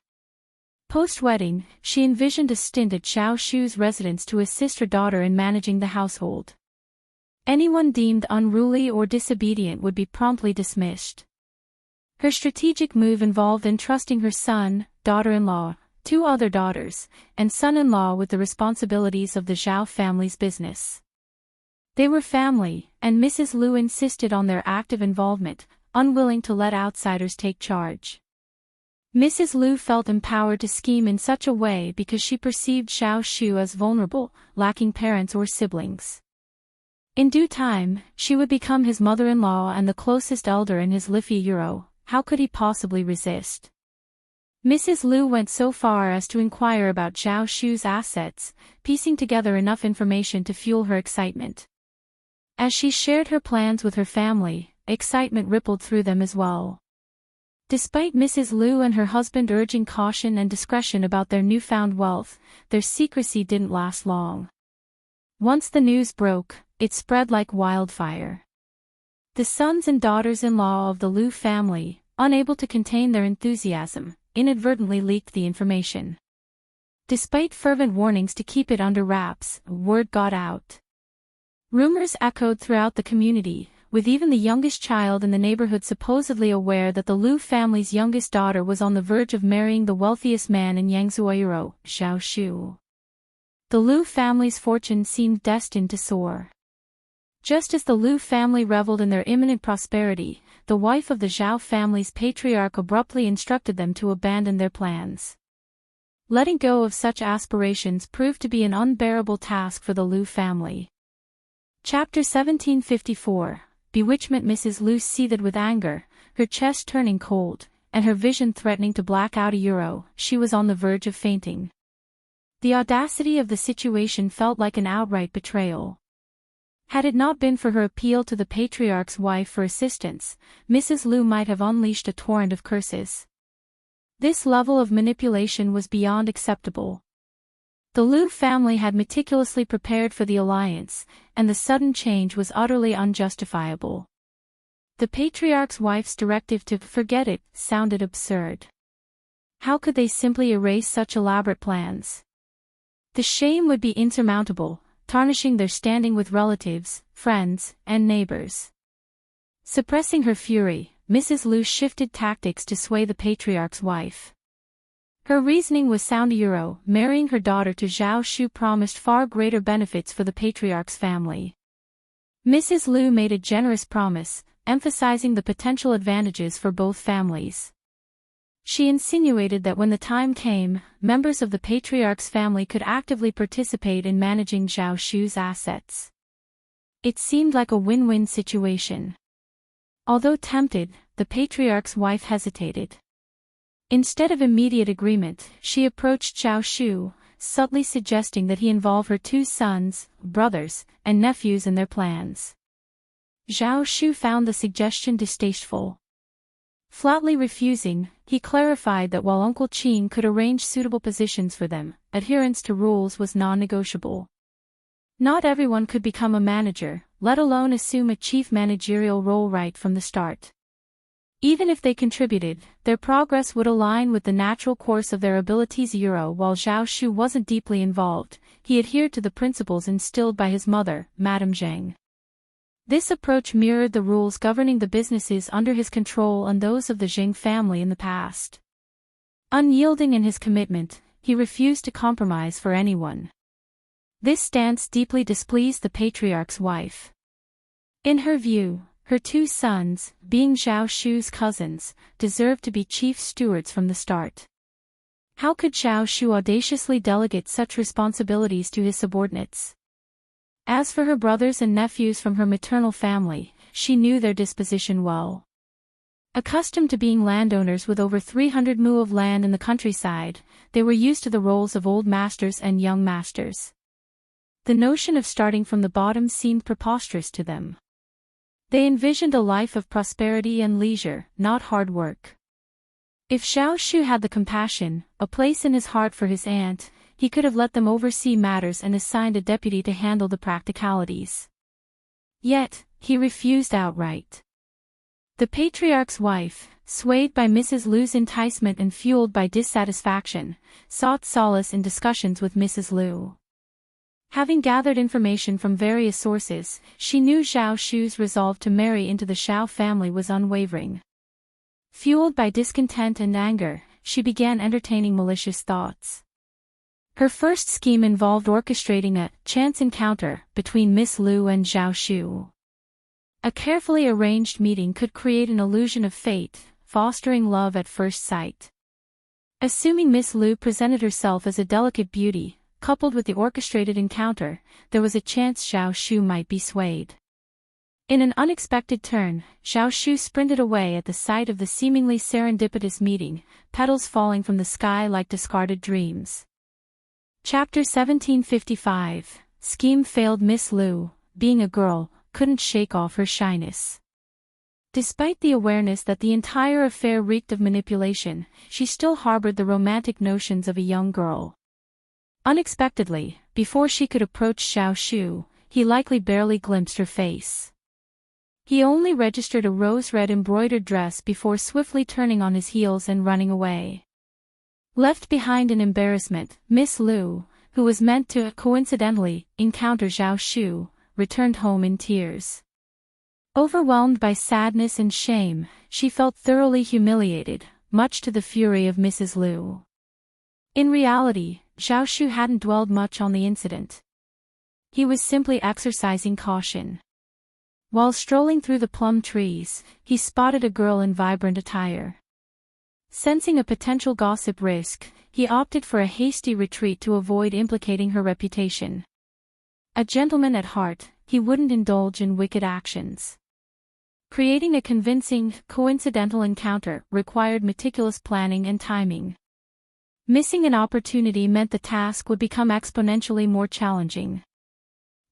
Post-wedding, she envisioned a stint at Zhao Shu's residence to assist her daughter in managing the household. Anyone deemed unruly or disobedient would be promptly dismissed. Her strategic move involved entrusting her son, daughter-in-law, 2 other daughters, and son-in-law with the responsibilities of the Zhao family's business. They were family, and Mrs. Liu insisted on their active involvement, unwilling to let outsiders take charge. Mrs. Liu felt empowered to scheme in such a way because she perceived Zhao Shu as vulnerable, lacking parents or siblings. In due time, she would become his mother-in-law and the closest elder in his Liffey Euro. How could he possibly resist? Mrs. Liu went so far as to inquire about Zhao Shu's assets, piecing together enough information to fuel her excitement. As she shared her plans with her family, excitement rippled through them as well. Despite Mrs. Liu and her husband urging caution and discretion about their newfound wealth, their secrecy didn't last long. Once the news broke, it spread like wildfire. The sons and daughters-in-law of the Liu family, unable to contain their enthusiasm, inadvertently leaked the information. Despite fervent warnings to keep it under wraps, word got out. Rumors echoed throughout the community, with even the youngest child in the neighborhood supposedly aware that the Liu family's youngest daughter was on the verge of marrying the wealthiest man in Yangzhou, Zhao Shu. The Liu family's fortune seemed destined to soar. Just as the Liu family reveled in their imminent prosperity, the wife of the Zhao family's patriarch abruptly instructed them to abandon their plans. Letting go of such aspirations proved to be an unbearable task for the Liu family. Chapter 1754. Bewitchment. Mrs. Liu seethed with anger, her chest turning cold, and her vision threatening to black out a euro. She was on the verge of fainting. The audacity of the situation felt like an outright betrayal. Had it not been for her appeal to the patriarch's wife for assistance, Mrs. Liu might have unleashed a torrent of curses. This level of manipulation was beyond acceptable. The Liu family had meticulously prepared for the alliance, and the sudden change was utterly unjustifiable. The patriarch's wife's directive to forget it sounded absurd. How could they simply erase such elaborate plans? The shame would be insurmountable, tarnishing their standing with relatives, friends, and neighbors. Suppressing her fury, Mrs. Liu shifted tactics to sway the patriarch's wife. Her reasoning was sound. Marrying her daughter to Zhao Shu promised far greater benefits for the patriarch's family. Mrs. Liu made a generous promise, emphasizing the potential advantages for both families. She insinuated that when the time came, members of the patriarch's family could actively participate in managing Zhao Shu's assets. It seemed like a win-win situation. Although tempted, the patriarch's wife hesitated. Instead of immediate agreement, she approached Zhao Shu, subtly suggesting that he involve her 2 sons, brothers, and nephews in their plans. Zhao Shu found the suggestion distasteful. Flatly refusing, he clarified that while Uncle Qin could arrange suitable positions for them, adherence to rules was non-negotiable. Not everyone could become a manager, let alone assume a chief managerial role right from the start. Even if they contributed, their progress would align with the natural course of their abilities. While Zhao Shu wasn't deeply involved, he adhered to the principles instilled by his mother, Madame Zheng. This approach mirrored the rules governing the businesses under his control and those of the Zheng family in the past. Unyielding in his commitment, he refused to compromise for anyone. This stance deeply displeased the patriarch's wife. In her view, her 2 sons, being Zhao Shu's cousins, deserved to be chief stewards from the start. How could Xiao Shu audaciously delegate such responsibilities to his subordinates? As for her brothers and nephews from her maternal family, she knew their disposition well. Accustomed to being landowners with over 300 mu of land in the countryside, they were used to the roles of old masters and young masters. The notion of starting from the bottom seemed preposterous to them. They envisioned a life of prosperity and leisure, not hard work. If Xiao Shu had the compassion, a place in his heart for his aunt, he could have let them oversee matters and assigned a deputy to handle the practicalities. Yet, he refused outright. The patriarch's wife, swayed by Mrs. Liu's enticement and fueled by dissatisfaction, sought solace in discussions with Mrs. Liu. Having gathered information from various sources, she knew Xiao Shu's resolve to marry into the Xiao family was unwavering. Fueled by discontent and anger, she began entertaining malicious thoughts. Her first scheme involved orchestrating a chance encounter between Miss Liu and Xiao Shu. A carefully arranged meeting could create an illusion of fate, fostering love at first sight. Assuming Miss Liu presented herself as a delicate beauty, coupled with the orchestrated encounter, there was a chance Xiao Shu might be swayed. In an unexpected turn, Xiao Shu sprinted away at the sight of the seemingly serendipitous meeting, petals falling from the sky like discarded dreams. Chapter 1755. Scheme failed. Miss Liu, being a girl, couldn't shake off her shyness. Despite the awareness that the entire affair reeked of manipulation, she still harbored the romantic notions of a young girl. Unexpectedly, before she could approach Xiao Shu, he likely barely glimpsed her face. He only registered a rose-red embroidered dress before swiftly turning on his heels and running away. Left behind in embarrassment, Miss Liu, who was meant to coincidentally encounter Xiao Shu, returned home in tears. Overwhelmed by sadness and shame, she felt thoroughly humiliated, much to the fury of Mrs. Liu. In reality, Xiao Shu hadn't dwelled much on the incident. He was simply exercising caution. While strolling through the plum trees, he spotted a girl in vibrant attire. Sensing a potential gossip risk, he opted for a hasty retreat to avoid implicating her reputation. A gentleman at heart, he wouldn't indulge in wicked actions. Creating a convincing, coincidental encounter required meticulous planning and timing. Missing an opportunity meant the task would become exponentially more challenging.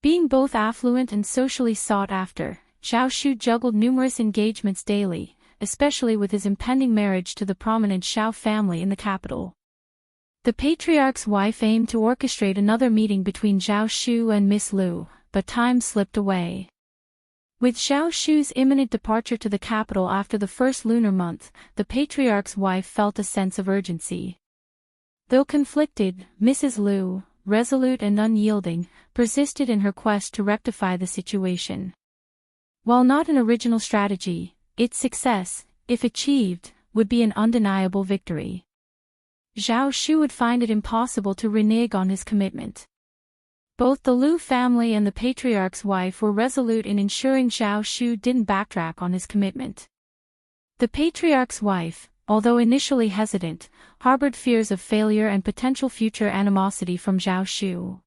Being both affluent and socially sought after, Xiao Shu juggled numerous engagements daily, especially with his impending marriage to the prominent Xiao family in the capital. The patriarch's wife aimed to orchestrate another meeting between Xiao Shu and Miss Liu, but time slipped away. With Xiao Shu's imminent departure to the capital after the first lunar month, the patriarch's wife felt a sense of urgency. Though conflicted, Mrs. Liu, resolute and unyielding, persisted in her quest to rectify the situation. While not an original strategy, its success, if achieved, would be an undeniable victory. Xiao Shu would find it impossible to renege on his commitment. Both the Liu family and the patriarch's wife were resolute in ensuring Xiao Shu didn't backtrack on his commitment. The patriarch's wife, although initially hesitant, harbored fears of failure and potential future animosity from Xiao Shu.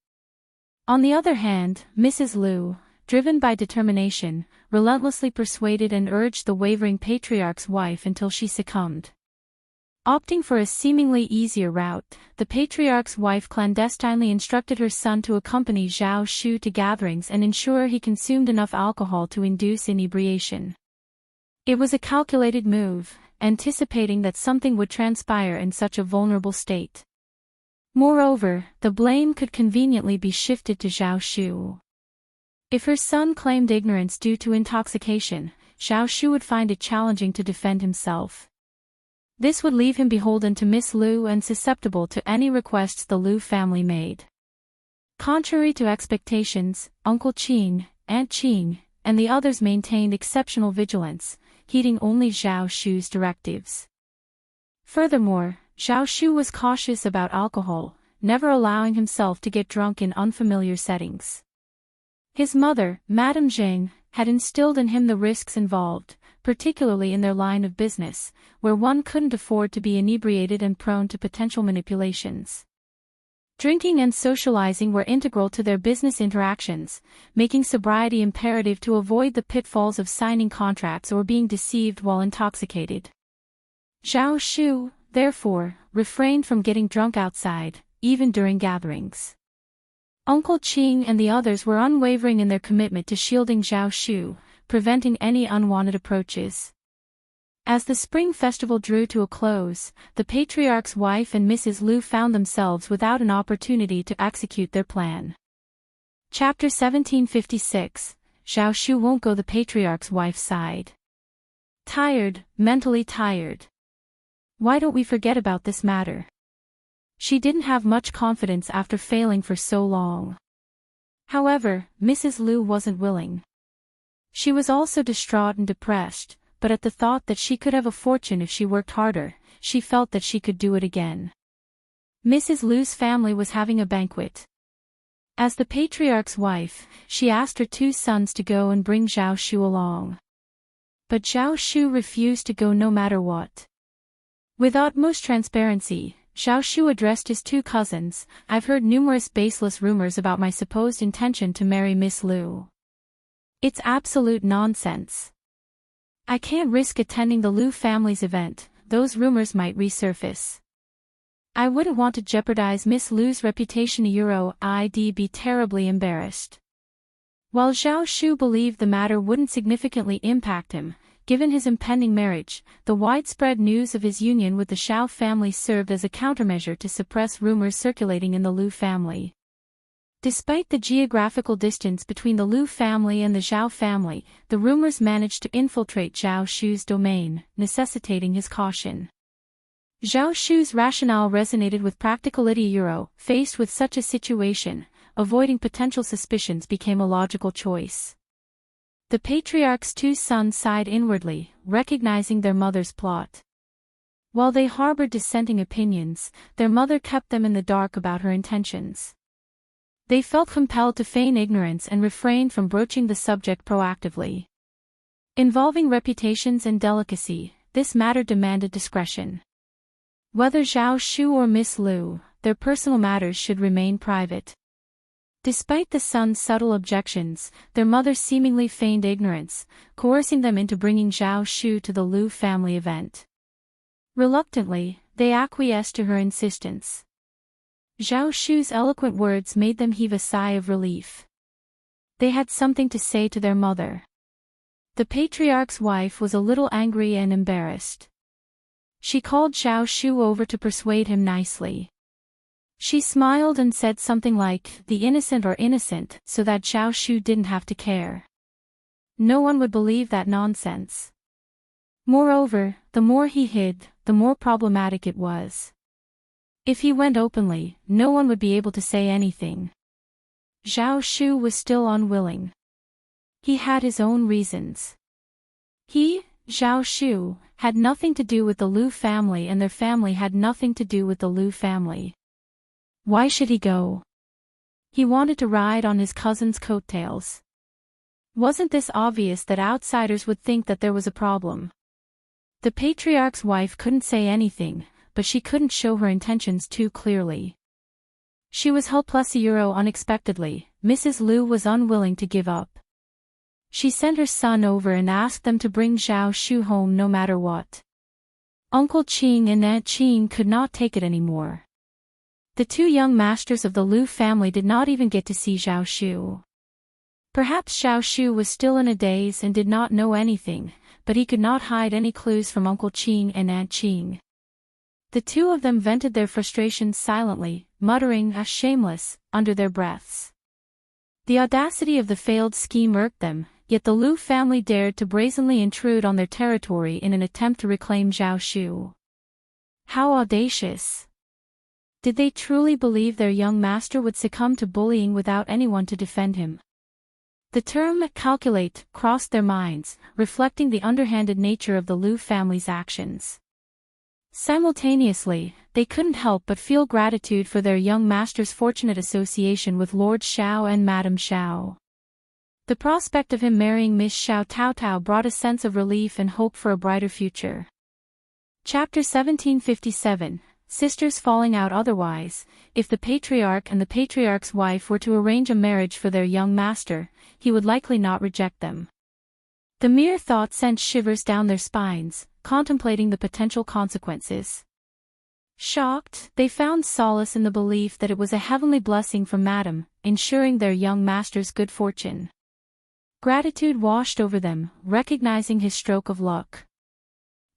On the other hand, Mrs. Liu, driven by determination, relentlessly persuaded and urged the wavering patriarch's wife until she succumbed. Opting for a seemingly easier route, the patriarch's wife clandestinely instructed her son to accompany Xiao Shu to gatherings and ensure he consumed enough alcohol to induce inebriation. It was a calculated move, anticipating that something would transpire in such a vulnerable state. Moreover, the blame could conveniently be shifted to Xiao Shu. If her son claimed ignorance due to intoxication, Xiao Shu would find it challenging to defend himself. This would leave him beholden to Miss Liu and susceptible to any requests the Liu family made. Contrary to expectations, Uncle Qing, Aunt Qing, and the others maintained exceptional vigilance, heeding only Xiao Shu's directives. Furthermore, Xiao Shu was cautious about alcohol, never allowing himself to get drunk in unfamiliar settings. His mother, Madame Zheng, had instilled in him the risks involved, particularly in their line of business, where one couldn't afford to be inebriated and prone to potential manipulations. Drinking and socializing were integral to their business interactions, making sobriety imperative to avoid the pitfalls of signing contracts or being deceived while intoxicated. Zhao Shu, therefore, refrained from getting drunk outside, even during gatherings. Uncle Qing and the others were unwavering in their commitment to shielding Zhao Shu, preventing any unwanted approaches. As the spring festival drew to a close, the patriarch's wife and Mrs. Liu found themselves without an opportunity to execute their plan. Chapter 1756, Zhao Shu won't go. The patriarch's wife sighed. Tired, mentally tired. Why don't we forget about this matter? She didn't have much confidence after failing for so long. However, Mrs. Liu wasn't willing. She was also distraught and depressed, but at the thought that she could have a fortune if she worked harder, she felt that she could do it again. Mrs. Liu's family was having a banquet. As the patriarch's wife, she asked her two sons to go and bring Zhao Shu along. But Zhao Shu refused to go no matter what. With utmost transparency, Zhao Shu addressed his two cousins. I've heard numerous baseless rumors about my supposed intention to marry Miss Liu. It's absolute nonsense. I can't risk attending the Liu family's event. Those rumors might resurface. I wouldn't want to jeopardize Miss Liu's reputation. I'd be terribly embarrassed. While Zhao Shu believed the matter wouldn't significantly impact him, given his impending marriage, the widespread news of his union with the Xiao family served as a countermeasure to suppress rumors circulating in the Liu family. Despite the geographical distance between the Liu family and the Zhao family, the rumors managed to infiltrate Zhao Shu's domain, necessitating his caution. Zhao Shu's rationale resonated with practicality. Faced with such a situation, avoiding potential suspicions became a logical choice. The patriarch's two sons sighed inwardly, recognizing their mother's plot. While they harbored dissenting opinions, their mother kept them in the dark about her intentions. They felt compelled to feign ignorance and refrained from broaching the subject proactively. Involving reputations and delicacy, this matter demanded discretion. Whether Zhao Shu or Miss Liu, their personal matters should remain private. Despite the sons' subtle objections, their mother seemingly feigned ignorance, coercing them into bringing Zhao Shu to the Liu family event. Reluctantly, they acquiesced to her insistence. Zhao Shu's eloquent words made them heave a sigh of relief. They had something to say to their mother. The patriarch's wife was a little angry and embarrassed. She called Zhao Shu over to persuade him nicely. She smiled and said something like, "The innocent are innocent," so that Zhao Shu didn't have to care. No one would believe that nonsense. Moreover, the more he hid, the more problematic it was. If he went openly, no one would be able to say anything. Zhao Shu was still unwilling. He had his own reasons. He, Zhao Shu, had nothing to do with the Liu family, and their family had nothing to do with the Liu family. Why should he go? He wanted to ride on his cousin's coattails. Wasn't this obvious that outsiders would think that there was a problem? The patriarch's wife couldn't say anything, but she couldn't show her intentions too clearly. She was helpless. Unexpectedly, Mrs. Liu was unwilling to give up. She sent her son over and asked them to bring Zhao Shu home no matter what. Uncle Qing and Aunt Qing could not take it anymore. The two young masters of the Liu family did not even get to see Zhao Shu. Perhaps Zhao Shu was still in a daze and did not know anything, but he could not hide any clues from Uncle Qing and Aunt Qing. The two of them vented their frustrations silently, muttering shameless, under their breaths. The audacity of the failed scheme irked them, yet the Liu family dared to brazenly intrude on their territory in an attempt to reclaim Zhao Shu. How audacious! Did they truly believe their young master would succumb to bullying without anyone to defend him? The term calculate crossed their minds, reflecting the underhanded nature of the Liu family's actions. Simultaneously, they couldn't help but feel gratitude for their young master's fortunate association with Lord Xiao and Madame Xiao. The prospect of him marrying Miss Xiao Taotao brought a sense of relief and hope for a brighter future. Chapter 1757, Sisters falling out otherwise. If the patriarch and the patriarch's wife were to arrange a marriage for their young master, he would likely not reject them. The mere thought sent shivers down their spines, contemplating the potential consequences. Shocked, they found solace in the belief that it was a heavenly blessing from Madame, ensuring their young master's good fortune. Gratitude washed over them, recognizing his stroke of luck.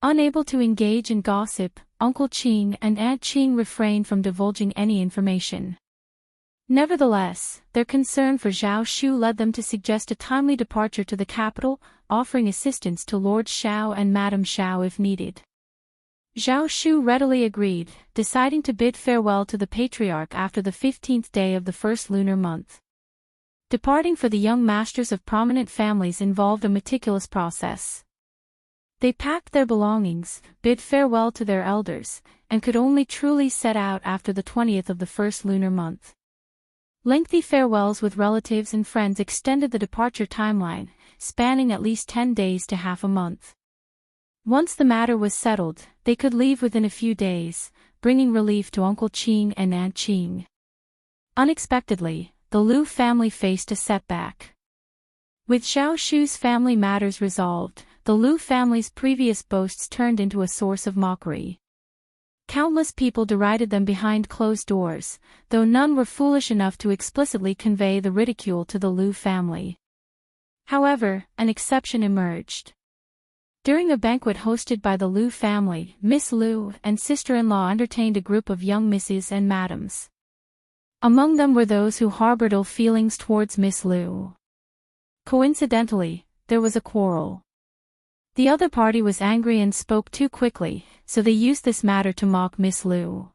Unable to engage in gossip, Uncle Qing and Aunt Qing refrained from divulging any information. Nevertheless, their concern for Zhao Shu led them to suggest a timely departure to the capital, offering assistance to Lord Xiao and Madame Xiao if needed. Zhao Shu readily agreed, deciding to bid farewell to the patriarch after the 15th day of the first lunar month. Departing for the young masters of prominent families involved a meticulous process. They packed their belongings, bid farewell to their elders, and could only truly set out after the 20th of the first lunar month. Lengthy farewells with relatives and friends extended the departure timeline, spanning at least 10 days to half a month. Once the matter was settled, they could leave within a few days, bringing relief to Uncle Qing and Aunt Qing. Unexpectedly, the Liu family faced a setback. With Zhao Shu's family matters resolved, the Liu family's previous boasts turned into a source of mockery. Countless people derided them behind closed doors, though none were foolish enough to explicitly convey the ridicule to the Liu family. However, an exception emerged. During a banquet hosted by the Liu family, Miss Liu and sister-in-law entertained a group of young misses and madams. Among them were those who harbored ill feelings towards Miss Liu. Coincidentally, there was a quarrel. The other party was angry and spoke too quickly, so they used this matter to mock Miss Liu.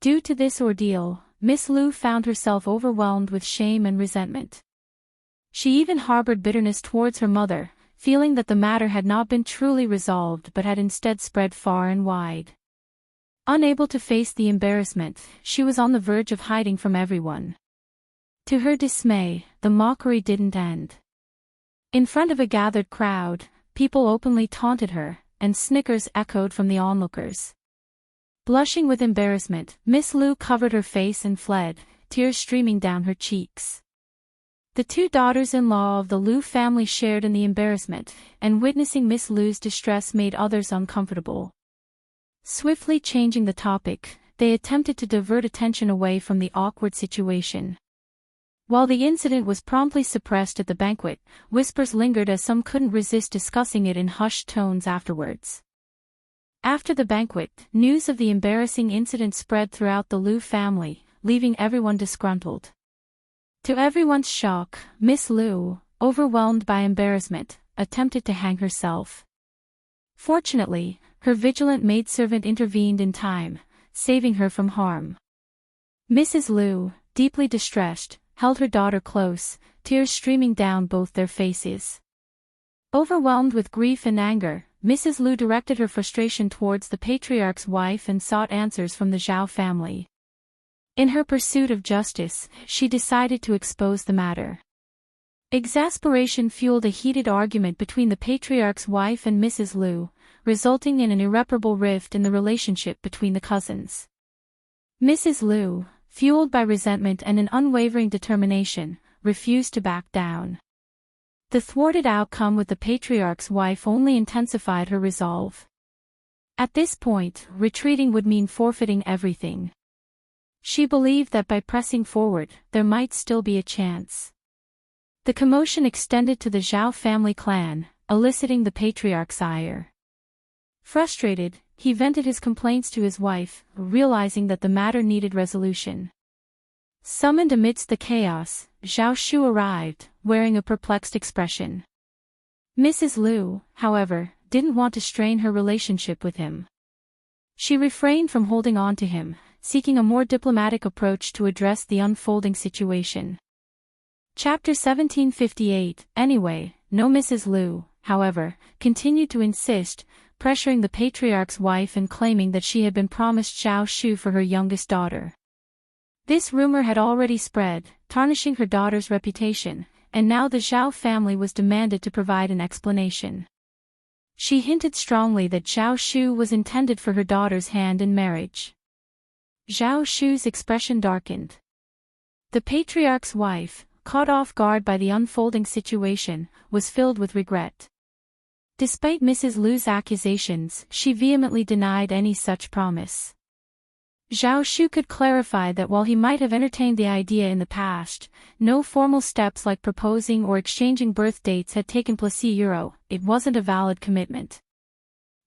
Due to this ordeal, Miss Liu found herself overwhelmed with shame and resentment. She even harbored bitterness towards her mother, feeling that the matter had not been truly resolved but had instead spread far and wide. Unable to face the embarrassment, she was on the verge of hiding from everyone. To her dismay, the mockery didn't end. In front of a gathered crowd, people openly taunted her, and snickers echoed from the onlookers. Blushing with embarrassment, Miss Liu covered her face and fled, tears streaming down her cheeks. The two daughters-in-law of the Liu family shared in the embarrassment, and witnessing Miss Liu's distress made others uncomfortable. Swiftly changing the topic, they attempted to divert attention away from the awkward situation. While the incident was promptly suppressed at the banquet, whispers lingered as some couldn't resist discussing it in hushed tones afterwards. After the banquet, news of the embarrassing incident spread throughout the Liu family, leaving everyone disgruntled. To everyone's shock, Miss Liu, overwhelmed by embarrassment, attempted to hang herself. Fortunately, her vigilant maidservant intervened in time, saving her from harm. Mrs. Liu, deeply distressed, held her daughter close, tears streaming down both their faces. Overwhelmed with grief and anger, Mrs. Liu directed her frustration towards the patriarch's wife and sought answers from the Zhao family. In her pursuit of justice, she decided to expose the matter. Exasperation fueled a heated argument between the patriarch's wife and Mrs. Liu, resulting in an irreparable rift in the relationship between the cousins. Mrs. Liu, fueled by resentment and an unwavering determination, refused to back down. The thwarted outcome with the patriarch's wife only intensified her resolve. At this point, retreating would mean forfeiting everything. She believed that by pressing forward, there might still be a chance. The commotion extended to the Zhao family clan, eliciting the patriarch's ire. Frustrated, he vented his complaints to his wife, realizing that the matter needed resolution. Summoned amidst the chaos, Zhao Shu arrived, wearing a perplexed expression. Mrs. Liu, however, didn't want to strain her relationship with him. She refrained from holding on to him, seeking a more diplomatic approach to address the unfolding situation. Chapter 1758, Anyway, no Mrs. Liu, however, continued to insist, pressuring the patriarch's wife and claiming that she had been promised Zhao Shu for her youngest daughter. This rumor had already spread, tarnishing her daughter's reputation, and now the Zhao family was demanded to provide an explanation. She hinted strongly that Zhao Shu was intended for her daughter's hand in marriage. Zhao Shu's expression darkened. The patriarch's wife, caught off guard by the unfolding situation, was filled with regret. Despite Mrs. Lu's accusations, she vehemently denied any such promise. Zhao Shu could clarify that while he might have entertained the idea in the past, no formal steps like proposing or exchanging birth dates had taken place. It wasn't a valid commitment.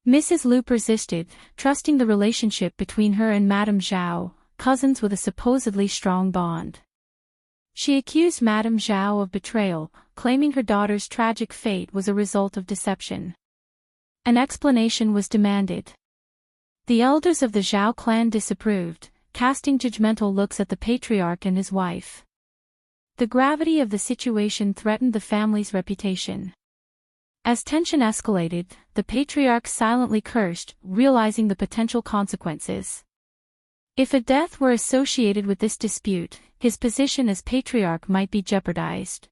Mrs. Lu persisted, trusting the relationship between her and Madame Zhao, cousins with a supposedly strong bond. She accused Madame Zhao of betrayal, claiming her daughter's tragic fate was a result of deception. An explanation was demanded. The elders of the Zhao clan disapproved, casting judgmental looks at the patriarch and his wife. The gravity of the situation threatened the family's reputation. As tension escalated, the patriarch silently cursed, realizing the potential consequences. If a death were associated with this dispute, his position as patriarch might be jeopardized.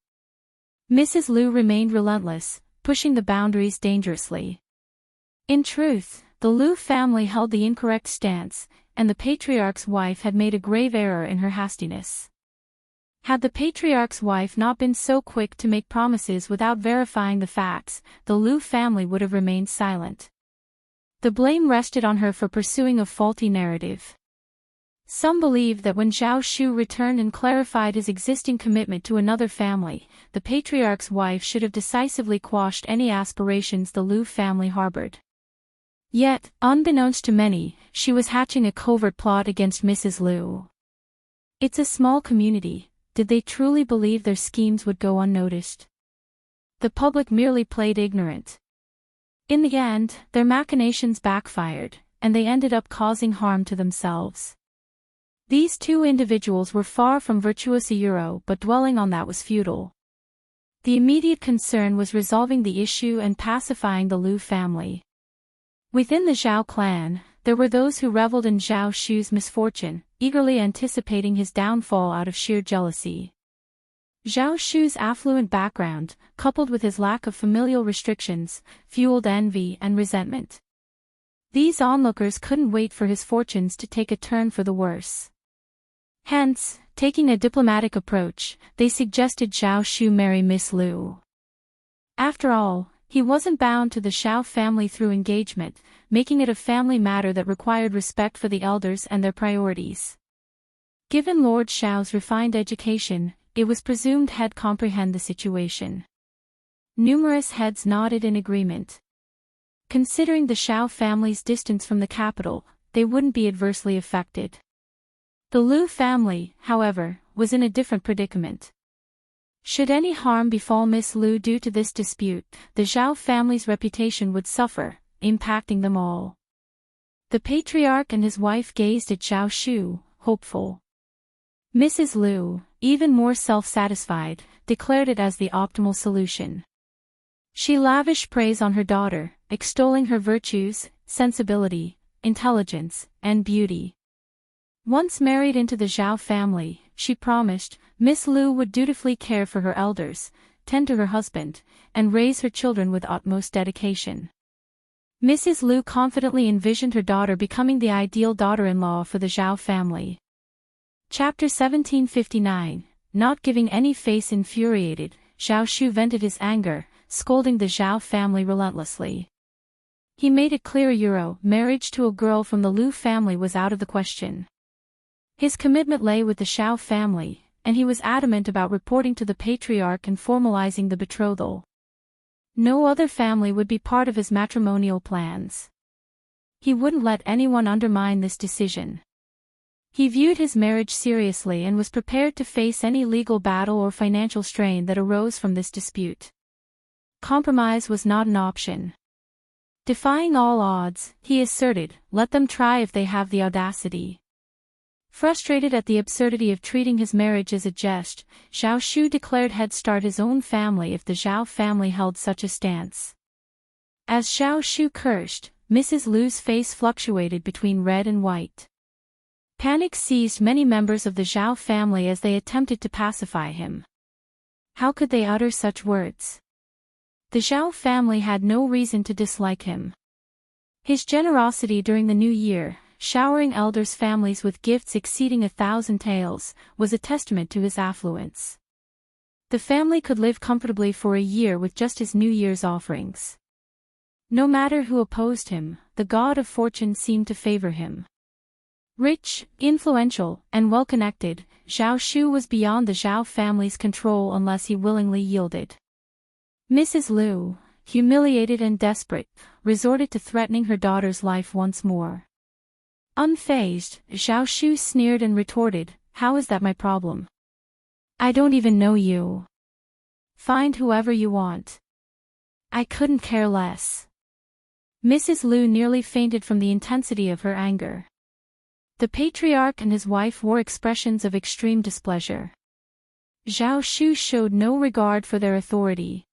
Mrs. Lu remained relentless, pushing the boundaries dangerously. In truth, the Lu family held the incorrect stance, and the patriarch's wife had made a grave error in her hastiness. Had the patriarch's wife not been so quick to make promises without verifying the facts, the Lu family would have remained silent. The blame rested on her for pursuing a faulty narrative. Some believe that when Zhao Shu returned and clarified his existing commitment to another family, the patriarch's wife should have decisively quashed any aspirations the Lu family harbored. Yet, unbeknownst to many, she was hatching a covert plot against Mrs. Lu. It's a small community. Did they truly believe their schemes would go unnoticed? The public merely played ignorant. In the end, their machinations backfired, and they ended up causing harm to themselves. These two individuals were far from virtuous, but dwelling on that was futile. The immediate concern was resolving the issue and pacifying the Lu family. Within the Zhao clan, there were those who reveled in Zhao Shu's misfortune, eagerly anticipating his downfall out of sheer jealousy. Zhao Shu's affluent background, coupled with his lack of familial restrictions, fueled envy and resentment. These onlookers couldn't wait for his fortunes to take a turn for the worse. Hence, taking a diplomatic approach, they suggested Zhao Shu marry Miss Lu. After all, he wasn't bound to the Zhao family through engagement, making it a family matter that required respect for the elders and their priorities. Given Lord Zhao's refined education, it was presumed he'd comprehend the situation. Numerous heads nodded in agreement. Considering the Zhao family's distance from the capital, they wouldn't be adversely affected. The Lu family, however, was in a different predicament. Should any harm befall Miss Lu due to this dispute, the Zhao family's reputation would suffer, impacting them all. The patriarch and his wife gazed at Zhao Shu, hopeful. Mrs. Lu, even more self-satisfied, declared it as the optimal solution. She lavished praise on her daughter, extolling her virtues, sensibility, intelligence, and beauty. Once married into the Zhao family, she promised, Miss Lu would dutifully care for her elders, tend to her husband, and raise her children with utmost dedication. Mrs. Lu confidently envisioned her daughter becoming the ideal daughter-in-law for the Zhao family. Chapter 1759, Not giving any face. Infuriated, Zhao Shu vented his anger, scolding the Zhao family relentlessly. He made it clear marriage to a girl from the Lu family was out of the question. His commitment lay with the Zhao family, and he was adamant about reporting to the patriarch and formalizing the betrothal. No other family would be part of his matrimonial plans. He wouldn't let anyone undermine this decision. He viewed his marriage seriously and was prepared to face any legal battle or financial strain that arose from this dispute. Compromise was not an option. Defying all odds, he asserted, let them try if they have the audacity. Frustrated at the absurdity of treating his marriage as a jest, Zhao Shu declared he'd start his own family if the Zhao family held such a stance. As Zhao Shu cursed, Mrs. Lu's face fluctuated between red and white. Panic seized many members of the Zhao family as they attempted to pacify him. How could they utter such words? The Zhao family had no reason to dislike him. His generosity during the new year, showering elders' families with gifts exceeding 1,000 taels, was a testament to his affluence. The family could live comfortably for a year with just his New Year's offerings. No matter who opposed him, the god of fortune seemed to favor him. Rich, influential, and well-connected, Zhao Shu was beyond the Zhao family's control unless he willingly yielded. Mrs. Liu, humiliated and desperate, resorted to threatening her daughter's life once more. Unfazed, Zhao Shu sneered and retorted, "How is that my problem? I don't even know you. Find whoever you want. I couldn't care less." Mrs. Liu nearly fainted from the intensity of her anger. The patriarch and his wife wore expressions of extreme displeasure. Zhao Shu showed no regard for their authority.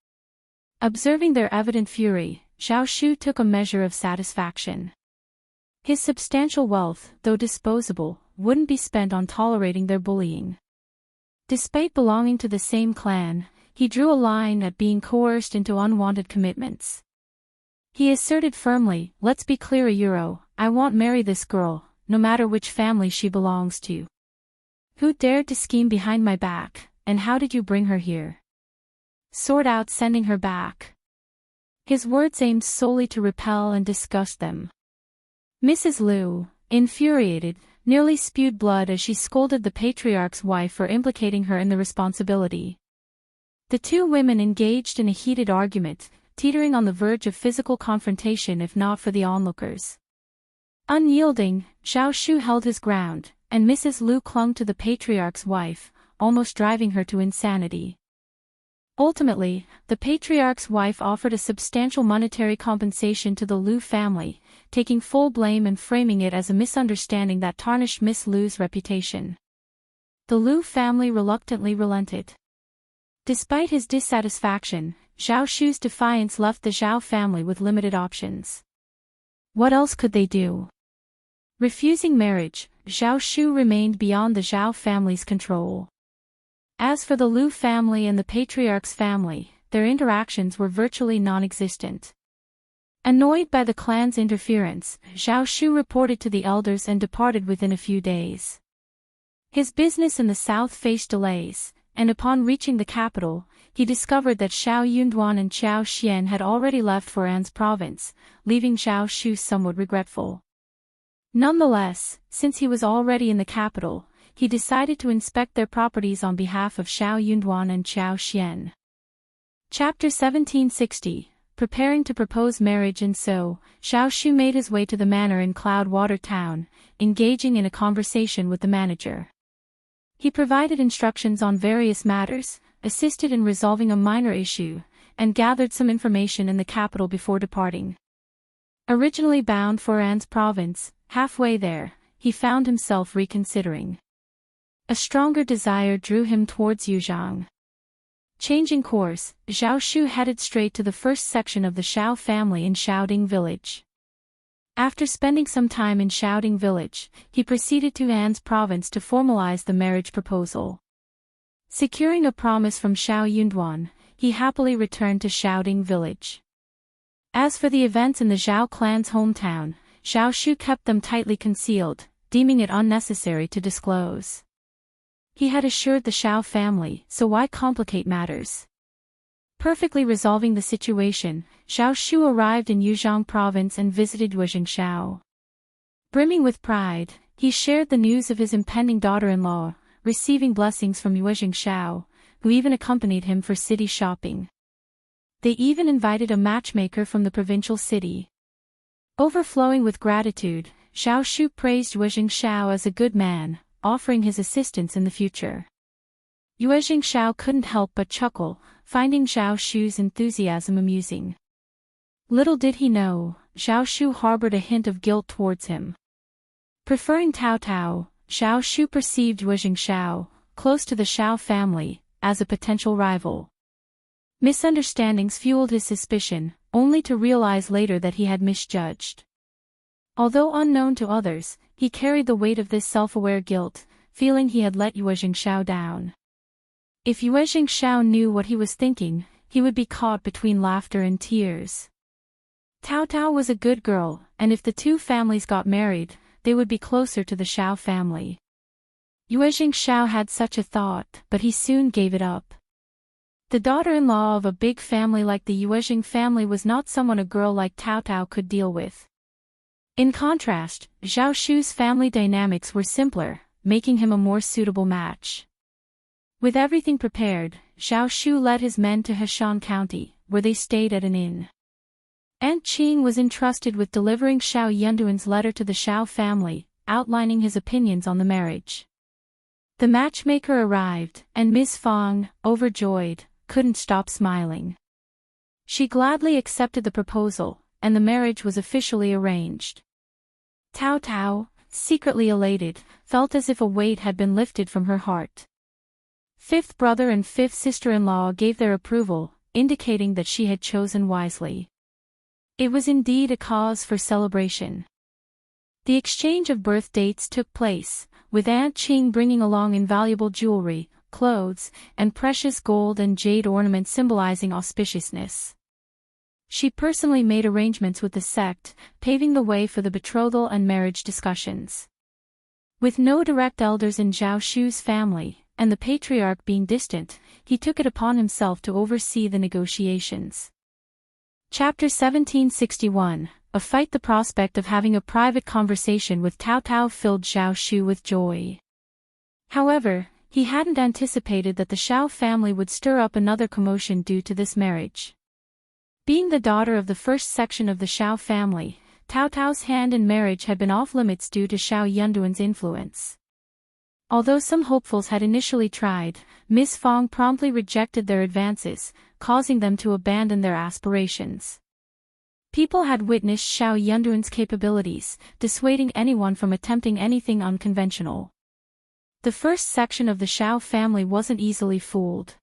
Observing their evident fury, Zhao Shu took a measure of satisfaction. His substantial wealth, though disposable, wouldn't be spent on tolerating their bullying. Despite belonging to the same clan, he drew a line at being coerced into unwanted commitments. He asserted firmly, "Let's be clear, I won't marry this girl, no matter which family she belongs to. Who dared to scheme behind my back, and how did you bring her here? Sort out sending her back." His words aimed solely to repel and disgust them. Mrs. Liu, infuriated, nearly spewed blood as she scolded the patriarch's wife for implicating her in the responsibility. The two women engaged in a heated argument, teetering on the verge of physical confrontation if not for the onlookers. Unyielding, Zhao Shu held his ground, and Mrs. Liu clung to the patriarch's wife, almost driving her to insanity. Ultimately, the patriarch's wife offered a substantial monetary compensation to the Liu family, taking full blame and framing it as a misunderstanding that tarnished Miss Liu's reputation. The Liu family reluctantly relented. Despite his dissatisfaction, Zhao Shu's defiance left the Zhao family with limited options. What else could they do? Refusing marriage, Zhao Shu remained beyond the Zhao family's control. As for the Liu family and the patriarch's family, their interactions were virtually non-existent. Annoyed by the clan's interference, Zhao Shu reported to the elders and departed within a few days. His business in the south faced delays, and upon reaching the capital, he discovered that Xiao Yunduan and Qiao Xian had already left for An's province, leaving Zhao Shu somewhat regretful. Nonetheless, since he was already in the capital, he decided to inspect their properties on behalf of Xiao Yunduan and Qiao Xian. Chapter 1760, Preparing to propose marriage. And so, Zhao Shu made his way to the manor in Cloudwater Town, engaging in a conversation with the manager. He provided instructions on various matters, assisted in resolving a minor issue, and gathered some information in the capital before departing. Originally bound for An's province, halfway there, he found himself reconsidering. A stronger desire drew him towards Yuzhang. Changing course, Zhao Shu headed straight to the first section of the Xiao family in Xiaoding village. After spending some time in Xiaoding village, he proceeded to An's province to formalize the marriage proposal. Securing a promise from Xiao Yunduan, he happily returned to Xiaoding village. As for the events in the Zhao clan's hometown, Zhao Shu kept them tightly concealed, deeming it unnecessary to disclose. He had assured the Xiao family, so why complicate matters? Perfectly resolving the situation, Zhao Shu arrived in Yuzhang province and visited Yuezhengshao. Brimming with pride, he shared the news of his impending daughter-in-law, receiving blessings from Yuezhengshao, who even accompanied him for city shopping. They even invited a matchmaker from the provincial city. Overflowing with gratitude, Zhao Shu praised Yuezhengshao as a good man, offering his assistance in the future. Yuezhengshao couldn't help but chuckle, finding Zhao Shu's enthusiasm amusing. Little did he know, Zhao Shu harbored a hint of guilt towards him. Preferring Tao Tao, Zhao Shu perceived Yuezhengshao, close to the Xiao family, as a potential rival. Misunderstandings fueled his suspicion, only to realize later that he had misjudged. Although unknown to others, he carried the weight of this self-aware guilt, feeling he had let Yuezhengshao down. If Yue Jingshao knew what he was thinking, he would be caught between laughter and tears. Tao Tao was a good girl, and if the two families got married, they would be closer to the Shao family. Yue Jingshao had such a thought, but he soon gave it up. The daughter-in-law of a big family like the Yuejing family was not someone a girl like Tao Tao could deal with. In contrast, Zhao Shu's family dynamics were simpler, making him a more suitable match. With everything prepared, Zhao Shu led his men to Heshan County, where they stayed at an inn. Aunt Qing was entrusted with delivering Shao Yunduan's letter to the Shao family, outlining his opinions on the marriage. The matchmaker arrived, and Ms. Fang, overjoyed, couldn't stop smiling. She gladly accepted the proposal, and the marriage was officially arranged. Tao Tao, secretly elated, felt as if a weight had been lifted from her heart. Fifth brother and fifth sister-in-law gave their approval, indicating that she had chosen wisely. It was indeed a cause for celebration. The exchange of birth dates took place, with Aunt Qing bringing along invaluable jewelry, clothes, and precious gold and jade ornaments symbolizing auspiciousness. She personally made arrangements with the sect, paving the way for the betrothal and marriage discussions. With no direct elders in Zhao Shu's family, and the patriarch being distant, he took it upon himself to oversee the negotiations. Chapter 1761, A Fight. The prospect of having a private conversation with Tao Tao filled Zhao Shu with joy. However, he hadn't anticipated that the Shao family would stir up another commotion due to this marriage. Being the daughter of the first section of the Shao family, Tao Tao's hand in marriage had been off-limits due to Shao Yunduan's influence. Although some hopefuls had initially tried, Ms. Fang promptly rejected their advances, causing them to abandon their aspirations. People had witnessed Shao Yunduan's capabilities, dissuading anyone from attempting anything unconventional. The first section of the Shao family wasn't easily fooled.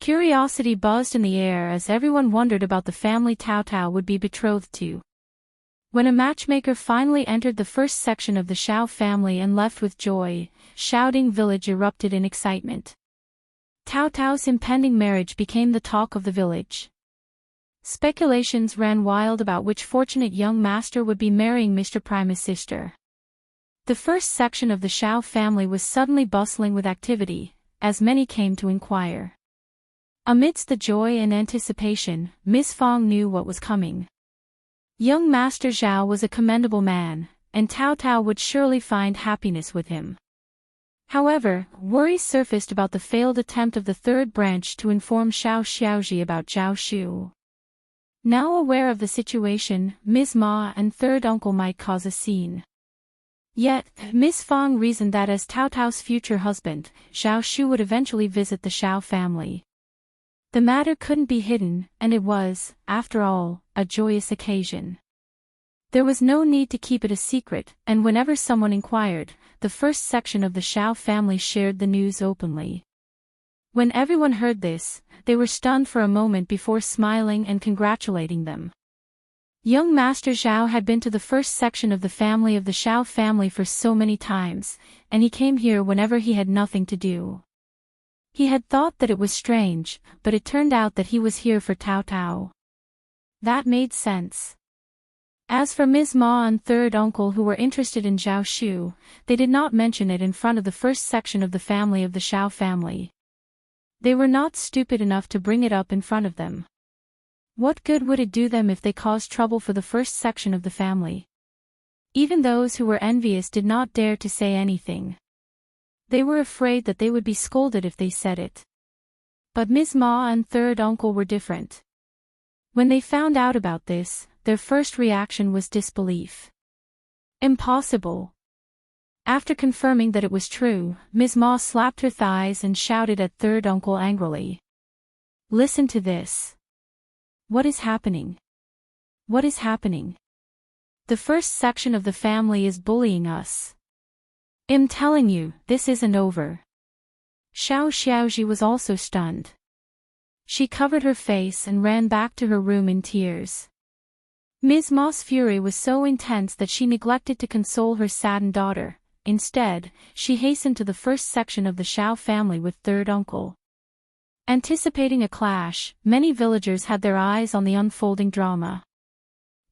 Curiosity buzzed in the air as everyone wondered about the family Tao Tao would be betrothed to. When a matchmaker finally entered the first section of the Shao family and left with joy, shouting village erupted in excitement. Tao Tao's impending marriage became the talk of the village. Speculations ran wild about which fortunate young master would be marrying Mr. Prima's sister. The first section of the Shao family was suddenly bustling with activity, as many came to inquire. Amidst the joy and anticipation, Ms. Fang knew what was coming. Young Master Zhao was a commendable man, and Tao Tao would surely find happiness with him. However, worries surfaced about the failed attempt of the third branch to inform Shao Xiaoji about Zhao Shu. Now aware of the situation, Ms. Ma and third uncle might cause a scene. Yet, Ms. Fang reasoned that as Tao Tao's future husband, Zhao Shu would eventually visit the Shao family. The matter couldn't be hidden, and it was, after all, a joyous occasion. There was no need to keep it a secret, and whenever someone inquired, the first section of the Shao family shared the news openly. When everyone heard this, they were stunned for a moment before smiling and congratulating them. Young Master Zhao had been to the first section of the family of the Shao family for so many times, and he came here whenever he had nothing to do. He had thought that it was strange, but it turned out that he was here for Tao Tao. That made sense. As for Ms. Ma and third uncle who were interested in Zhao Shu, they did not mention it in front of the first section of the family of the Shao family. They were not stupid enough to bring it up in front of them. What good would it do them if they caused trouble for the first section of the family? Even those who were envious did not dare to say anything. They were afraid that they would be scolded if they said it. But Ms. Ma and third uncle were different. When they found out about this, their first reaction was disbelief. Impossible. After confirming that it was true, Ms. Ma slapped her thighs and shouted at third uncle angrily. Listen to this. What is happening? What is happening? The first section of the family is bullying us. I'm telling you, this isn't over. Shao Xiaoji was also stunned. She covered her face and ran back to her room in tears. Ms. Ma's fury was so intense that she neglected to console her saddened daughter. Instead, she hastened to the first section of the Shao family with third uncle. Anticipating a clash, many villagers had their eyes on the unfolding drama.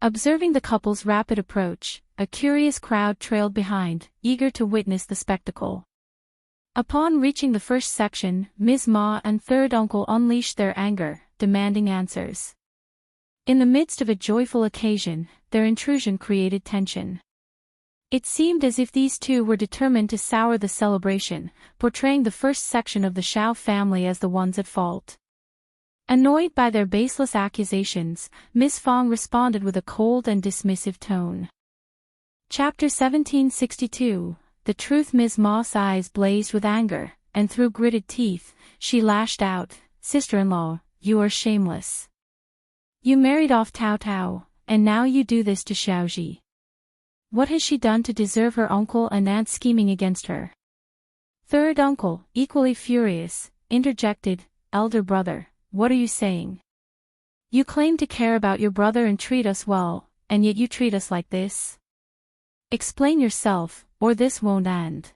Observing the couple's rapid approach, a curious crowd trailed behind, eager to witness the spectacle. Upon reaching the first section, Ms. Ma and third uncle unleashed their anger, demanding answers. In the midst of a joyful occasion, their intrusion created tension. It seemed as if these two were determined to sour the celebration, portraying the first section of the Shao family as the ones at fault. Annoyed by their baseless accusations, Ms. Fong responded with a cold and dismissive tone. Chapter 1762. The truth. Ms. Ma's eyes blazed with anger, and through gritted teeth, she lashed out, "Sister-in-law, you are shameless. You married off Tao Tao, and now you do this to Xiaoji. What has she done to deserve her uncle and aunt scheming against her?" Third uncle, equally furious, interjected, "Elder brother, what are you saying? You claim to care about your brother and treat us well, and yet you treat us like this? Explain yourself, or this won't end."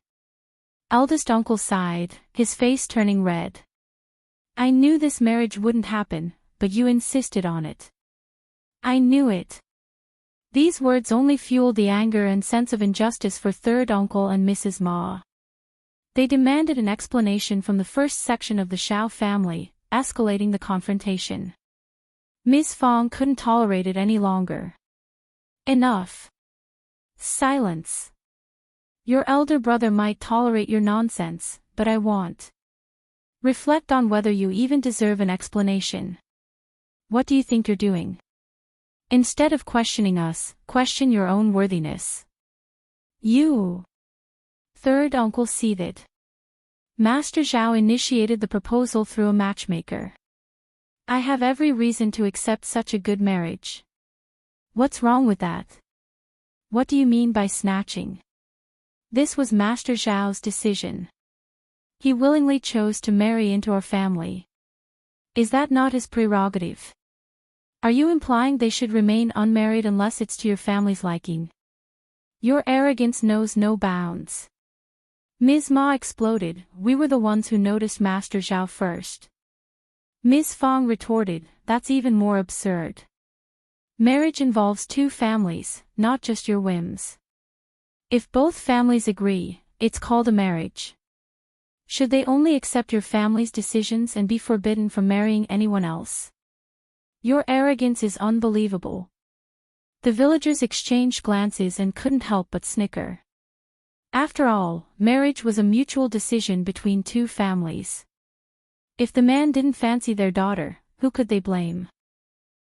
Eldest uncle sighed, his face turning red. "I knew this marriage wouldn't happen, but you insisted on it. I knew it." These words only fueled the anger and sense of injustice for third uncle and Mrs. Ma. They demanded an explanation from the first section of the Shao family, escalating the confrontation. Ms. Fong couldn't tolerate it any longer. "Enough. Silence. Your elder brother might tolerate your nonsense, but I won't. Reflect on whether you even deserve an explanation. What do you think you're doing? Instead of questioning us, question your own worthiness." "You." Third uncle seethed. "Master Zhao initiated the proposal through a matchmaker. I have every reason to accept such a good marriage. What's wrong with that? What do you mean by snatching? This was Master Zhao's decision. He willingly chose to marry into our family. Is that not his prerogative? Are you implying they should remain unmarried unless it's to your family's liking? Your arrogance knows no bounds." Ms. Ma exploded, "We were the ones who noticed Master Zhao first." Ms. Fong retorted, "That's even more absurd. Marriage involves two families, not just your whims. If both families agree, it's called a marriage. Should they only accept your family's decisions and be forbidden from marrying anyone else? Your arrogance is unbelievable." The villagers exchanged glances and couldn't help but snicker. After all, marriage was a mutual decision between two families. If the man didn't fancy their daughter, who could they blame?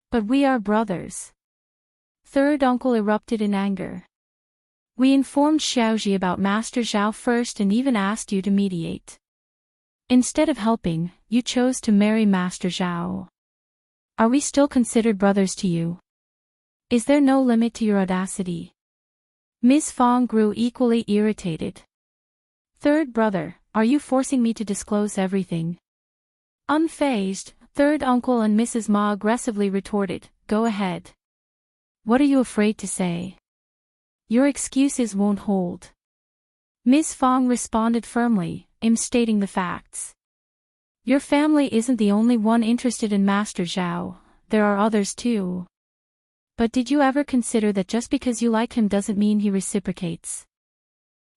"But we are brothers." Third uncle erupted in anger. "We informed Xiaoji about Master Zhao first and even asked you to mediate. Instead of helping, you chose to marry Master Zhao. Are we still considered brothers to you? Is there no limit to your audacity?" Ms. Fong grew equally irritated. "Third brother, are you forcing me to disclose everything?" Unfazed, third uncle and Mrs. Ma aggressively retorted, "Go ahead. What are you afraid to say? Your excuses won't hold." Ms. Fong responded firmly, stating the facts. "Your family isn't the only one interested in Master Zhao, there are others too. But did you ever consider that just because you like him doesn't mean he reciprocates?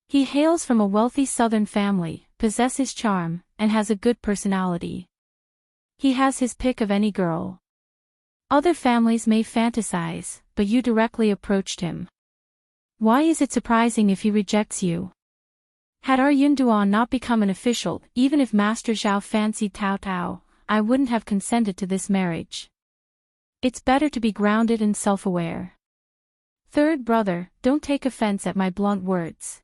He hails from a wealthy southern family, possesses charm, and has a good personality. He has his pick of any girl. Other families may fantasize, but you directly approached him. Why is it surprising if he rejects you? Had our Yunduan not become an official, even if Master Zhao fancied Tao Tao, I wouldn't have consented to this marriage. It's better to be grounded and self-aware. Third brother, don't take offense at my blunt words.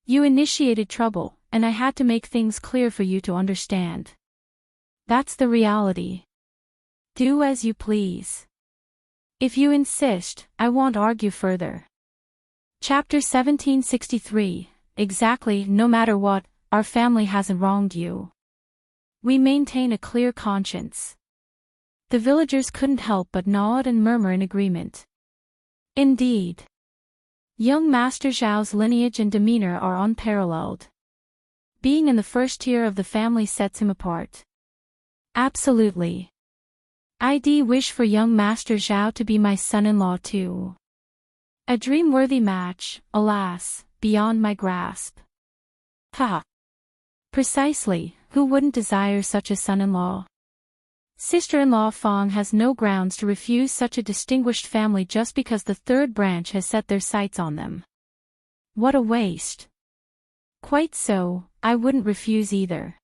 You initiated trouble, and I had to make things clear for you to understand. That's the reality. Do as you please. If you insist, I won't argue further." Chapter 1763. Exactly, no matter what, our family hasn't wronged you. We maintain a clear conscience. The villagers couldn't help but nod and murmur in agreement. Indeed. Young Master Zhao's lineage and demeanor are unparalleled. Being in the first tier of the family sets him apart. Absolutely. I'd wish for young Master Zhao to be my son-in-law too. A dream-worthy match, alas, beyond my grasp. Ha! Precisely, who wouldn't desire such a son-in-law? Sister-in-law Fong has no grounds to refuse such a distinguished family just because the third branch has set their sights on them. What a waste. Quite so, I wouldn't refuse either.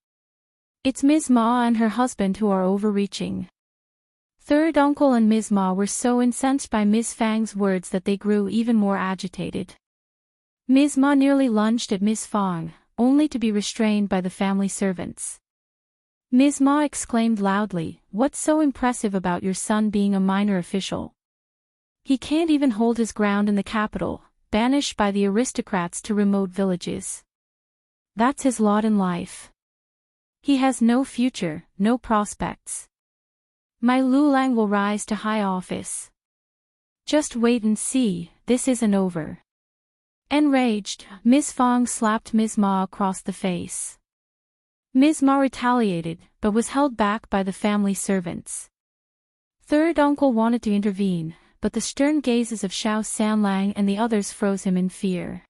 It's Ms. Ma and her husband who are overreaching. Third uncle and Ms. Ma were so incensed by Ms. Fang's words that they grew even more agitated. Ms. Ma nearly lunged at Ms. Fong, only to be restrained by the family servants. Ms. Ma exclaimed loudly, "What's so impressive about your son being a minor official? He can't even hold his ground in the capital, banished by the aristocrats to remote villages. That's his lot in life. He has no future, no prospects. My Lulang will rise to high office. Just wait and see, this isn't over." Enraged, Ms. Fong slapped Ms. Ma across the face. Ms. Ma retaliated, but was held back by the family servants. Third uncle wanted to intervene, but the stern gazes of Xiao Sanlang and the others froze him in fear.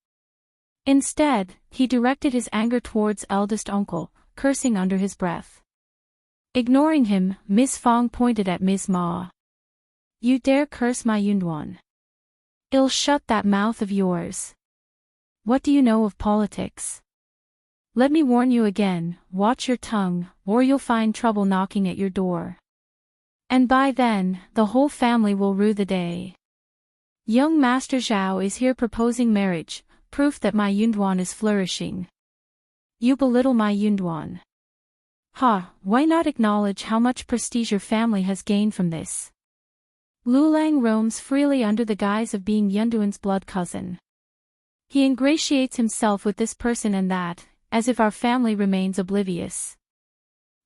Instead, he directed his anger towards eldest uncle, cursing under his breath. Ignoring him, Ms. Fong pointed at Ms. Ma. "You dare curse my Yunduan? I'll shut that mouth of yours. What do you know of politics? Let me warn you again, watch your tongue, or you'll find trouble knocking at your door. And by then, the whole family will rue the day. Young Master Zhao is here proposing marriage, proof that my Yunduan is flourishing. You belittle my Yunduan. Ha, why not acknowledge how much prestige your family has gained from this? Lulang roams freely under the guise of being Yunduan's blood cousin. He ingratiates himself with this person and that, as if our family remains oblivious.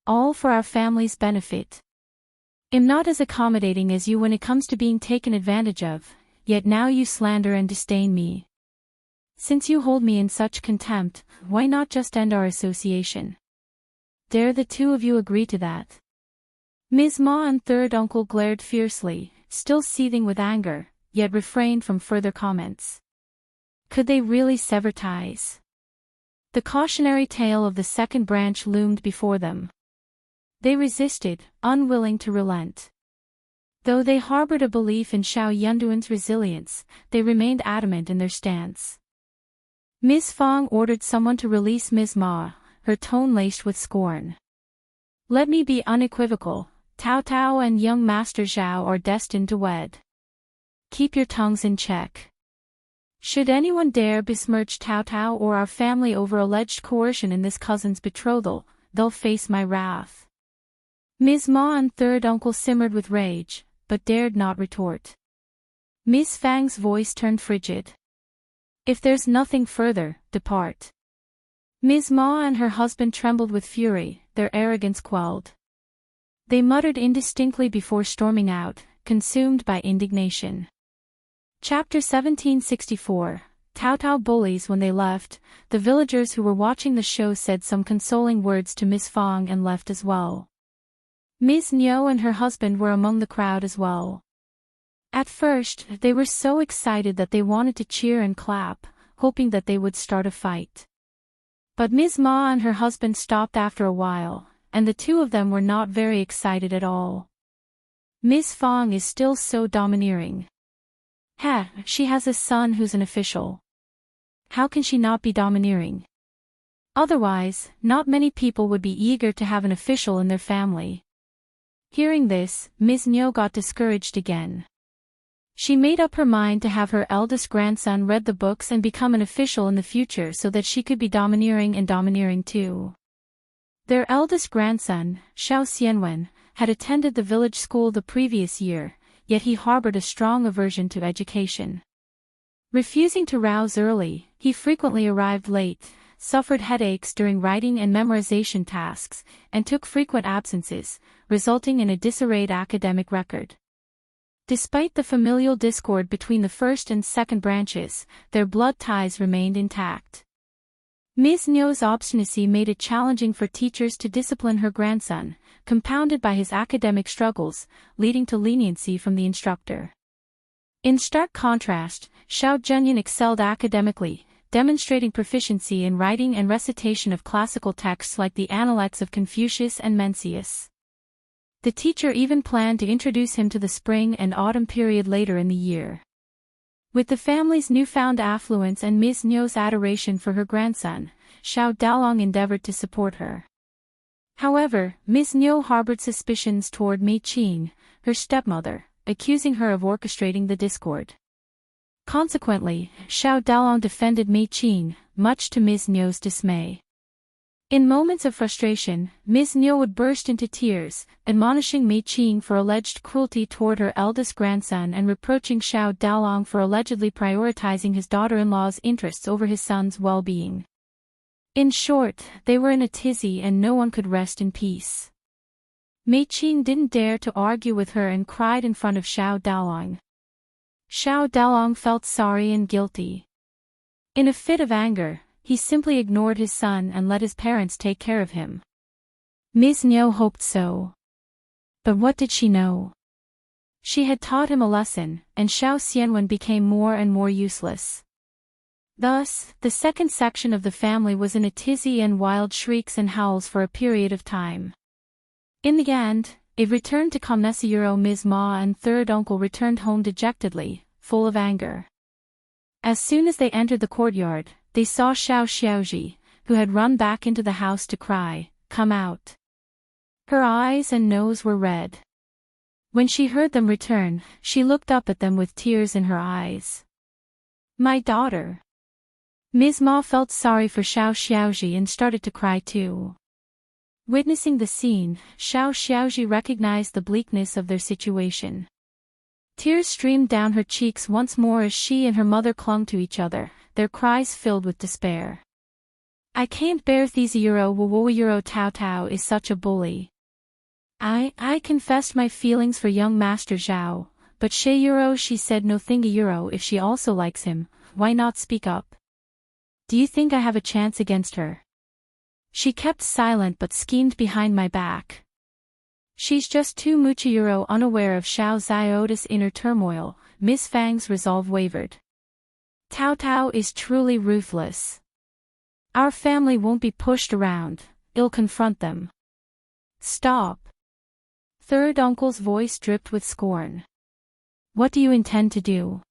All for our family's benefit. I'm not as accommodating as you when it comes to being taken advantage of, yet now you slander and disdain me. Since you hold me in such contempt, why not just end our association? Dare the two of you agree to that?" Ms. Ma and third uncle glared fiercely, still seething with anger, yet refrained from further comments. Could they really sever ties? The cautionary tale of the second branch loomed before them. They resisted, unwilling to relent. Though they harbored a belief in Xiao Yunduan's resilience, they remained adamant in their stance. Ms. Fong ordered someone to release Ms. Ma, her tone laced with scorn. "Let me be unequivocal, Tao Tao and young Master Zhao are destined to wed. Keep your tongues in check. Should anyone dare besmirch Tao Tao or our family over alleged coercion in this cousin's betrothal, they'll face my wrath." Ms. Ma and third uncle simmered with rage, but dared not retort. Ms. Fang's voice turned frigid. "If there's nothing further, depart." Ms. Ma and her husband trembled with fury, their arrogance quelled. They muttered indistinctly before storming out, consumed by indignation. Chapter 1764. Tao Tao bullies. When they left, the villagers who were watching the show said some consoling words to Miss Fong and left as well. Ms. Niu and her husband were among the crowd as well. At first, they were so excited that they wanted to cheer and clap, hoping that they would start a fight. But Ms. Ma and her husband stopped after a while, and the two of them were not very excited at all. Ms. Fong is still so domineering. She has a son who's an official. How can she not be domineering? Otherwise, not many people would be eager to have an official in their family. Hearing this, Ms. Niu got discouraged again. She made up her mind to have her eldest grandson read the books and become an official in the future so that she could be domineering too. Their eldest grandson, Xiao Xianwen, had attended the village school the previous year, yet he harbored a strong aversion to education. Refusing to rouse early, he frequently arrived late, suffered headaches during writing and memorization tasks, and took frequent absences, resulting in a disarrayed academic record. Despite the familial discord between the first and second branches, their blood ties remained intact. Ms. Nyo's obstinacy made it challenging for teachers to discipline her grandson, compounded by his academic struggles, leading to leniency from the instructor. In stark contrast, Xiao Zhenyan excelled academically, demonstrating proficiency in writing and recitation of classical texts like the Analects of Confucius and Mencius. The teacher even planned to introduce him to the spring and autumn period later in the year. With the family's newfound affluence and Ms. Nyo's adoration for her grandson, Xiao Daolong endeavored to support her. However, Ms. Nyo harbored suspicions toward Mei Qing, her stepmother, accusing her of orchestrating the discord. Consequently, Xiao Daolong defended Mei Qing, much to Ms. Nyo's dismay. In moments of frustration, Ms. Nyo would burst into tears, admonishing Mei Qing for alleged cruelty toward her eldest grandson and reproaching Xiao Daolong for allegedly prioritizing his daughter-in-law's interests over his son's well-being. In short, they were in a tizzy and no one could rest in peace. Mei Qing didn't dare to argue with her and cried in front of Xiao Daolong. Xiao Daolong felt sorry and guilty. In a fit of anger, he simply ignored his son and let his parents take care of him. Ms. Nyo hoped so. But what did she know? She had taught him a lesson, and Xiao Xianwen became more and more useless. Thus, the second section of the family was in a tizzy and wild shrieks and howls for a period of time. In the end, it returned to Comnesiuro. Ms. Ma and third uncle returned home dejectedly, full of anger. As soon as they entered the courtyard, they saw Xiao Xiaoji, who had run back into the house to cry, come out. Her eyes and nose were red. When she heard them return, she looked up at them with tears in her eyes. My daughter. Ms. Ma felt sorry for Xiao Xiaoji and started to cry too. Witnessing the scene, Xiao Xiaoji recognized the bleakness of their situation. Tears streamed down her cheeks once more as she and her mother clung to each other, their cries filled with despair. I can't bear Theseyuro Wawowayuro Tao Tao is such a bully. I confessed my feelings for young Master Zhao, but Sheyuro she said no Thingayuro if she also likes him, why not speak up? Do you think I have a chance against her? She kept silent but schemed behind my back. She's just too Muchiyuro unaware of Xiao Ziota's inner turmoil. Miss Fang's resolve wavered. Tao Tao is truly ruthless. Our family won't be pushed around, it'll confront them. Stop. Third uncle's voice dripped with scorn. What do you intend to do?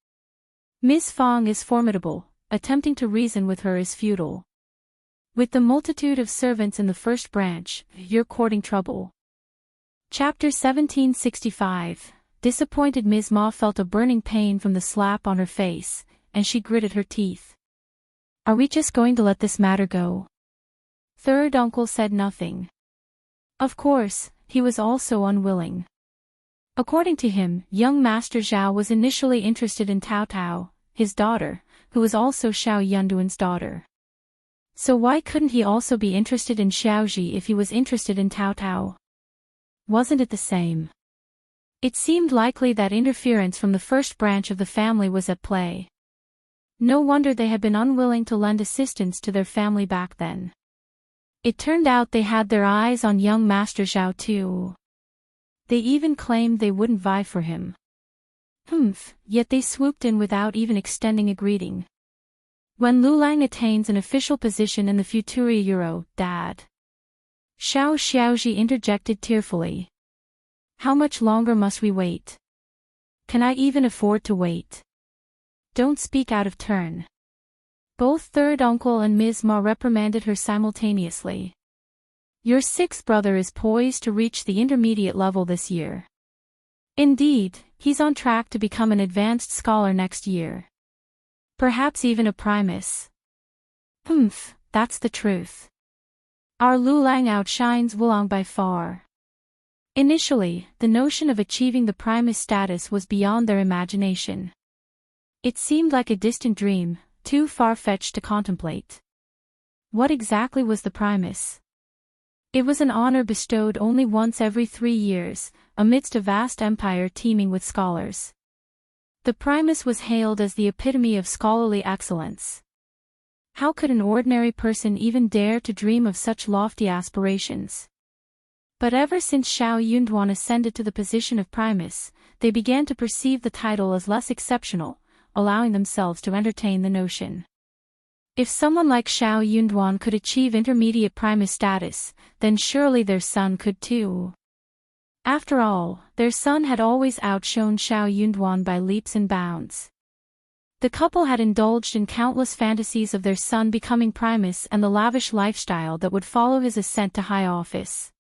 Miss Fang is formidable, attempting to reason with her is futile. With the multitude of servants in the first branch, you're courting trouble. Chapter 1765. Disappointed Ms. Ma felt a burning pain from the slap on her face, and she gritted her teeth. Are we just going to let this matter go? Third uncle said nothing. Of course, he was also unwilling. According to him, young Master Zhao was initially interested in Tao Tao, his daughter, who was also Xiao Yunduan's daughter. So why couldn't he also be interested in Xiaoji if he was interested in Tao Tao? Wasn't it the same? It seemed likely that interference from the first branch of the family was at play. No wonder they had been unwilling to lend assistance to their family back then. It turned out they had their eyes on young Master Zhao too. They even claimed they wouldn't vie for him. Yet they swooped in without even extending a greeting. When Lulang attains an official position in the Futuria Euro, Dad. Xiao Xiaoji interjected tearfully. How much longer must we wait? Can I even afford to wait? Don't speak out of turn. Both third uncle and Ms. Ma reprimanded her simultaneously. Your sixth brother is poised to reach the intermediate level this year. Indeed, he's on track to become an advanced scholar next year. Perhaps even a primus. That's the truth. Our Lulang outshines Wulong by far. Initially, the notion of achieving the primus status was beyond their imagination. It seemed like a distant dream, too far-fetched to contemplate. What exactly was the primus? It was an honor bestowed only once every 3 years, amidst a vast empire teeming with scholars. The primus was hailed as the epitome of scholarly excellence. How could an ordinary person even dare to dream of such lofty aspirations? But ever since Xiao Yunduan ascended to the position of primus, they began to perceive the title as less exceptional, allowing themselves to entertain the notion. If someone like Xiao Yunduan could achieve intermediate primus status, then surely their son could too. After all, their son had always outshone Xiao Yunduan by leaps and bounds. The couple had indulged in countless fantasies of their son becoming primus and the lavish lifestyle that would follow his ascent to high office.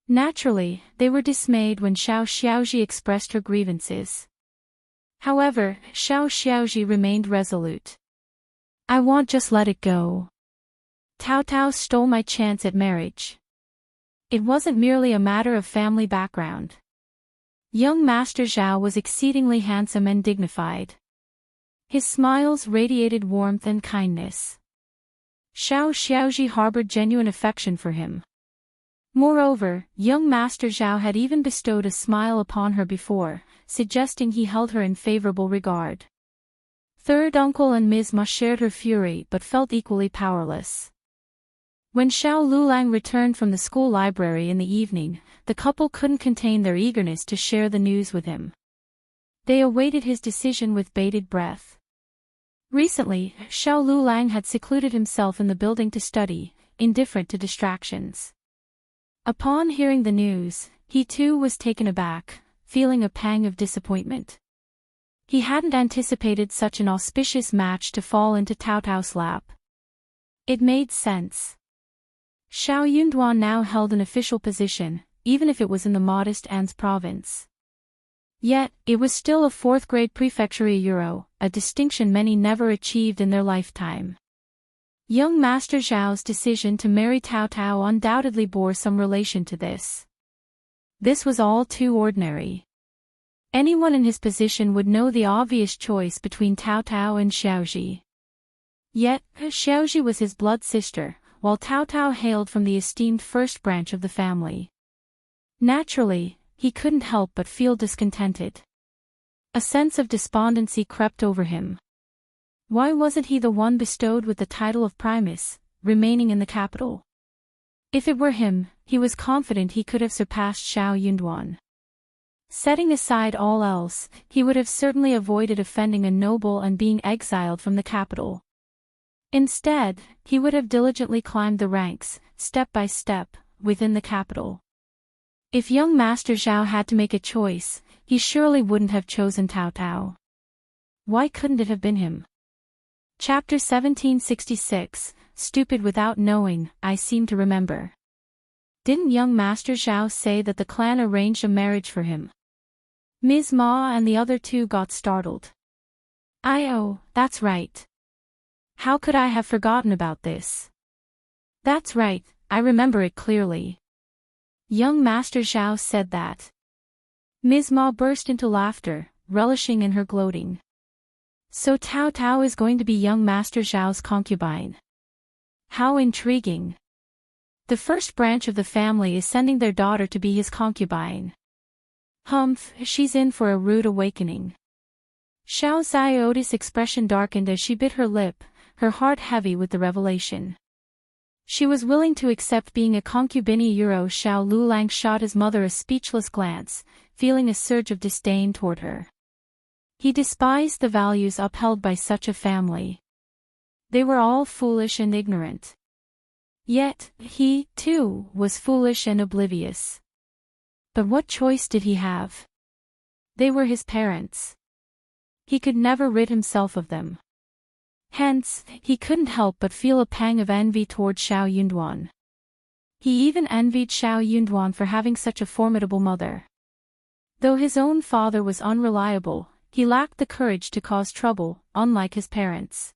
Naturally, they were dismayed when Xiao Xiaozhi expressed her grievances. However, Xiao Xiaozhi remained resolute. "I won't just let it go. Tao Tao stole my chance at marriage." It wasn't merely a matter of family background. Young Master Zhao was exceedingly handsome and dignified. His smiles radiated warmth and kindness. Xiao Xiaozhi harbored genuine affection for him. Moreover, young Master Zhao had even bestowed a smile upon her before, suggesting he held her in favorable regard. Third uncle and Ms. Ma shared her fury but felt equally powerless. When Xiao Lulang returned from the school library in the evening, the couple couldn't contain their eagerness to share the news with him. They awaited his decision with bated breath. Recently, Xiao Lulang had secluded himself in the building to study, indifferent to distractions. Upon hearing the news, he too was taken aback, feeling a pang of disappointment. He hadn't anticipated such an auspicious match to fall into Tao Tao's lap. It made sense. Xiao Yunduan now held an official position, even if it was in the modest An's province. Yet, it was still a fourth-grade prefecture euro, a distinction many never achieved in their lifetime. Young Master Zhao's decision to marry Tao Tao undoubtedly bore some relation to this. This was all too ordinary. Anyone in his position would know the obvious choice between Tao Tao and Xiaozhi. Yet, Xiaozhi was his blood sister, while Tao Tao hailed from the esteemed first branch of the family. Naturally, he couldn't help but feel discontented. A sense of despondency crept over him. Why wasn't he the one bestowed with the title of primus, remaining in the capital? If it were him, he was confident he could have surpassed Xiao Yunduan. Setting aside all else, he would have certainly avoided offending a noble and being exiled from the capital. Instead, he would have diligently climbed the ranks, step by step, within the capital. If young Master Zhao had to make a choice, he surely wouldn't have chosen Tao Tao. Why couldn't it have been him? Chapter 1766, Stupid Without Knowing, I seem to remember. Didn't young Master Zhao say that the clan arranged a marriage for him? Ms. Ma and the other two got startled. Oh, that's right. How could I have forgotten about this? That's right, I remember it clearly. Young Master Zhao said that. Ms. Ma burst into laughter, relishing in her gloating. So Tao Tao is going to be young Master Zhao's concubine. How intriguing. The first branch of the family is sending their daughter to be his concubine. Humph, she's in for a rude awakening. Xiao Ziota's expression darkened as she bit her lip, her heart heavy with the revelation. She was willing to accept being a concubine. Xiao Lulang shot his mother a speechless glance, feeling a surge of disdain toward her. He despised the values upheld by such a family. They were all foolish and ignorant. Yet, he, too, was foolish and oblivious. But what choice did he have? They were his parents. He could never rid himself of them. Hence, he couldn't help but feel a pang of envy toward Xiao Yunduan. He even envied Xiao Yunduan for having such a formidable mother. Though his own father was unreliable, he lacked the courage to cause trouble, unlike his parents.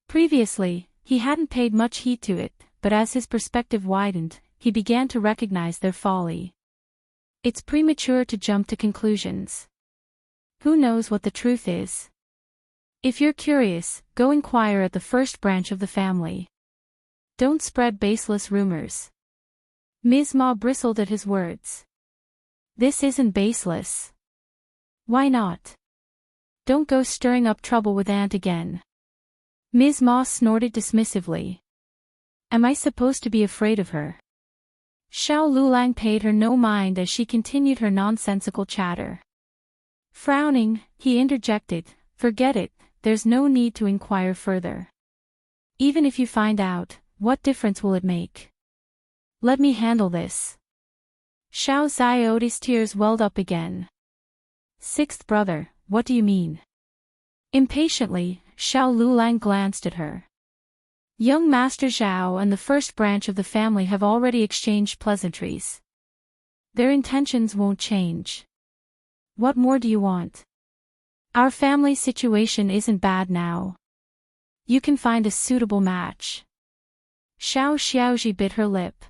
Previously, he hadn't paid much heed to it, but as his perspective widened, he began to recognize their folly. It's premature to jump to conclusions. Who knows what the truth is? If you're curious, go inquire at the first branch of the family. Don't spread baseless rumors. Ms. Ma bristled at his words. This isn't baseless. Why not? Don't go stirring up trouble with Aunt again. Ms. Ma snorted dismissively. Am I supposed to be afraid of her? Xiao Lulang paid her no mind as she continued her nonsensical chatter. Frowning, he interjected, forget it, there's no need to inquire further. Even if you find out, what difference will it make? Let me handle this. Xiao Zioti's tears welled up again. Sixth brother, what do you mean? Impatiently, Xiao Lulang glanced at her. Young Master Zhao and the first branch of the family have already exchanged pleasantries. Their intentions won't change. What more do you want? Our family situation isn't bad now. You can find a suitable match. Xiao Xiaoji bit her lip.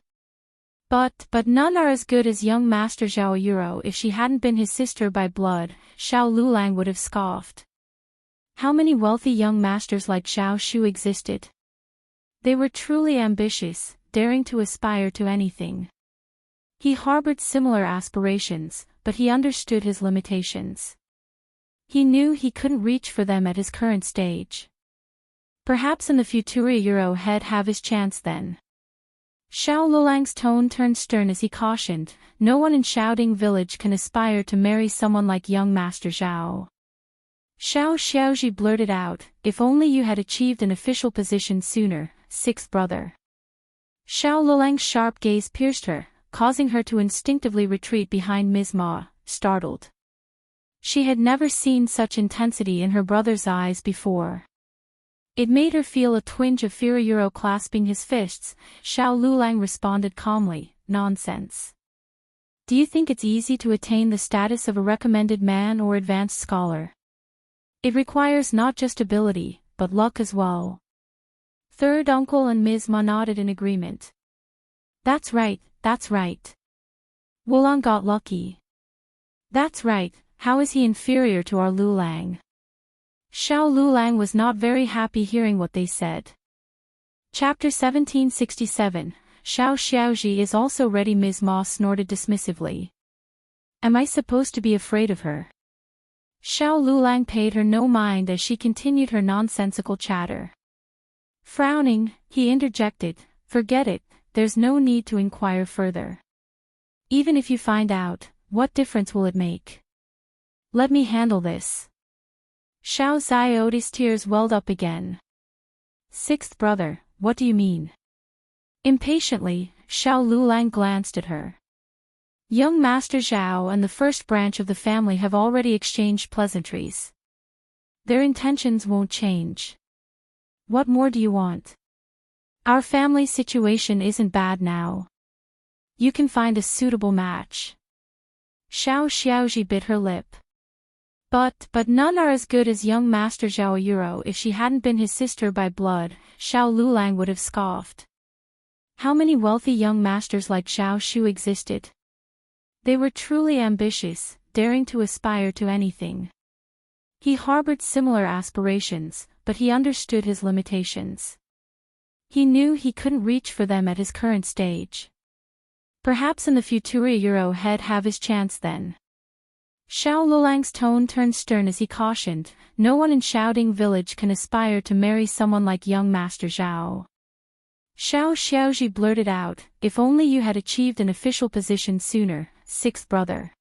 But none are as good as young Master Zhao Yuro. If she hadn't been his sister by blood, Xiao Lulang would have scoffed. How many wealthy young masters like Xiao Shu existed? They were truly ambitious, daring to aspire to anything. He harbored similar aspirations, but he understood his limitations. He knew he couldn't reach for them at his current stage. Perhaps in the future Euro he'd have his chance then. Xiao Lulang's tone turned stern as he cautioned, no one in Shouting Village can aspire to marry someone like young Master Zhao. Xiao Xiaoji blurted out, if only you had achieved an official position sooner, sixth brother. Xiao Lulang's sharp gaze pierced her, causing her to instinctively retreat behind Ms. Ma, startled. She had never seen such intensity in her brother's eyes before. It made her feel a twinge of fear. Euro clasping his fists, Xiao Lulang responded calmly, nonsense. Do you think it's easy to attain the status of a recommended man or advanced scholar? It requires not just ability, but luck as well. Third uncle and Ms. Ma nodded in agreement. That's right, that's right. Wulang got lucky. That's right, how is he inferior to our Lulang? Xiao Lulang was not very happy hearing what they said. Chapter 1767, Xiao Xiaoji is also ready. Ms. Ma snorted dismissively. Am I supposed to be afraid of her? Xiao Lulang paid her no mind as she continued her nonsensical chatter. Frowning, he interjected, forget it, there's no need to inquire further. Even if you find out, what difference will it make? Let me handle this. Xiao Zioti's tears welled up again. Sixth brother, what do you mean? Impatiently, Xiao Lulang glanced at her. Young Master Zhao and the first branch of the family have already exchanged pleasantries. Their intentions won't change. What more do you want? Our family situation isn't bad now. You can find a suitable match. Xiao Xiaoji bit her lip. But none are as good as young Master Zhao Yuro. If she hadn't been his sister by blood, Xiao Lulang would have scoffed. How many wealthy young masters like Xiao Shu existed? They were truly ambitious, daring to aspire to anything. He harbored similar aspirations, but he understood his limitations. He knew he couldn't reach for them at his current stage. Perhaps in the future Euro he'd have his chance then. Xiao Lulang's tone turned stern as he cautioned, no one in Shouting Village can aspire to marry someone like young Master Zhao. Xiao Xiaoji blurted out, if only you had achieved an official position sooner, sixth brother.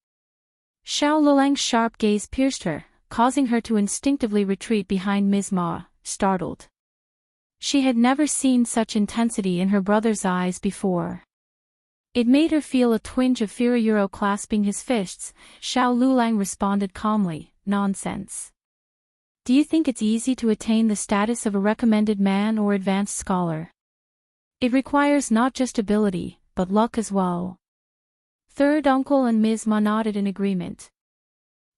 Xiao Lulang's sharp gaze pierced her, causing her to instinctively retreat behind Ms. Ma, startled. She had never seen such intensity in her brother's eyes before. It made her feel a twinge of fear. Euro clasping his fists, Xiao Lulang responded calmly, nonsense. Do you think it's easy to attain the status of a recommended man or advanced scholar? It requires not just ability, but luck as well. Third uncle and Ms. Ma nodded in agreement.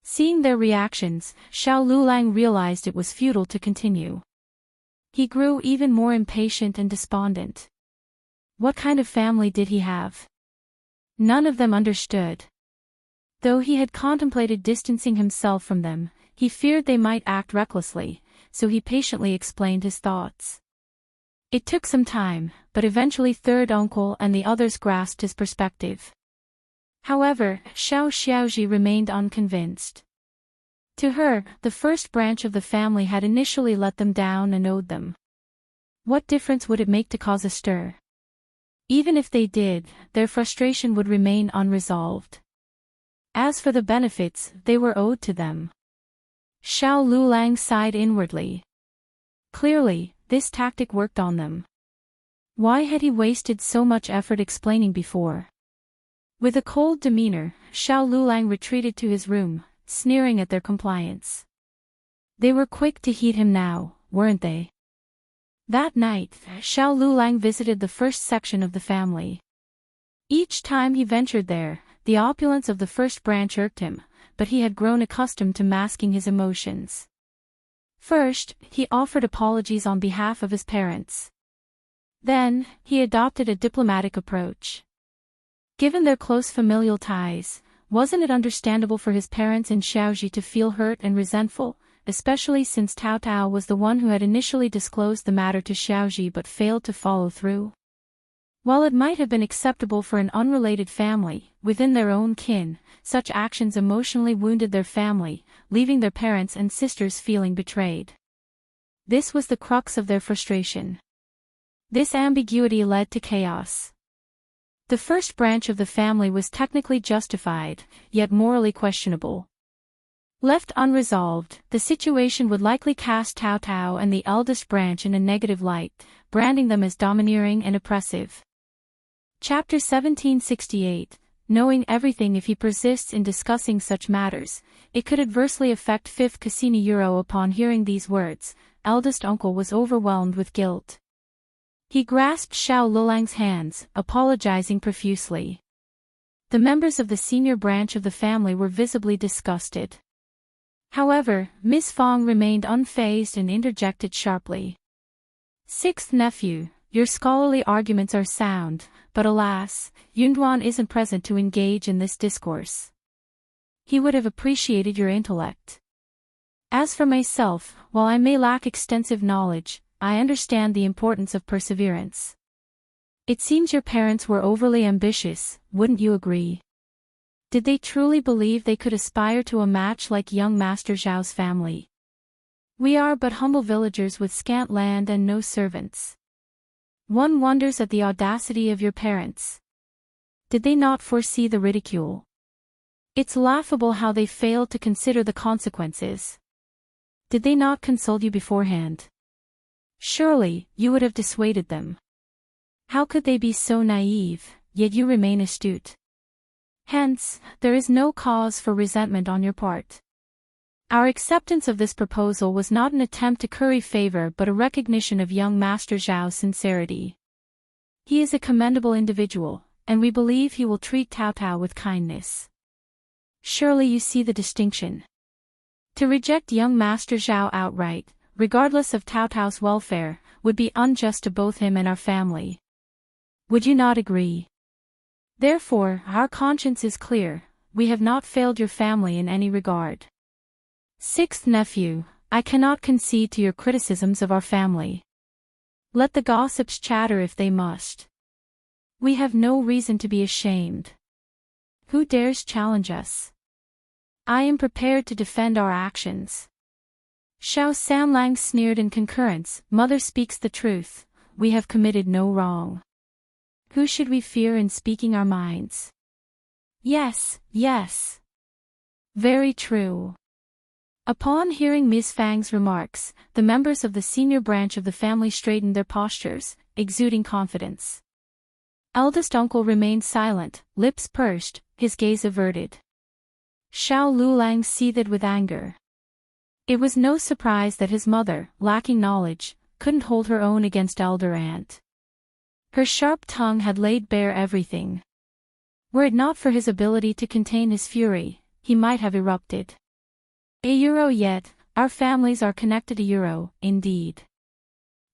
Seeing their reactions, Xiao Lulang realized it was futile to continue. He grew even more impatient and despondent. What kind of family did he have? None of them understood. Though he had contemplated distancing himself from them, he feared they might act recklessly, so he patiently explained his thoughts. It took some time, but eventually third uncle and the others grasped his perspective. However, Xiao Xiaoji remained unconvinced. To her, the first branch of the family had initially let them down and owed them. What difference would it make to cause a stir? Even if they did, their frustration would remain unresolved. As for the benefits, they were owed to them. Xiao Lulang sighed inwardly. Clearly, this tactic worked on them. Why had he wasted so much effort explaining before? With a cold demeanor, Xiao Lulang retreated to his room, sneering at their compliance. They were quick to heed him now, weren't they? That night, Xiao Lulang visited the first section of the family. Each time he ventured there, the opulence of the first branch irked him, but he had grown accustomed to masking his emotions. First, he offered apologies on behalf of his parents. Then, he adopted a diplomatic approach. Given their close familial ties, wasn't it understandable for his parents in Xiaoji to feel hurt and resentful, especially since Tao Tao was the one who had initially disclosed the matter to Xiaoji but failed to follow through? While it might have been acceptable for an unrelated family, within their own kin, such actions emotionally wounded their family, leaving their parents and sisters feeling betrayed. This was the crux of their frustration. This ambiguity led to chaos. The first branch of the family was technically justified, yet morally questionable. Left unresolved, the situation would likely cast Tao Tao and the eldest branch in a negative light, branding them as domineering and oppressive. Chapter 1768. Knowing everything. If he persists in discussing such matters, it could adversely affect 5th Cassini Euro. Upon hearing these words, eldest uncle was overwhelmed with guilt. He grasped Xiao Lulang's hands, apologizing profusely. The members of the senior branch of the family were visibly disgusted. However, Miss Fong remained unfazed and interjected sharply. "Sixth nephew, your scholarly arguments are sound, but alas, Yunduan isn't present to engage in this discourse. He would have appreciated your intellect. As for myself, while I may lack extensive knowledge, I understand the importance of perseverance. It seems your parents were overly ambitious, wouldn't you agree? Did they truly believe they could aspire to a match like young Master Zhao's family? We are but humble villagers with scant land and no servants. One wonders at the audacity of your parents. Did they not foresee the ridicule? It's laughable how they failed to consider the consequences. Did they not consult you beforehand? Surely, you would have dissuaded them. How could they be so naive, yet you remain astute? Hence, there is no cause for resentment on your part. Our acceptance of this proposal was not an attempt to curry favor but a recognition of young Master Zhao's sincerity. He is a commendable individual, and we believe he will treat Tao Tao with kindness. Surely you see the distinction. To reject young Master Zhao outright, regardless of Tao Tao's welfare, would be unjust to both him and our family. Would you not agree? Therefore, our conscience is clear, we have not failed your family in any regard. Sixth nephew, I cannot concede to your criticisms of our family. Let the gossips chatter if they must. We have no reason to be ashamed. Who dares challenge us? I am prepared to defend our actions. Xiao Sanlang sneered in concurrence. Mother speaks the truth, we have committed no wrong. Who should we fear in speaking our minds? Yes, yes. Very true. Upon hearing Ms. Fang's remarks, the members of the senior branch of the family straightened their postures, exuding confidence. Eldest uncle remained silent, lips pursed, his gaze averted. Xiao Lulang seethed with anger. It was no surprise that his mother, lacking knowledge, couldn't hold her own against elder aunt. Her sharp tongue had laid bare everything. Were it not for his ability to contain his fury, he might have erupted. A euro yet, our families are connected a euro, indeed.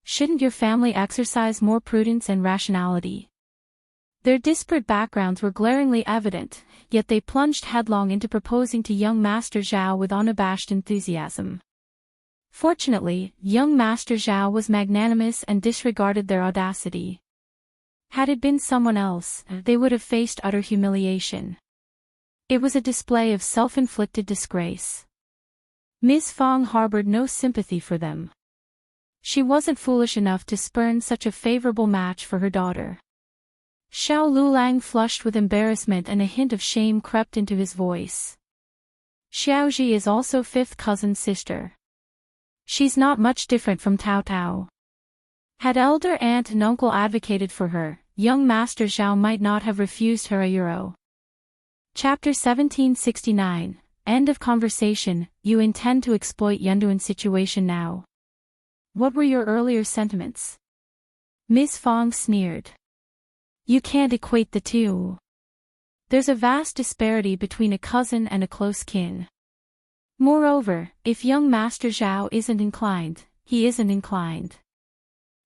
Shouldn't your family exercise more prudence and rationality? Their disparate backgrounds were glaringly evident, yet they plunged headlong into proposing to young Master Zhao with unabashed enthusiasm. Fortunately, young Master Zhao was magnanimous and disregarded their audacity. Had it been someone else, they would have faced utter humiliation. It was a display of self-inflicted disgrace. Ms. Fong harbored no sympathy for them. She wasn't foolish enough to spurn such a favorable match for her daughter. Xiao Lulang flushed with embarrassment and a hint of shame crept into his voice. Xiaoji is also fifth cousin's sister. She's not much different from Tao Tao. Had elder aunt and uncle advocated for her, young Master Zhao might not have refused her €1. Chapter 1769, End of conversation. You intend to exploit Yunduan's situation now. What were your earlier sentiments? Ms. Fong sneered. You can't equate the two. There's a vast disparity between a cousin and a close kin. Moreover, if young Master Zhao isn't inclined, he isn't inclined.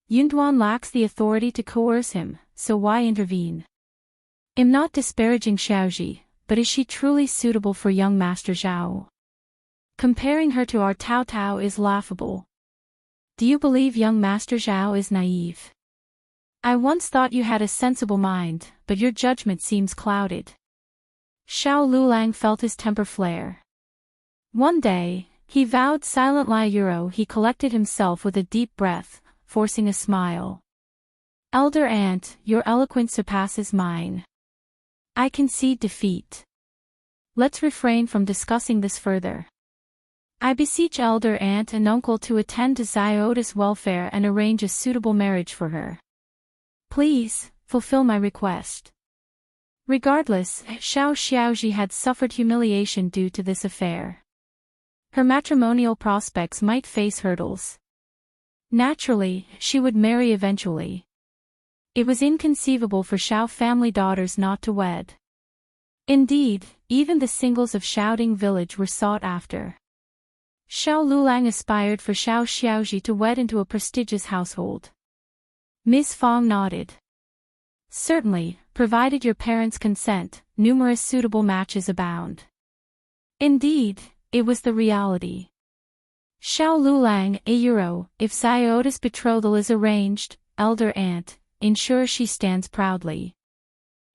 Yunduan lacks the authority to coerce him, so why intervene? I'm not disparaging Xiaoji, but is she truly suitable for young Master Zhao? Comparing her to our Tao Tao is laughable. Do you believe young Master Zhao is naive? I once thought you had a sensible mind, but your judgment seems clouded. Xiao Lulang felt his temper flare. One day, he vowed silent €1. He collected himself with a deep breath, forcing a smile. Elder aunt, your eloquence surpasses mine. I concede defeat. Let's refrain from discussing this further. I beseech elder aunt and uncle to attend to Xiota's welfare and arrange a suitable marriage for her. Please, fulfill my request. Regardless, Xiao Xiaoji had suffered humiliation due to this affair. Her matrimonial prospects might face hurdles. Naturally, she would marry eventually. It was inconceivable for Xiao family daughters not to wed. Indeed, even the singles of Xiaoding village were sought after. Xiao Lulang aspired for Xiao Xiaoji to wed into a prestigious household. Ms. Fong nodded. Certainly, provided your parents' consent, numerous suitable matches abound. Indeed, it was the reality. Xiao Lulang, €1. If Xiota's betrothal is arranged, elder aunt, ensure she stands proudly.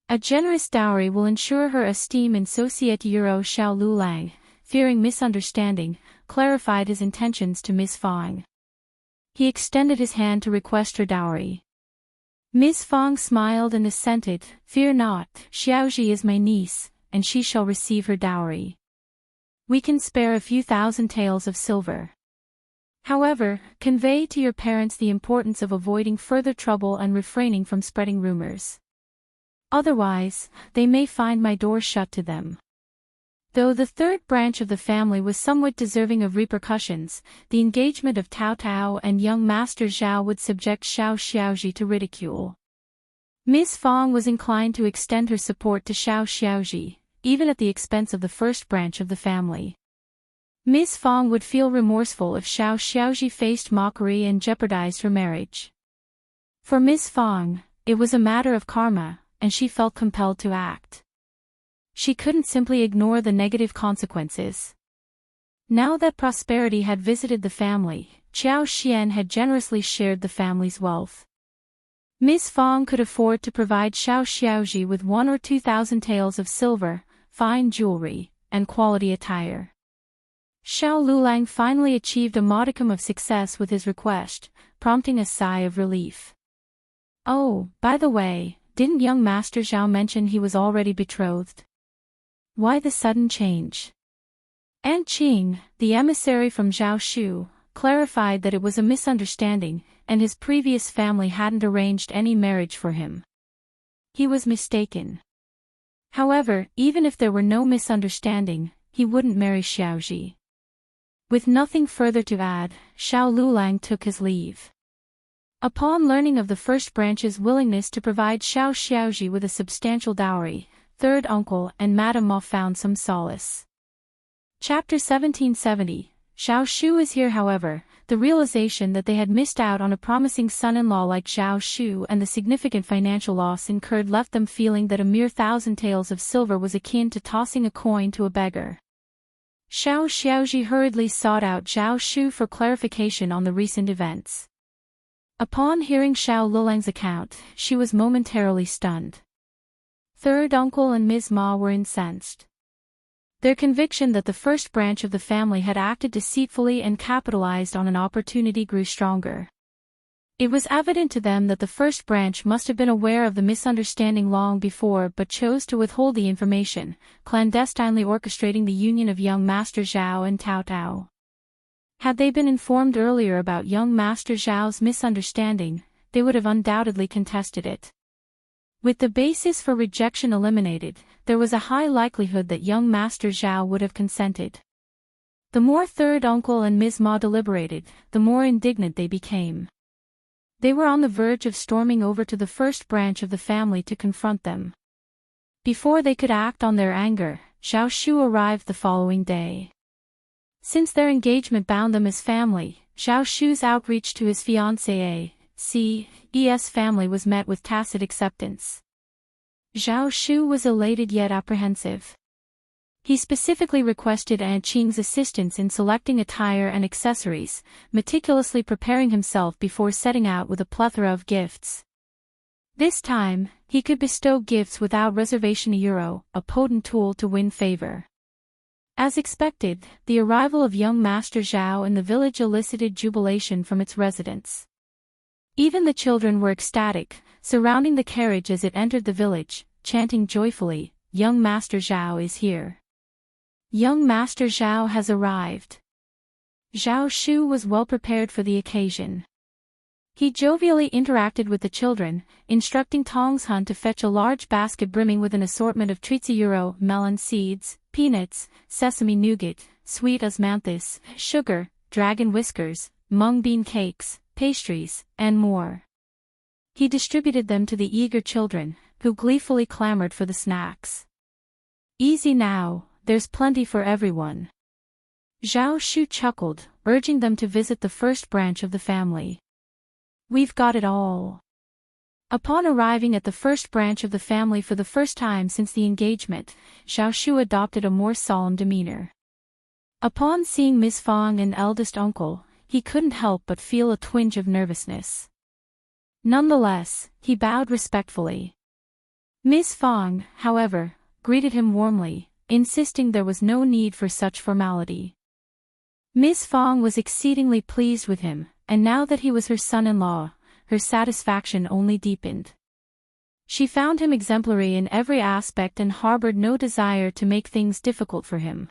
A generous dowry will ensure her esteem in society. Xiao Lulang, fearing misunderstanding, clarified his intentions to Ms. Fong. He extended his hand to request her dowry. Ms. Fong smiled and assented. Fear not, Xiaoji is my niece, and she shall receive her dowry. We can spare a few thousand taels of silver. However, convey to your parents the importance of avoiding further trouble and refraining from spreading rumors. Otherwise, they may find my door shut to them. Though the third branch of the family was somewhat deserving of repercussions, the engagement of Tao Tao and young Master Zhao would subject Xiao Xiaoji to ridicule. Ms. Fong was inclined to extend her support to Xiao Xiaoji, even at the expense of the first branch of the family. Ms. Fong would feel remorseful if Xiao Xiaoji faced mockery and jeopardized her marriage. For Ms. Fong, it was a matter of karma, and she felt compelled to act. She couldn't simply ignore the negative consequences. Now that prosperity had visited the family, Qiao Xian had generously shared the family's wealth. Ms. Fong could afford to provide Xiao Xiaoji with 1,000 or 2,000 taels of silver, fine jewelry, and quality attire. Xiao Lulang finally achieved a modicum of success with his request, prompting a sigh of relief. Oh, by the way, didn't young Master Zhao mention he was already betrothed? Why the sudden change? Aunt Qing, the emissary from Zhao Shu, clarified that it was a misunderstanding, and his previous family hadn't arranged any marriage for him. He was mistaken. However, even if there were no misunderstanding, he wouldn't marry Xiaoji. With nothing further to add, Xiao Lulang took his leave. Upon learning of the first branch's willingness to provide Xiao Xiaoji with a substantial dowry, third uncle and Madame Ma found some solace. Chapter 1770, Xiao Shu is here. However, the realization that they had missed out on a promising son-in-law like Zhao Shu and the significant financial loss incurred left them feeling that a mere 1,000 taels of silver was akin to tossing a coin to a beggar. Xiao Xiaoji hurriedly sought out Zhao Shu for clarification on the recent events. Upon hearing Xiao Lulang's account, she was momentarily stunned. Third uncle and Ms. Ma were incensed. Their conviction that the first branch of the family had acted deceitfully and capitalized on an opportunity grew stronger. It was evident to them that the first branch must have been aware of the misunderstanding long before but chose to withhold the information, clandestinely orchestrating the union of young Master Zhao and Tao Tao. Had they been informed earlier about young Master Zhao's misunderstanding, they would have undoubtedly contested it. With the basis for rejection eliminated, there was a high likelihood that young Master Zhao would have consented. The more third uncle and Ms. Ma deliberated, the more indignant they became. They were on the verge of storming over to the first branch of the family to confront them. Before they could act on their anger, Zhao Shu arrived the following day. Since their engagement bound them as family, Zhao Shu's outreach to his fiancée A.C.E.'s family was met with tacit acceptance. Zhao Shu was elated yet apprehensive. He specifically requested Aunt Qing's assistance in selecting attire and accessories, meticulously preparing himself before setting out with a plethora of gifts. This time, he could bestow gifts without reservation. A potent tool to win favor. As expected, the arrival of young Master Zhao in the village elicited jubilation from its residents. Even the children were ecstatic, surrounding the carriage as it entered the village, chanting joyfully, "Young Master Zhao is here. Young Master Zhao has arrived." Zhao Shu was well prepared for the occasion. He jovially interacted with the children, instructing Tong's Hun to fetch a large basket brimming with an assortment of treats: melon seeds, peanuts, sesame nougat, sweet osmanthus, sugar, dragon whiskers, mung bean cakes, pastries, and more. He distributed them to the eager children, who gleefully clamored for the snacks. "Easy now, there's plenty for everyone." Zhao Shu chuckled, urging them to visit the first branch of the family. "We've got it all." Upon arriving at the first branch of the family for the first time since the engagement, Zhao Shu adopted a more solemn demeanor. Upon seeing Miss Fang and eldest uncle, he couldn't help but feel a twinge of nervousness. Nonetheless, he bowed respectfully. Miss Fang, however, greeted him warmly, insisting there was no need for such formality. Miss Fang was exceedingly pleased with him, and now that he was her son-in-law, her satisfaction only deepened. She found him exemplary in every aspect and harbored no desire to make things difficult for him.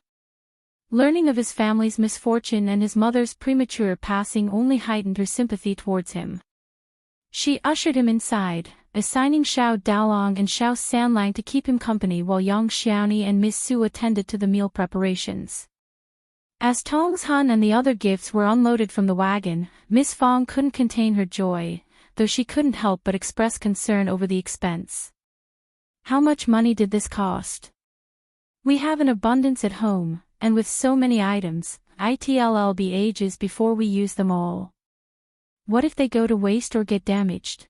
Learning of his family's misfortune and his mother's premature passing only heightened her sympathy towards him. She ushered him inside, assigning Xiao Daolong and Xiao Sanlang to keep him company while Yang Xiaoni and Miss Su attended to the meal preparations. As Tong's Hun and the other gifts were unloaded from the wagon, Miss Fang couldn't contain her joy, though she couldn't help but express concern over the expense. "How much money did this cost? We have an abundance at home, and with so many items, it'll be ages before we use them all. What if they go to waste or get damaged?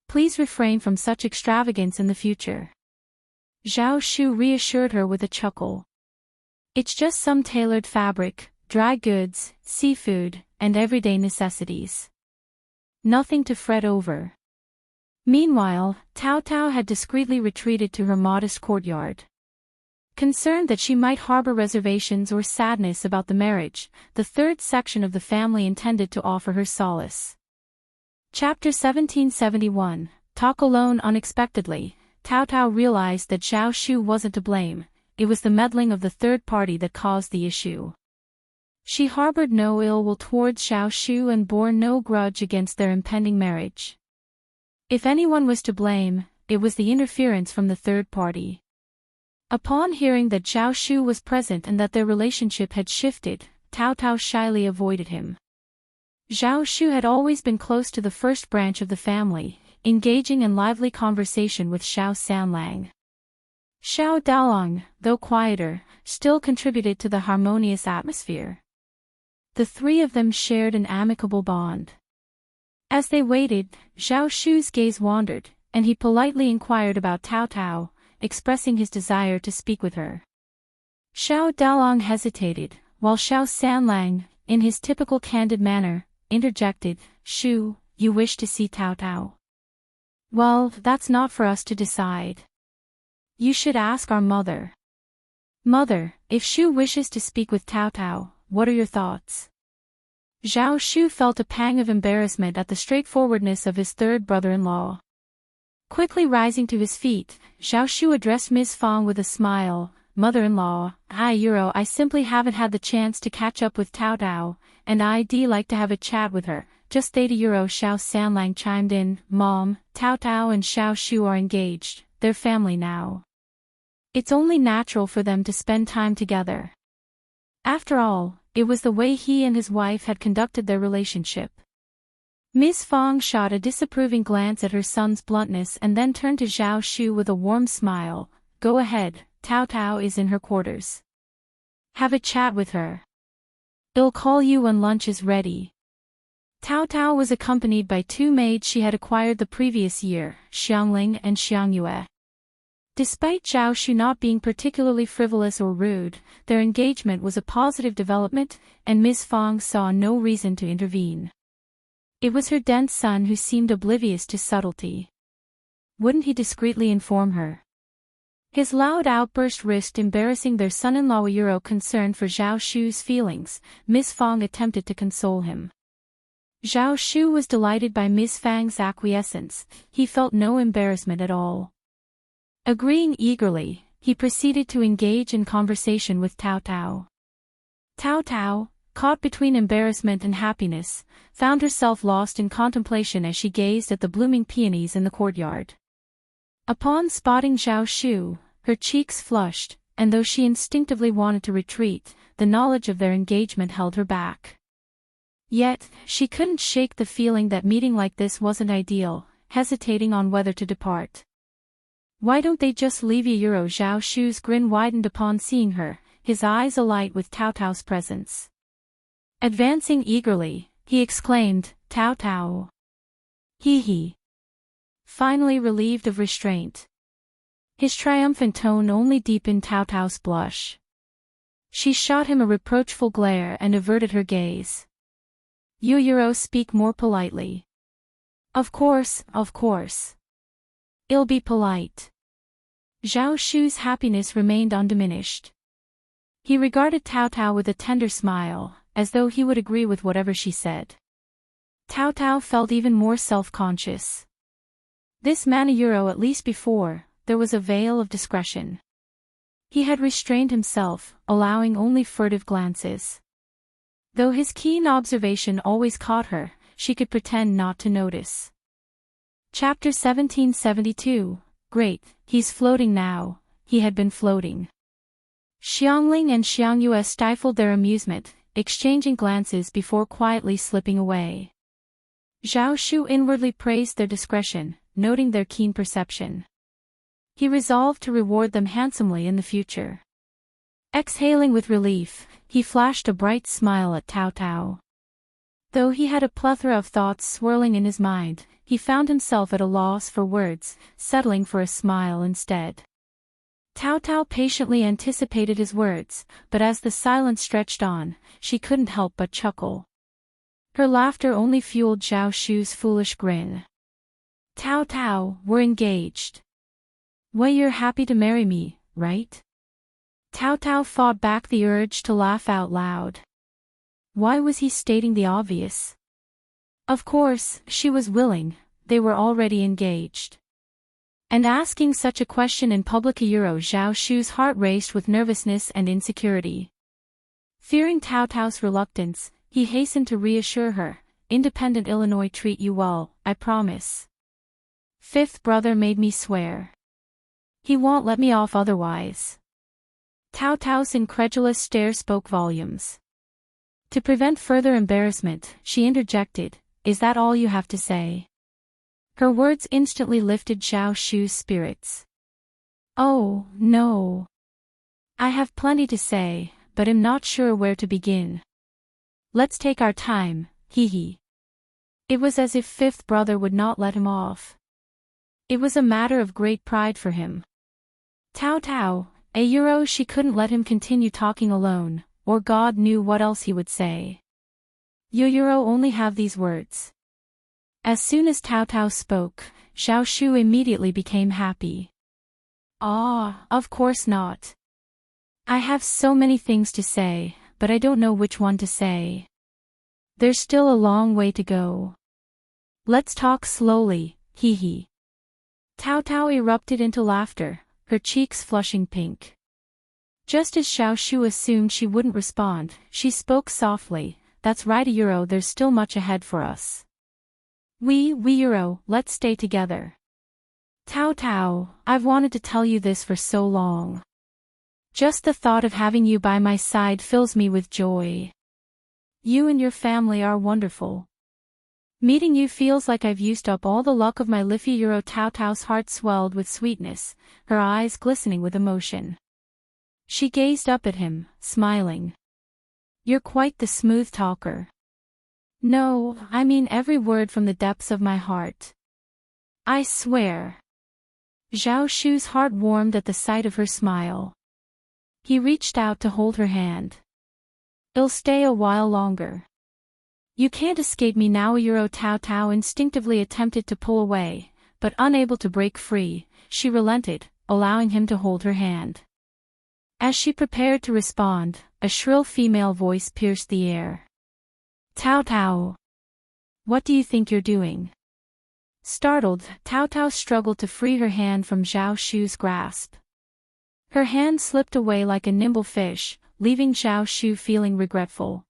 Please refrain from such extravagance in the future." Zhao Shu reassured her with a chuckle. "It's just some tailored fabric, dry goods, seafood, and everyday necessities. Nothing to fret over." Meanwhile, Tao Tao had discreetly retreated to her modest courtyard. Concerned that she might harbor reservations or sadness about the marriage, the third section of the family intended to offer her solace. Chapter 1771, Talk Alone. Unexpectedly, Tao Tao realized that Zhao Shu wasn't to blame. It was the meddling of the third party that caused the issue. She harbored no ill will towards Zhao Shu and bore no grudge against their impending marriage. If anyone was to blame, it was the interference from the third party. Upon hearing that Zhao Shu was present and that their relationship had shifted, Tao Tao shyly avoided him. Zhao Shu had always been close to the first branch of the family, engaging in lively conversation with Xiao Sanlang. Xiao Daolong, though quieter, still contributed to the harmonious atmosphere. The three of them shared an amicable bond. As they waited, Zhao Shu's gaze wandered, and he politely inquired about Tao Tao, expressing his desire to speak with her. Xiao Daolong hesitated, while Xiao Sanlang, in his typical candid manner, interjected, "Shu, you wish to see Tao Tao? Well, that's not for us to decide. You should ask our mother." Mother, if Shu wishes to speak with Tao Tao, what are your thoughts? Zhao Shu felt a pang of embarrassment at the straightforwardness of his third brother-in-law. Quickly rising to his feet, Zhao Shu addressed Ms. Fang with a smile. Mother-in-law, I simply haven't had the chance to catch up with Tao Tao, and I'd like to have a chat with her. Just Theta Xiao Sanlang chimed in. Mom, Tao Tao and Xiao Shu are engaged, they're family now. It's only natural for them to spend time together. After all, it was the way he and his wife had conducted their relationship. Ms. Fang shot a disapproving glance at her son's bluntness and then turned to Zhao Shu with a warm smile. Go ahead, Tao Tao is in her quarters. Have a chat with her. I'll call you when lunch is ready. Tao Tao was accompanied by two maids she had acquired the previous year, Xiangling and Xiangyue. Despite Zhao Shu not being particularly frivolous or rude, their engagement was a positive development, and Ms. Fang saw no reason to intervene. It was her dense son who seemed oblivious to subtlety. Wouldn't he discreetly inform her? His loud outburst risked embarrassing their son-in-law. Concerned for Zhao Shu's feelings, Ms. Fang attempted to console him. Zhao Shu was delighted by Ms. Fang's acquiescence. He felt no embarrassment at all. Agreeing eagerly, he proceeded to engage in conversation with Tao Tao. Tao Tao, caught between embarrassment and happiness, found herself lost in contemplation as she gazed at the blooming peonies in the courtyard. Upon spotting Zhao Shu, her cheeks flushed, and though she instinctively wanted to retreat, the knowledge of their engagement held her back. Yet, she couldn't shake the feeling that meeting like this wasn't ideal, hesitating on whether to depart. Why don't they just leave? Zhao Shu's grin widened upon seeing her, his eyes alight with Tao Tao's presence. Advancing eagerly, he exclaimed, Tao Tao. He. Finally relieved of restraint. His triumphant tone only deepened Tao Tao's blush. She shot him a reproachful glare and averted her gaze. Speak more politely. Of course. I'll be polite. Zhao Shu's happiness remained undiminished. He regarded Tao Tao with a tender smile, as though he would agree with whatever she said. Tao Tao felt even more self-conscious. This man, at least before, there was a veil of discretion. He had restrained himself, allowing only furtive glances. Though his keen observation always caught her, she could pretend not to notice. Chapter 1772. Great, he's floating now. He had been floating. Xiangling and Xiangyue stifled their amusement, exchanging glances before quietly slipping away. Zhao Shu inwardly praised their discretion, noting their keen perception. He resolved to reward them handsomely in the future. Exhaling with relief, he flashed a bright smile at Tao Tao. Though he had a plethora of thoughts swirling in his mind, he found himself at a loss for words, settling for a smile instead. Tao Tao patiently anticipated his words, but as the silence stretched on, she couldn't help but chuckle. Her laughter only fueled Zhao Shu's foolish grin. Tao Tao, we're engaged. Why, you're happy to marry me, right? Tao Tao fought back the urge to laugh out loud. Why was he stating the obvious? Of course, she was willing, they were already engaged. And asking such a question in public, Zhao Shu's heart raced with nervousness and insecurity. Fearing Tao Tao's reluctance, he hastened to reassure her, independent Illinois treat you well, I promise. Fifth brother made me swear. He won't let me off otherwise. Tao Tao's incredulous stare spoke volumes. To prevent further embarrassment, she interjected, is that all you have to say? Her words instantly lifted Zhao Shu's spirits. Oh, no. I have plenty to say, but am not sure where to begin. Let's take our time, hee. It was as if fifth brother would not let him off. It was a matter of great pride for him. Tao Tao, she couldn't let him continue talking alone, or God knew what else he would say. You only have these words. As soon as Tao Tao spoke, Zhao Shu immediately became happy. Ah, of course not. I have so many things to say, but I don't know which one to say. There's still a long way to go. Let's talk slowly, hee hee. Tao Tao erupted into laughter, her cheeks flushing pink. Just as Xiao Shu assumed she wouldn't respond, she spoke softly, "That's right, Euro, there's still much ahead for us. We Euro, let's stay together. Tao Tao, I've wanted to tell you this for so long. Just the thought of having you by my side fills me with joy. You and your family are wonderful. Meeting you feels like I've used up all the luck of my life." Euro. Tao Tao's heart swelled with sweetness, her eyes glistening with emotion. She gazed up at him, smiling. "You're quite the smooth talker." "No, I mean every word from the depths of my heart. I swear." Zhao Shu's heart warmed at the sight of her smile. He reached out to hold her hand. "I'll stay a while longer. You can't escape me now." Euro. Tao Tao instinctively attempted to pull away, but unable to break free, she relented, allowing him to hold her hand. As she prepared to respond, a shrill female voice pierced the air. "Tao Tao! What do you think you're doing?" Startled, Tao Tao struggled to free her hand from Zhao Shu's grasp. Her hand slipped away like a nimble fish, leaving Zhao Shu feeling regretful.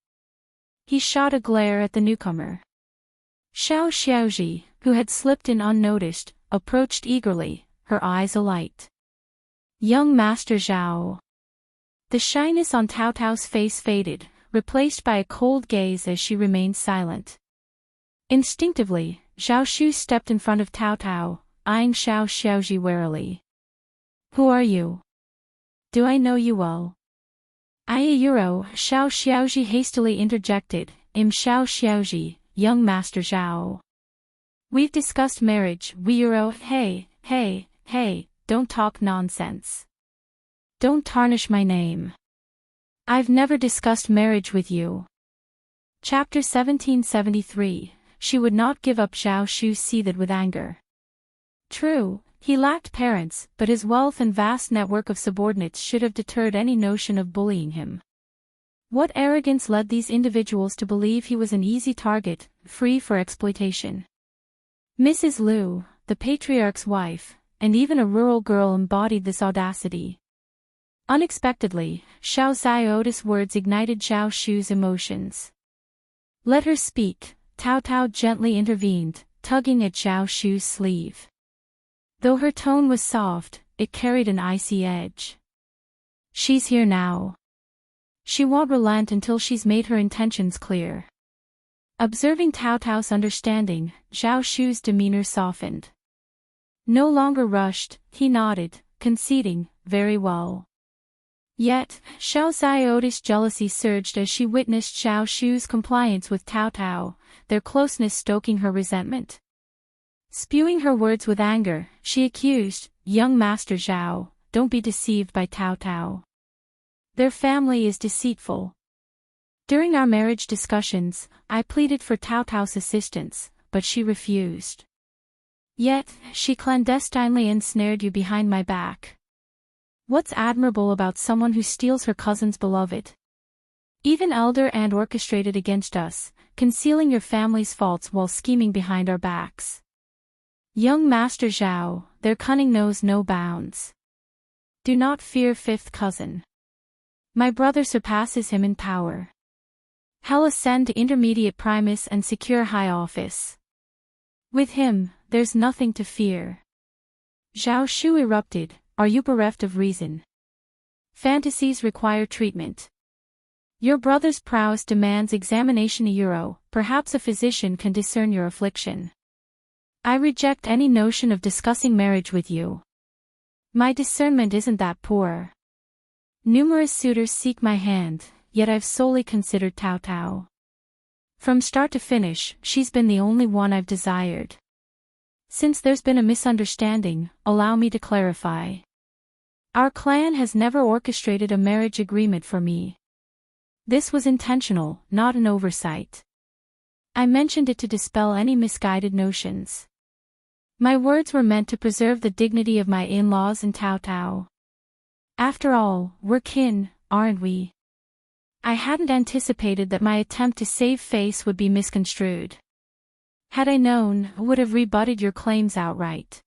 He shot a glare at the newcomer. Xiao Xiaoji, who had slipped in unnoticed, approached eagerly, her eyes alight. "Young Master Zhao." The shyness on Tao Tao's face faded, replaced by a cold gaze as she remained silent. Instinctively, Zhao Shu stepped in front of Tao Tao, eyeing Xiao Xiaoji warily. "Who are you? Do I know you well?" Euro. Xiao Xiaoji hastily interjected, Xiao Xiaoji, young Master Zhao. We've discussed marriage." Euro. Hey, don't talk nonsense. Don't tarnish my name. I've never discussed marriage with you. Chapter 1773, she would not give up. Zhao Shu seethed with anger. True, he lacked parents, but his wealth and vast network of subordinates should have deterred any notion of bullying him. What arrogance led these individuals to believe he was an easy target, free for exploitation? Mrs. Liu, the patriarch's wife, and even a rural girl embodied this audacity. Unexpectedly, Xiao Ziota's words ignited Zhao Shu's emotions. "Let her speak," Tao Tao gently intervened, tugging at Zhao Shu's sleeve. Though her tone was soft, it carried an icy edge. "She's here now. She won't relent until she's made her intentions clear." Observing Tao Tao's understanding, Zhao Shu's demeanor softened. No longer rushed, he nodded, conceding, "Very well." Yet, Xiao Ziota's jealousy surged as she witnessed Zhao Shu's compliance with Tao Tao, their closeness stoking her resentment. Spewing her words with anger, she accused, "Young Master Zhao, don't be deceived by Tao Tao. Their family is deceitful. During our marriage discussions, I pleaded for Tao Tao's assistance, but she refused. Yet, she clandestinely ensnared you behind my back. What's admirable about someone who steals her cousin's beloved? Even elder and orchestrated against us, concealing your family's faults while scheming behind our backs. Young Master Zhao, their cunning knows no bounds. Do not fear fifth cousin. My brother surpasses him in power. He'll ascend to intermediate primus and secure high office. With him, there's nothing to fear." Zhao Shu erupted, "Are you bereft of reason? Fantasies require treatment. Your brother's prowess demands examination. Euro, perhaps a physician can discern your affliction. I reject any notion of discussing marriage with you. My discernment isn't that poor. Numerous suitors seek my hand, yet I've solely considered Tao Tao. From start to finish, she's been the only one I've desired. Since there's been a misunderstanding, allow me to clarify. Our clan has never orchestrated a marriage agreement for me. This was intentional, not an oversight. I mentioned it to dispel any misguided notions. My words were meant to preserve the dignity of my in-laws and Tao Tao. After all, we're kin, aren't we? I hadn't anticipated that my attempt to save face would be misconstrued. Had I known, I would have rebutted your claims outright.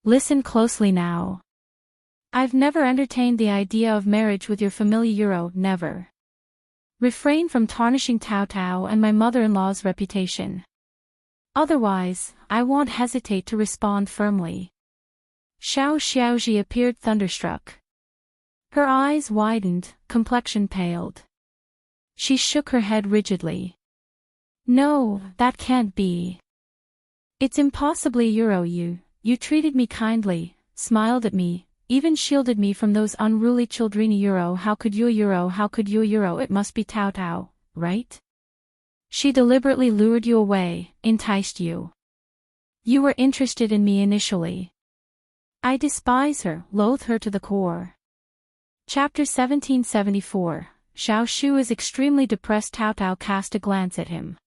Listen closely now. I've never entertained the idea of marriage with your familiar, never. Refrain from tarnishing Tao Tao and my mother-in-law's reputation. Otherwise, I won't hesitate to respond firmly. Xiao Xiaoji appeared thunderstruck. Her eyes widened, complexion paled. She shook her head rigidly. No, that can't be. It's impossibly you treated me kindly, smiled at me, even shielded me from those unruly children. How could you it must be Tao Tao, right? She deliberately lured you away, enticed you. You were interested in me initially. I despise her, loathe her to the core. Chapter 1774. Zhao Shu is extremely depressed. Tao Tao cast a glance at him.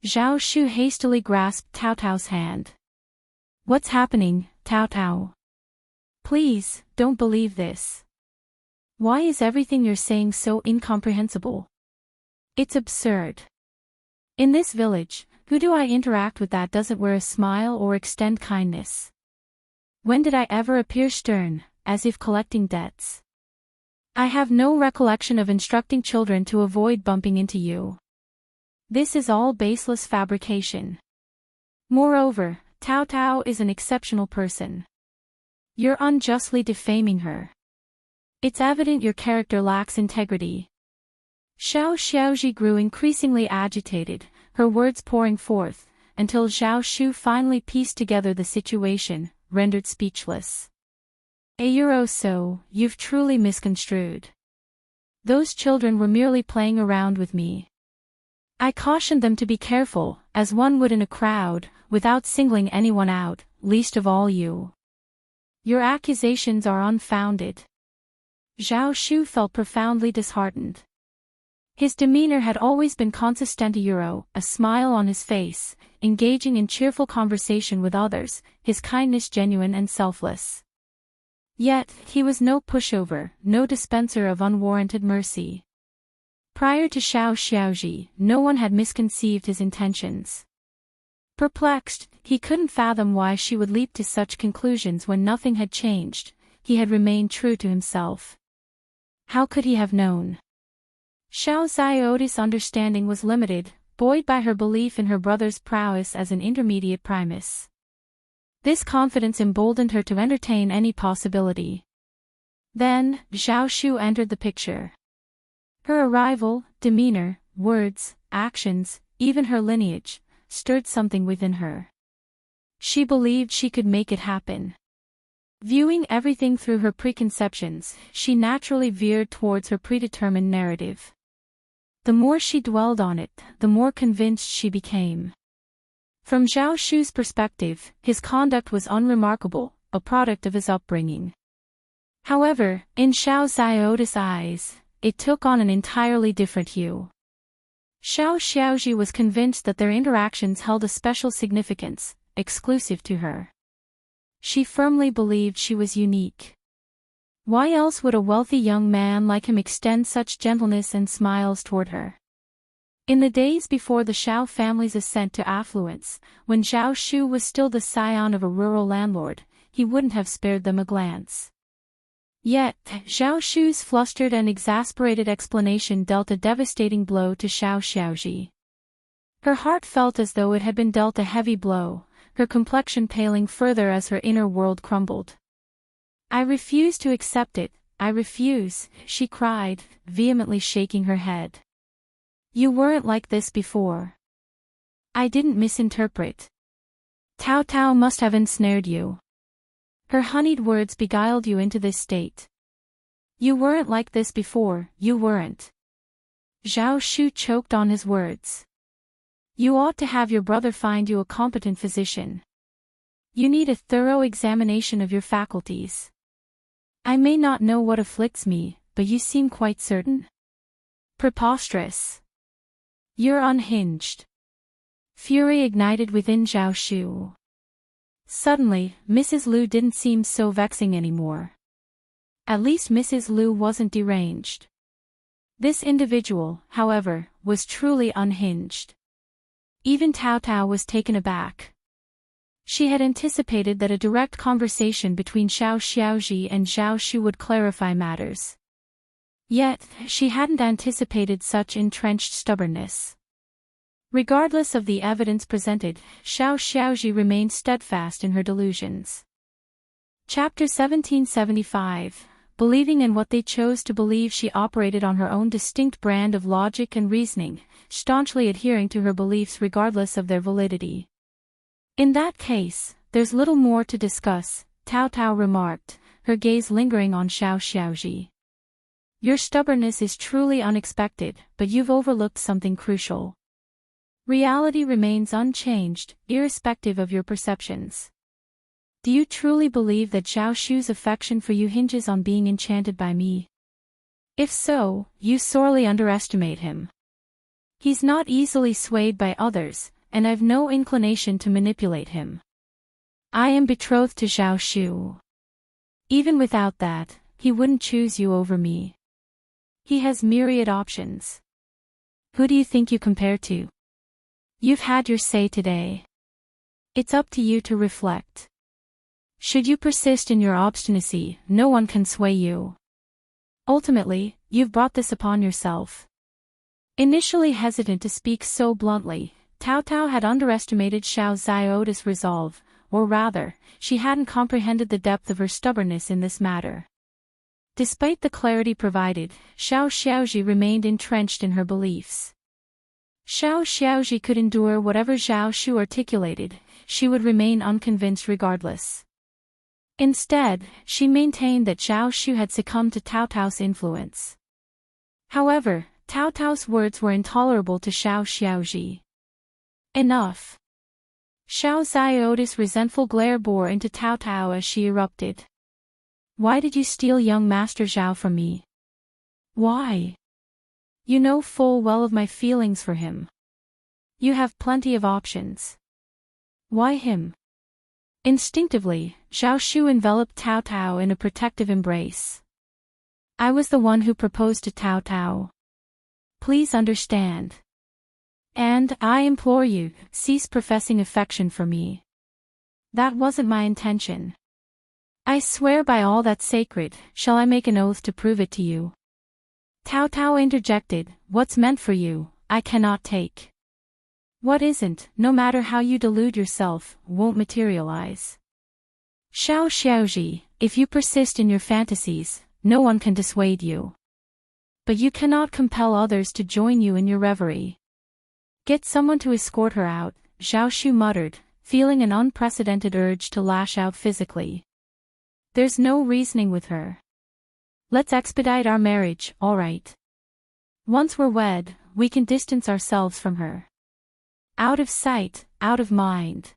Zhao Shu hastily grasped Tao Tao's hand. What's happening, Tao Tao? Please, don't believe this. Why is everything you're saying so incomprehensible? It's absurd. In this village, who do I interact with that doesn't wear a smile or extend kindness? When did I ever appear stern, as if collecting debts? I have no recollection of instructing children to avoid bumping into you. This is all baseless fabrication. Moreover, Tao Tao is an exceptional person. You're unjustly defaming her. It's evident your character lacks integrity. Xiao Xiaoji grew increasingly agitated, her words pouring forth, until Zhao Shu finally pieced together the situation, rendered speechless. So, you've truly misconstrued. Those children were merely playing around with me. I cautioned them to be careful, as one would in a crowd, without singling anyone out, least of all you. Your accusations are unfounded. Zhao Shu felt profoundly disheartened. His demeanor had always been consistent, a smile on his face, engaging in cheerful conversation with others, his kindness genuine and selfless. Yet, he was no pushover, no dispenser of unwarranted mercy. Prior to Xiao Xiaoji, no one had misconceived his intentions. Perplexed, he couldn't fathom why she would leap to such conclusions when nothing had changed. He had remained true to himself. How could he have known? Xiao Xiaoti's understanding was limited, buoyed by her belief in her brother's prowess as an intermediate primus. This confidence emboldened her to entertain any possibility. Then, Zhao Shu entered the picture. Her arrival, demeanor, words, actions, even her lineage, stirred something within her. She believed she could make it happen. Viewing everything through her preconceptions, she naturally veered towards her predetermined narrative. The more she dwelled on it, the more convinced she became. From Zhao Shu's perspective, his conduct was unremarkable, a product of his upbringing. However, in Xiao Xiaoti's eyes, it took on an entirely different hue. Xiao Xiaoji was convinced that their interactions held a special significance, exclusive to her. She firmly believed she was unique. Why else would a wealthy young man like him extend such gentleness and smiles toward her? In the days before the Xiao family's ascent to affluence, when Zhao Shu was still the scion of a rural landlord, he wouldn't have spared them a glance. Yet, Zhao Shu's flustered and exasperated explanation dealt a devastating blow to Xiao Xiaoji. Her heart felt as though it had been dealt a heavy blow, her complexion paling further as her inner world crumbled. I refuse to accept it, I refuse, she cried, vehemently shaking her head. You weren't like this before. I didn't misinterpret. Tao Tao must have ensnared you. Her honeyed words beguiled you into this state. You weren't like this before, you weren't. Zhao Shu choked on his words. You ought to have your brother find you a competent physician. You need a thorough examination of your faculties. I may not know what afflicts me, but you seem quite certain. Preposterous. You're unhinged. Fury ignited within Zhao Shu. Suddenly, Mrs. Liu didn't seem so vexing anymore. At least Mrs. Liu wasn't deranged. This individual, however, was truly unhinged. Even Cao Cao was taken aback. She had anticipated that a direct conversation between Xiao Xiaozhi and Zhao Shu would clarify matters. Yet, she hadn't anticipated such entrenched stubbornness. Regardless of the evidence presented, Xiao Xiaozhi remained steadfast in her delusions. Chapter 1775. Believing in what they chose to believe, she operated on her own distinct brand of logic and reasoning, staunchly adhering to her beliefs regardless of their validity. In that case, there's little more to discuss, Cao Cao remarked, her gaze lingering on Xiao Xiaozhi. Your stubbornness is truly unexpected, but you've overlooked something crucial. Reality remains unchanged, irrespective of your perceptions. Do you truly believe that Zhao Shu's affection for you hinges on being enchanted by me? If so, you sorely underestimate him. He's not easily swayed by others, and I've no inclination to manipulate him. I am betrothed to Zhao Shu. Even without that, he wouldn't choose you over me. He has myriad options. Who do you think you compare to? You've had your say today. It's up to you to reflect. Should you persist in your obstinacy, no one can sway you. Ultimately, you've brought this upon yourself. Initially hesitant to speak so bluntly, Cao Cao had underestimated Xiao Zioda's resolve, or rather, she hadn't comprehended the depth of her stubbornness in this matter. Despite the clarity provided, Xiao Xiaozhi remained entrenched in her beliefs. Xiao Xiaozhi could endure whatever Zhao Shu articulated, she would remain unconvinced regardless. Instead, she maintained that Zhao Shu had succumbed to Cao Cao's influence. However, Cao Cao's words were intolerable to Xiao Xiaozhi. Enough. Xiao Zioda's resentful glare bore into Cao Cao as she erupted. Why did you steal young Master Zhao from me? Why? You know full well of my feelings for him. You have plenty of options. Why him? Instinctively, Zhao Shu enveloped Cao Cao in a protective embrace. I was the one who proposed to Cao Cao. Please understand. And, I implore you, cease professing affection for me. That wasn't my intention. I swear by all that's sacred, shall I make an oath to prove it to you? Cao Cao interjected, what's meant for you, I cannot take. What isn't, no matter how you delude yourself, won't materialize. Xiao Xiaozhi, if you persist in your fantasies, no one can dissuade you. But you cannot compel others to join you in your reverie. Get someone to escort her out, Zhao Shu muttered, feeling an unprecedented urge to lash out physically. There's no reasoning with her. Let's expedite our marriage, all right. Once we're wed, we can distance ourselves from her. Out of sight, out of mind.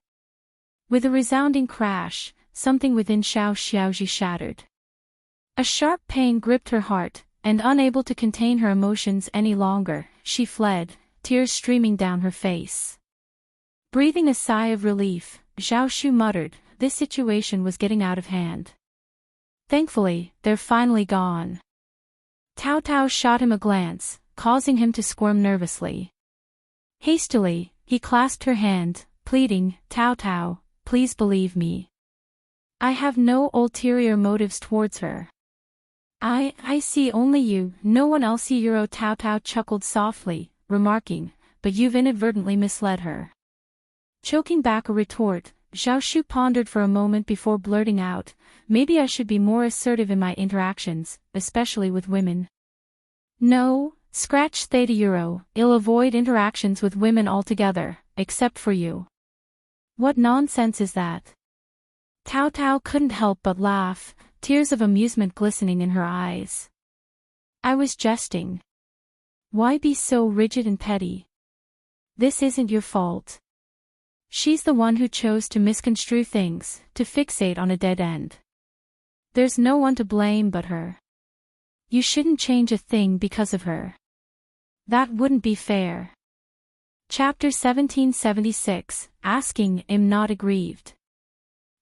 With a resounding crash, something within Xiao Xiaozhi shattered. A sharp pain gripped her heart, and unable to contain her emotions any longer, she fled, tears streaming down her face. Breathing a sigh of relief, Zhao Shu muttered, this situation was getting out of hand. Thankfully, they're finally gone. Cao Cao shot him a glance, causing him to squirm nervously. Hastily, he clasped her hand, pleading, Cao Cao, please believe me. I have no ulterior motives towards her. I see only you, no one else. Cao Cao chuckled softly, remarking, but you've inadvertently misled her. Choking back a retort, Zhao Shu pondered for a moment before blurting out, maybe I should be more assertive in my interactions, especially with women. No, scratch theta euro, I'll avoid interactions with women altogether, except for you. What nonsense is that? Cao Cao couldn't help but laugh, tears of amusement glistening in her eyes. I was jesting. Why be so rigid and petty? This isn't your fault. She's the one who chose to misconstrue things, to fixate on a dead end. There's no one to blame but her. You shouldn't change a thing because of her. That wouldn't be fair. Chapter 1776, Asking, am not aggrieved.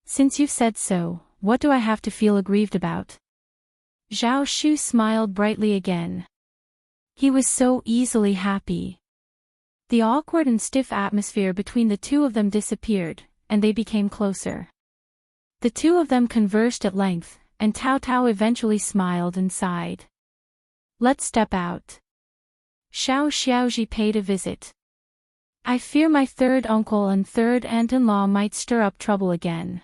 Since you've said so, what do I have to feel aggrieved about? Zhao Shu smiled brightly again. He was so easily happy. The awkward and stiff atmosphere between the two of them disappeared, and they became closer. The two of them conversed at length, and Cao Cao eventually smiled and sighed. Let's step out. Xiao Xiaoji paid a visit. I fear my third uncle and third aunt-in-law might stir up trouble again.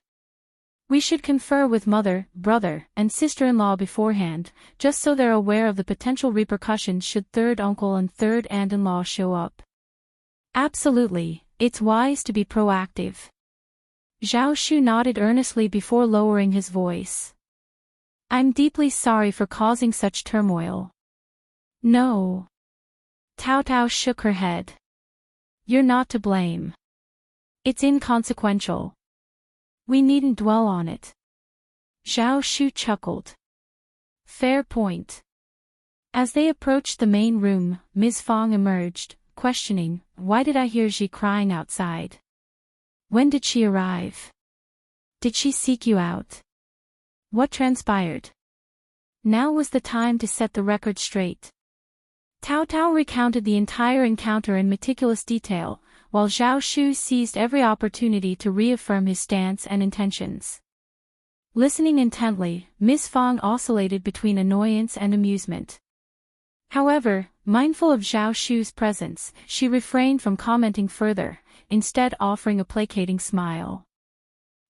We should confer with mother, brother, and sister-in-law beforehand, just so they're aware of the potential repercussions should third uncle and third aunt-in-law show up. Absolutely, it's wise to be proactive. Zhao Shu nodded earnestly before lowering his voice. I'm deeply sorry for causing such turmoil. No. Cao Cao shook her head. You're not to blame. It's inconsequential. We needn't dwell on it. Zhao Shu chuckled. Fair point. As they approached the main room, Ms. Fong emerged, questioning, why did I hear Ji crying outside? When did she arrive? Did she seek you out? What transpired? Now was the time to set the record straight. Cao Cao recounted the entire encounter in meticulous detail, while Zhao Shu seized every opportunity to reaffirm his stance and intentions. Listening intently, Ms. Fong oscillated between annoyance and amusement. However, mindful of Zhao Shu's presence, she refrained from commenting further, instead offering a placating smile.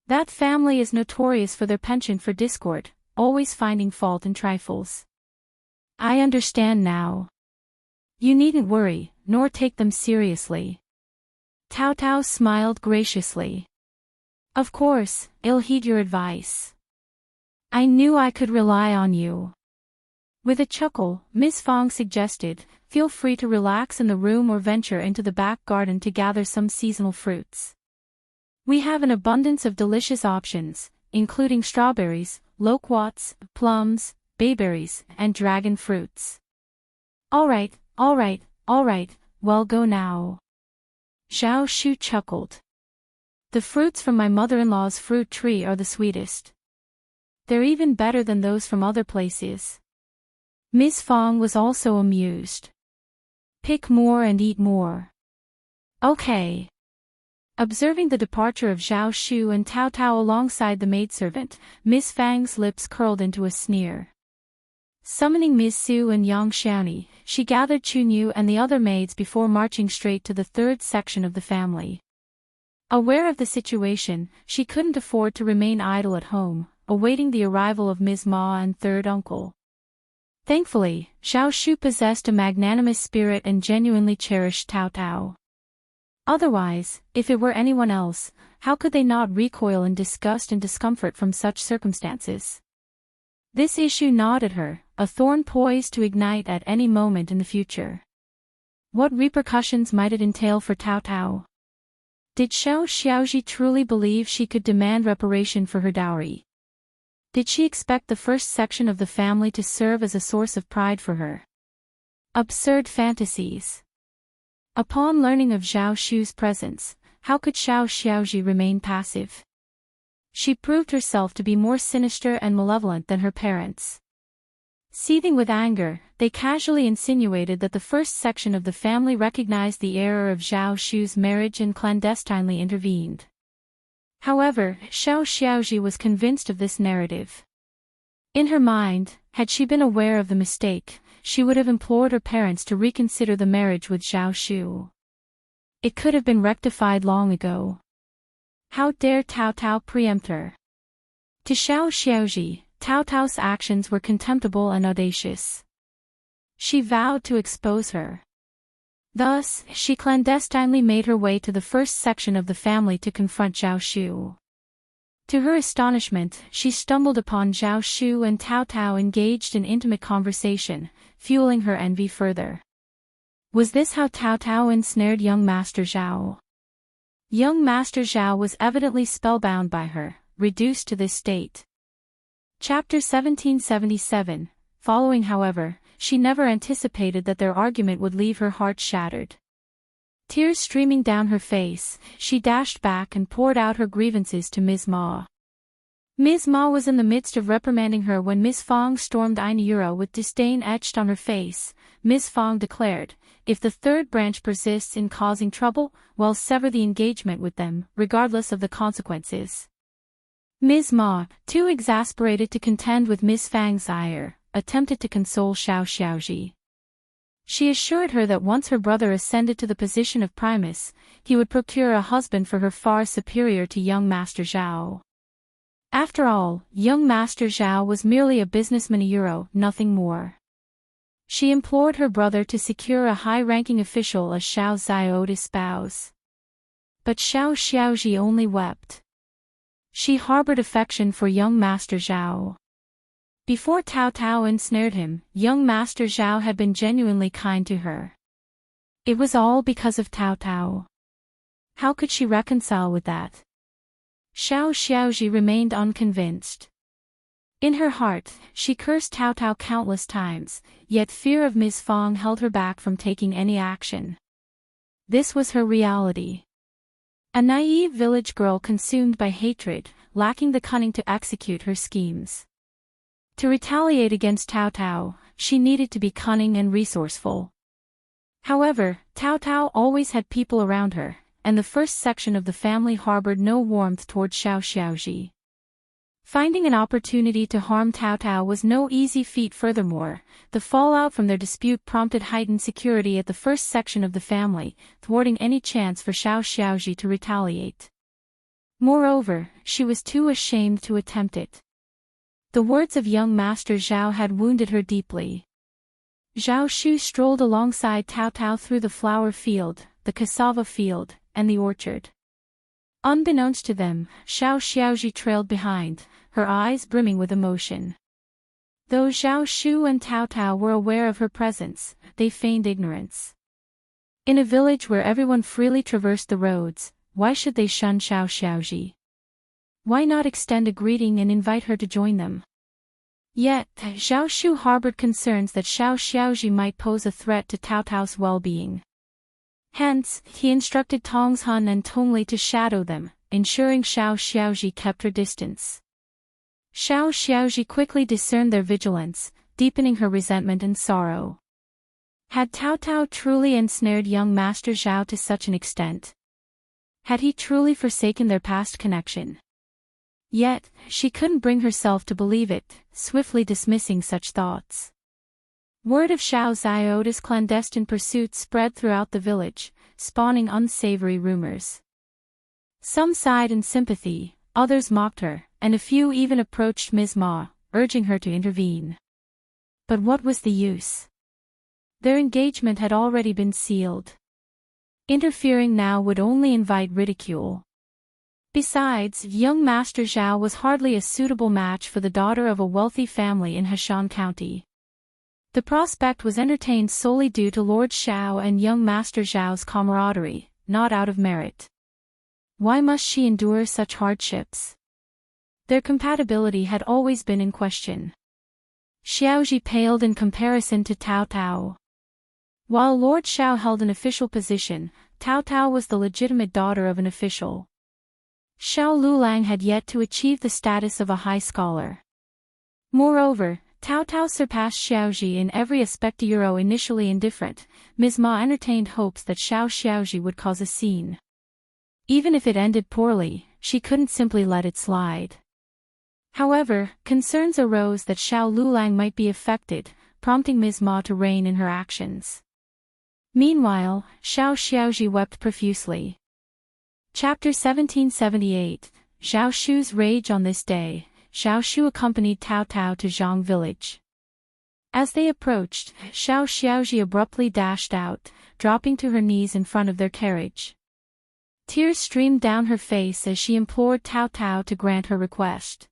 That family is notorious for their penchant for discord, always finding fault in trifles. I understand now. You needn't worry, nor take them seriously. Cao Cao smiled graciously. Of course, I'll heed your advice. I knew I could rely on you. With a chuckle, Ms. Fong suggested, feel free to relax in the room or venture into the back garden to gather some seasonal fruits. We have an abundance of delicious options, including strawberries, loquats, plums, bayberries, and dragon fruits. All right, well go now. Zhao Shu chuckled. The fruits from my mother-in-law's fruit tree are the sweetest. They're even better than those from other places. Ms. Fong was also amused. Pick more and eat more. Okay. Observing the departure of Zhao Shu and Cao Cao alongside the maidservant, Ms. Fang's lips curled into a sneer. Summoning Ms. Su and Yang Xiaoni, she gathered Chunyu and the other maids before marching straight to the third section of the family. Aware of the situation, she couldn't afford to remain idle at home, awaiting the arrival of Ms. Ma and third uncle. Thankfully, Zhao Shu possessed a magnanimous spirit and genuinely cherished Cao Cao. Otherwise, if it were anyone else, how could they not recoil in disgust and discomfort from such circumstances? This issue gnawed at her, a thorn poised to ignite at any moment in the future. What repercussions might it entail for Cao Cao? Did Xiao Xiaoji truly believe she could demand reparation for her dowry? Did she expect the first section of the family to serve as a source of pride for her? Absurd fantasies. Upon learning of Zhao Shu's presence, how could Xiao Xiaoji remain passive? She proved herself to be more sinister and malevolent than her parents. Seething with anger, they casually insinuated that the first section of the family recognized the error of Zhao Shu's marriage and clandestinely intervened. However, Xiao Xiaoji was convinced of this narrative. In her mind, had she been aware of the mistake, she would have implored her parents to reconsider the marriage with Zhao Shu. It could have been rectified long ago. How dare Cao Cao preempt her? To Xiao Xiaoji, Cao Cao's actions were contemptible and audacious. She vowed to expose her. Thus, she clandestinely made her way to the first section of the family to confront Zhao Shu. To her astonishment, she stumbled upon Zhao Shu and Cao Cao engaged in intimate conversation, fueling her envy further. Was this how Cao Cao ensnared young Master Zhao? Young Master Zhao was evidently spellbound by her, reduced to this state. Chapter 1777. Following, however, she never anticipated that their argument would leave her heart shattered. Tears streaming down her face, she dashed back and poured out her grievances to Ms. Ma. Ms. Ma was in the midst of reprimanding her when Miss Fong stormed in Euro with disdain etched on her face. Miss Fong declared, "If the third branch persists in causing trouble, well, sever the engagement with them, regardless of the consequences." Ms. Ma, too exasperated to contend with Miss Fang's ire, attempted to console Xiao Xiaoji. She assured her that once her brother ascended to the position of primus, he would procure a husband for her far superior to young Master Zhao. After all, young Master Zhao was merely a businessman Euro, nothing more. She implored her brother to secure a high-ranking official as Xiao Xiao to spouse. But Xiao Xiaoji only wept. She harbored affection for young Master Zhao. Before Tao Tao ensnared him, young Master Zhao had been genuinely kind to her. It was all because of Tao Tao. How could she reconcile with that? Xiao Xiaoji remained unconvinced. In her heart, she cursed Tao Tao countless times, yet fear of Ms. Fong held her back from taking any action. This was her reality. A naive village girl consumed by hatred, lacking the cunning to execute her schemes. To retaliate against Tao Tao, she needed to be cunning and resourceful. However, Tao Tao always had people around her, and the first section of the family harbored no warmth toward Xiao Xiaoji. Finding an opportunity to harm Tao Tao was no easy feat. Furthermore, the fallout from their dispute prompted heightened security at the first section of the family, thwarting any chance for Xiao Xiaoji to retaliate. Moreover, she was too ashamed to attempt it. The words of young Master Zhao had wounded her deeply. Zhao Shu strolled alongside Tao Tao through the flower field, the cassava field, and the orchard. Unbeknownst to them, Xiao Xiaoji trailed behind, her eyes brimming with emotion. Though Zhao Shu and Tao Tao were aware of her presence, they feigned ignorance. In a village where everyone freely traversed the roads, why should they shun Xiao Xiaoji? Why not extend a greeting and invite her to join them? Yet, Zhao Shu harbored concerns that Xiao Xiaoji might pose a threat to Tao Tao's well-being. Hence, he instructed Tongs Han and Tongli to shadow them, ensuring Xiao Xiaoji kept her distance. Xiao Xiaoji quickly discerned their vigilance, deepening her resentment and sorrow. Had Tao Tao truly ensnared young Master Zhao to such an extent? Had he truly forsaken their past connection? Yet, she couldn't bring herself to believe it, swiftly dismissing such thoughts. Word of Xiao Xiaoda's clandestine pursuit spread throughout the village, spawning unsavory rumors. Some sighed in sympathy, others mocked her, and a few even approached Ms. Ma, urging her to intervene. But what was the use? Their engagement had already been sealed. Interfering now would only invite ridicule. Besides, young Master Zhao was hardly a suitable match for the daughter of a wealthy family in Heshan County. The prospect was entertained solely due to Lord Xiao and young Master Zhao's camaraderie, not out of merit. Why must she endure such hardships? Their compatibility had always been in question. Xiaoji paled in comparison to Tao Tao. While Lord Xiao held an official position, Tao Tao was the legitimate daughter of an official. Xiao Lulang had yet to achieve the status of a high scholar. Moreover, Tao Tao surpassed Xiaoji in every aspect. Initially indifferent, Ms. Ma entertained hopes that Xiao Xiaoji would cause a scene. Even if it ended poorly, she couldn't simply let it slide. However, concerns arose that Xiao Lulang might be affected, prompting Ms. Ma to rein in her actions. Meanwhile, Xiao Xiaoji wept profusely. Chapter 1778, Zhao Shu's Rage. On this day, Zhao Shu accompanied Tao Tao to Zhang village. As they approached, Xiao Xiaoji abruptly dashed out, dropping to her knees in front of their carriage. Tears streamed down her face as she implored Tao Tao to grant her request.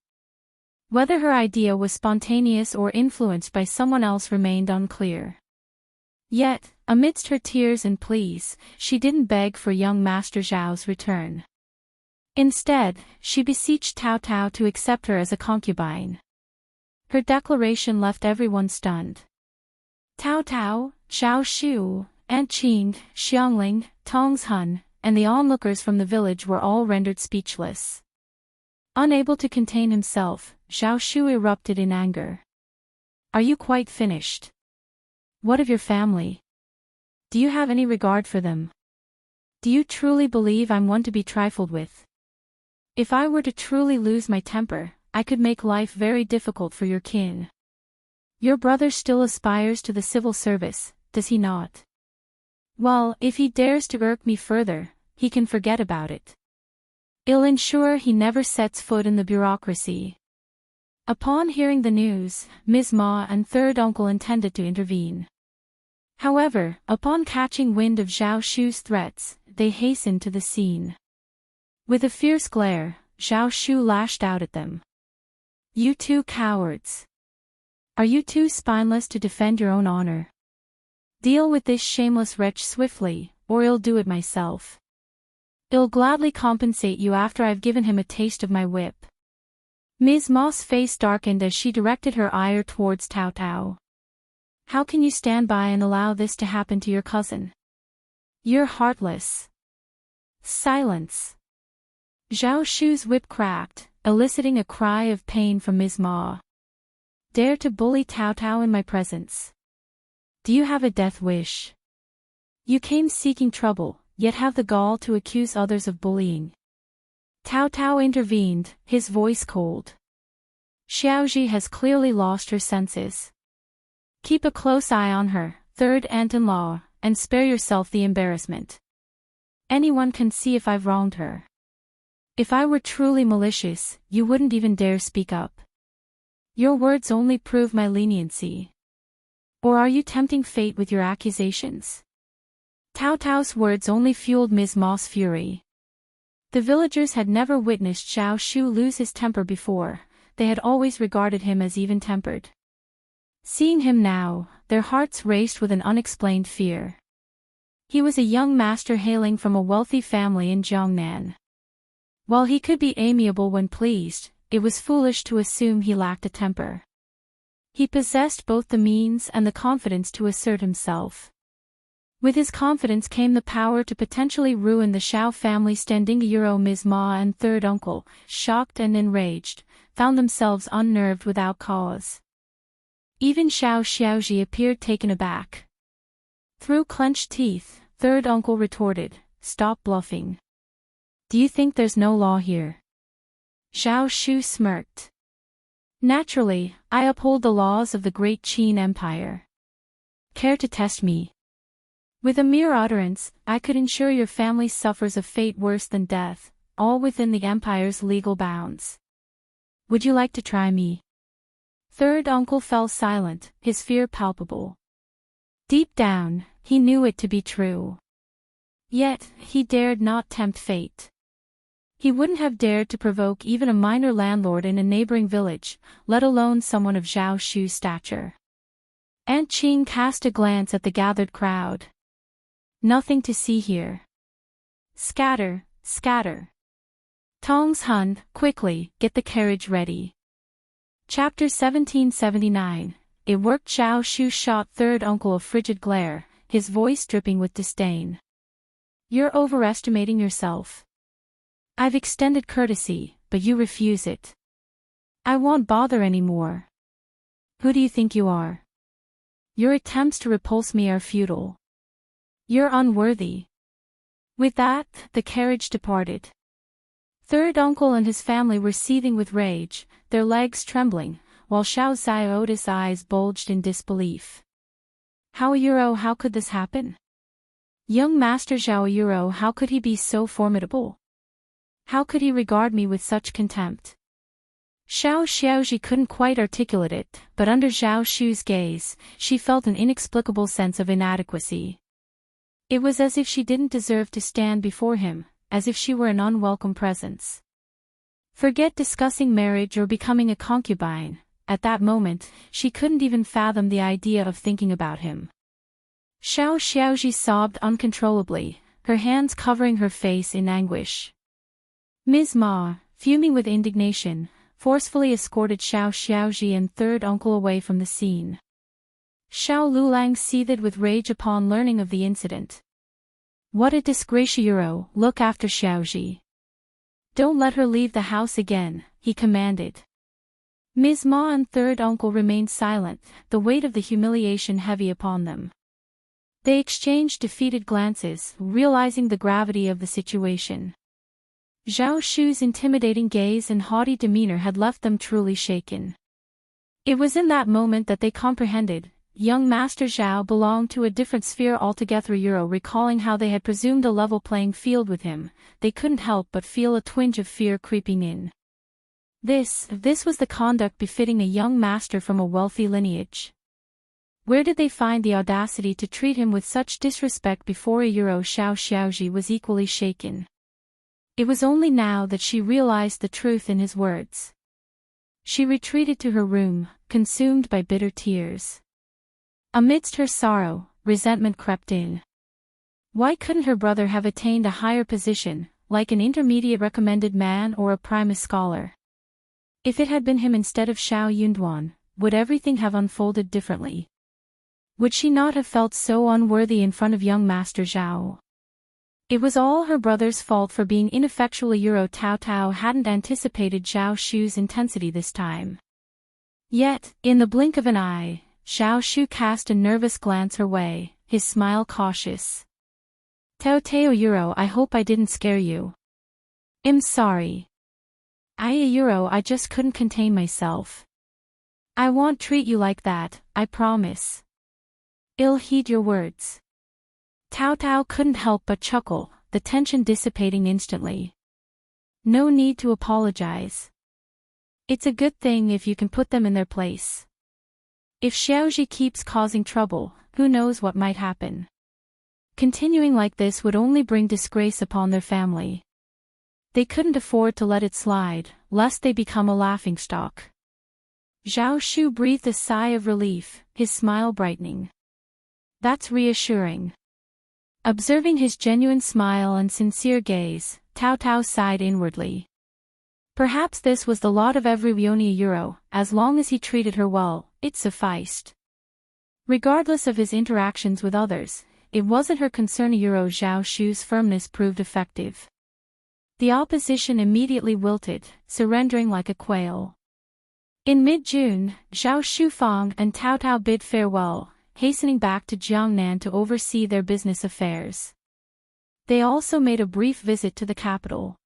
Whether her idea was spontaneous or influenced by someone else remained unclear. Yet, amidst her tears and pleas, she didn't beg for young Master Zhao's return. Instead, she beseeched Tao Tao to accept her as a concubine. Her declaration left everyone stunned. Tao Tao, Zhao Shu, Aunt Qing, Xiangling, Tongs Han, and the onlookers from the village were all rendered speechless. Unable to contain himself, Zhao Shu erupted in anger. Are you quite finished? What of your family? Do you have any regard for them? Do you truly believe I'm one to be trifled with? If I were to truly lose my temper, I could make life very difficult for your kin. Your brother still aspires to the civil service, does he not? Well, if he dares to irk me further, he can forget about it. I'll ensure he never sets foot in the bureaucracy. Upon hearing the news, Ms. Ma and third uncle intended to intervene. However, upon catching wind of Zhao Shu's threats, they hastened to the scene. With a fierce glare, Zhao Shu lashed out at them. You two cowards! Are you too spineless to defend your own honor? Deal with this shameless wretch swiftly, or I'll do it myself. I'll gladly compensate you after I've given him a taste of my whip. Ms. Ma's face darkened as she directed her ire towards Tao Tao. How can you stand by and allow this to happen to your cousin? You're heartless. Silence. Zhao Shu's whip cracked, eliciting a cry of pain from Ms. Ma. Dare to bully Tao Tao in my presence. Do you have a death wish? You came seeking trouble, yet have the gall to accuse others of bullying. Tao Tao intervened, his voice cold. Xiaoji has clearly lost her senses. Keep a close eye on her, third aunt-in-law, and spare yourself the embarrassment. Anyone can see if I've wronged her. If I were truly malicious, you wouldn't even dare speak up. Your words only prove my leniency. Or are you tempting fate with your accusations? Tao Tao's words only fueled Ms. Ma's fury. The villagers had never witnessed Zhao Shu lose his temper before, they had always regarded him as even-tempered. Seeing him now, their hearts raced with an unexplained fear. He was a young master hailing from a wealthy family in Jiangnan. While he could be amiable when pleased, it was foolish to assume he lacked a temper. He possessed both the means and the confidence to assert himself. With his confidence came the power to potentially ruin the Xiao family. Standing Ms. Ma and third uncle, shocked and enraged, found themselves unnerved without cause. Even Xiaoji appeared taken aback. Through clenched teeth, third uncle retorted, "Stop bluffing. Do you think there's no law here?" Zhao Shu smirked. Naturally, I uphold the laws of the great Qin Empire. Care to test me? With a mere utterance, I could ensure your family suffers a fate worse than death, all within the empire's legal bounds. Would you like to try me? Third uncle fell silent, his fear palpable. Deep down, he knew it to be true. Yet, he dared not tempt fate. He wouldn't have dared to provoke even a minor landlord in a neighboring village, let alone someone of Zhao Shu's stature. Aunt Qing cast a glance at the gathered crowd. Nothing to see here. Scatter, scatter. Tongs Hun, quickly, get the carriage ready. Chapter 1779. It worked. Zhao Shu shot third uncle a frigid glare, his voice dripping with disdain. You're overestimating yourself. I've extended courtesy, but you refuse it. I won't bother anymore. Who do you think you are? Your attempts to repulse me are futile. You're unworthy. With that, the carriage departed. Third uncle and his family were seething with rage, their legs trembling, while Xiao Ziota's eyes bulged in disbelief. How could this happen? Young Master Zhao, how could he be so formidable? How could he regard me with such contempt? Xiaoji couldn't quite articulate it, but under Zhao Shu's gaze, she felt an inexplicable sense of inadequacy. It was as if she didn't deserve to stand before him, as if she were an unwelcome presence. Forget discussing marriage or becoming a concubine, at that moment, she couldn't even fathom the idea of thinking about him. Xiaoji sobbed uncontrollably, her hands covering her face in anguish. Ms. Ma, fuming with indignation, forcefully escorted Xiaoji and third uncle away from the scene. Xiao Lulang seethed with rage upon learning of the incident. What a disgrace! Look after Xiaoji. Don't let her leave the house again, he commanded. Ms. Ma and third uncle remained silent, the weight of the humiliation heavy upon them. They exchanged defeated glances, realizing the gravity of the situation. Zhao Shu's intimidating gaze and haughty demeanor had left them truly shaken. It was in that moment that they comprehended. Young Master Zhao belonged to a different sphere altogether. Recalling how they had presumed a level playing field with him, they couldn't help but feel a twinge of fear creeping in. This was the conduct befitting a young master from a wealthy lineage. Where did they find the audacity to treat him with such disrespect before a Xiao Xiaoji was equally shaken. It was only now that she realized the truth in his words. She retreated to her room, consumed by bitter tears. Amidst her sorrow, resentment crept in. Why couldn't her brother have attained a higher position, like an intermediate recommended man or a primus scholar? If it had been him instead of Xiao Yunduan, would everything have unfolded differently? Would she not have felt so unworthy in front of young Master Zhao? It was all her brother's fault for being ineffectual. Tao Tao hadn't anticipated Zhao Shu's intensity this time. Yet, in the blink of an eye, Zhao Shu cast a nervous glance her way, his smile cautious. Tao Tao, I hope I didn't scare you. I'm sorry. I just couldn't contain myself. I won't treat you like that, I promise. I'll heed your words. Tao Tao couldn't help but chuckle, the tension dissipating instantly. No need to apologize. It's a good thing if you can put them in their place. If Xiaoji keeps causing trouble, who knows what might happen. Continuing like this would only bring disgrace upon their family. They couldn't afford to let it slide, lest they become a laughingstock. Zhao Shu breathed a sigh of relief, his smile brightening. That's reassuring. Observing his genuine smile and sincere gaze, Tao Tao sighed inwardly. Perhaps this was the lot of every Ryonia. As long as he treated her well, it sufficed. Regardless of his interactions with others, it wasn't her concern. Zhao Shu's firmness proved effective. The opposition immediately wilted, surrendering like a quail. In mid-June, Zhao Shufang and Tao Tao bid farewell, hastening back to Jiangnan to oversee their business affairs. They also made a brief visit to the capital.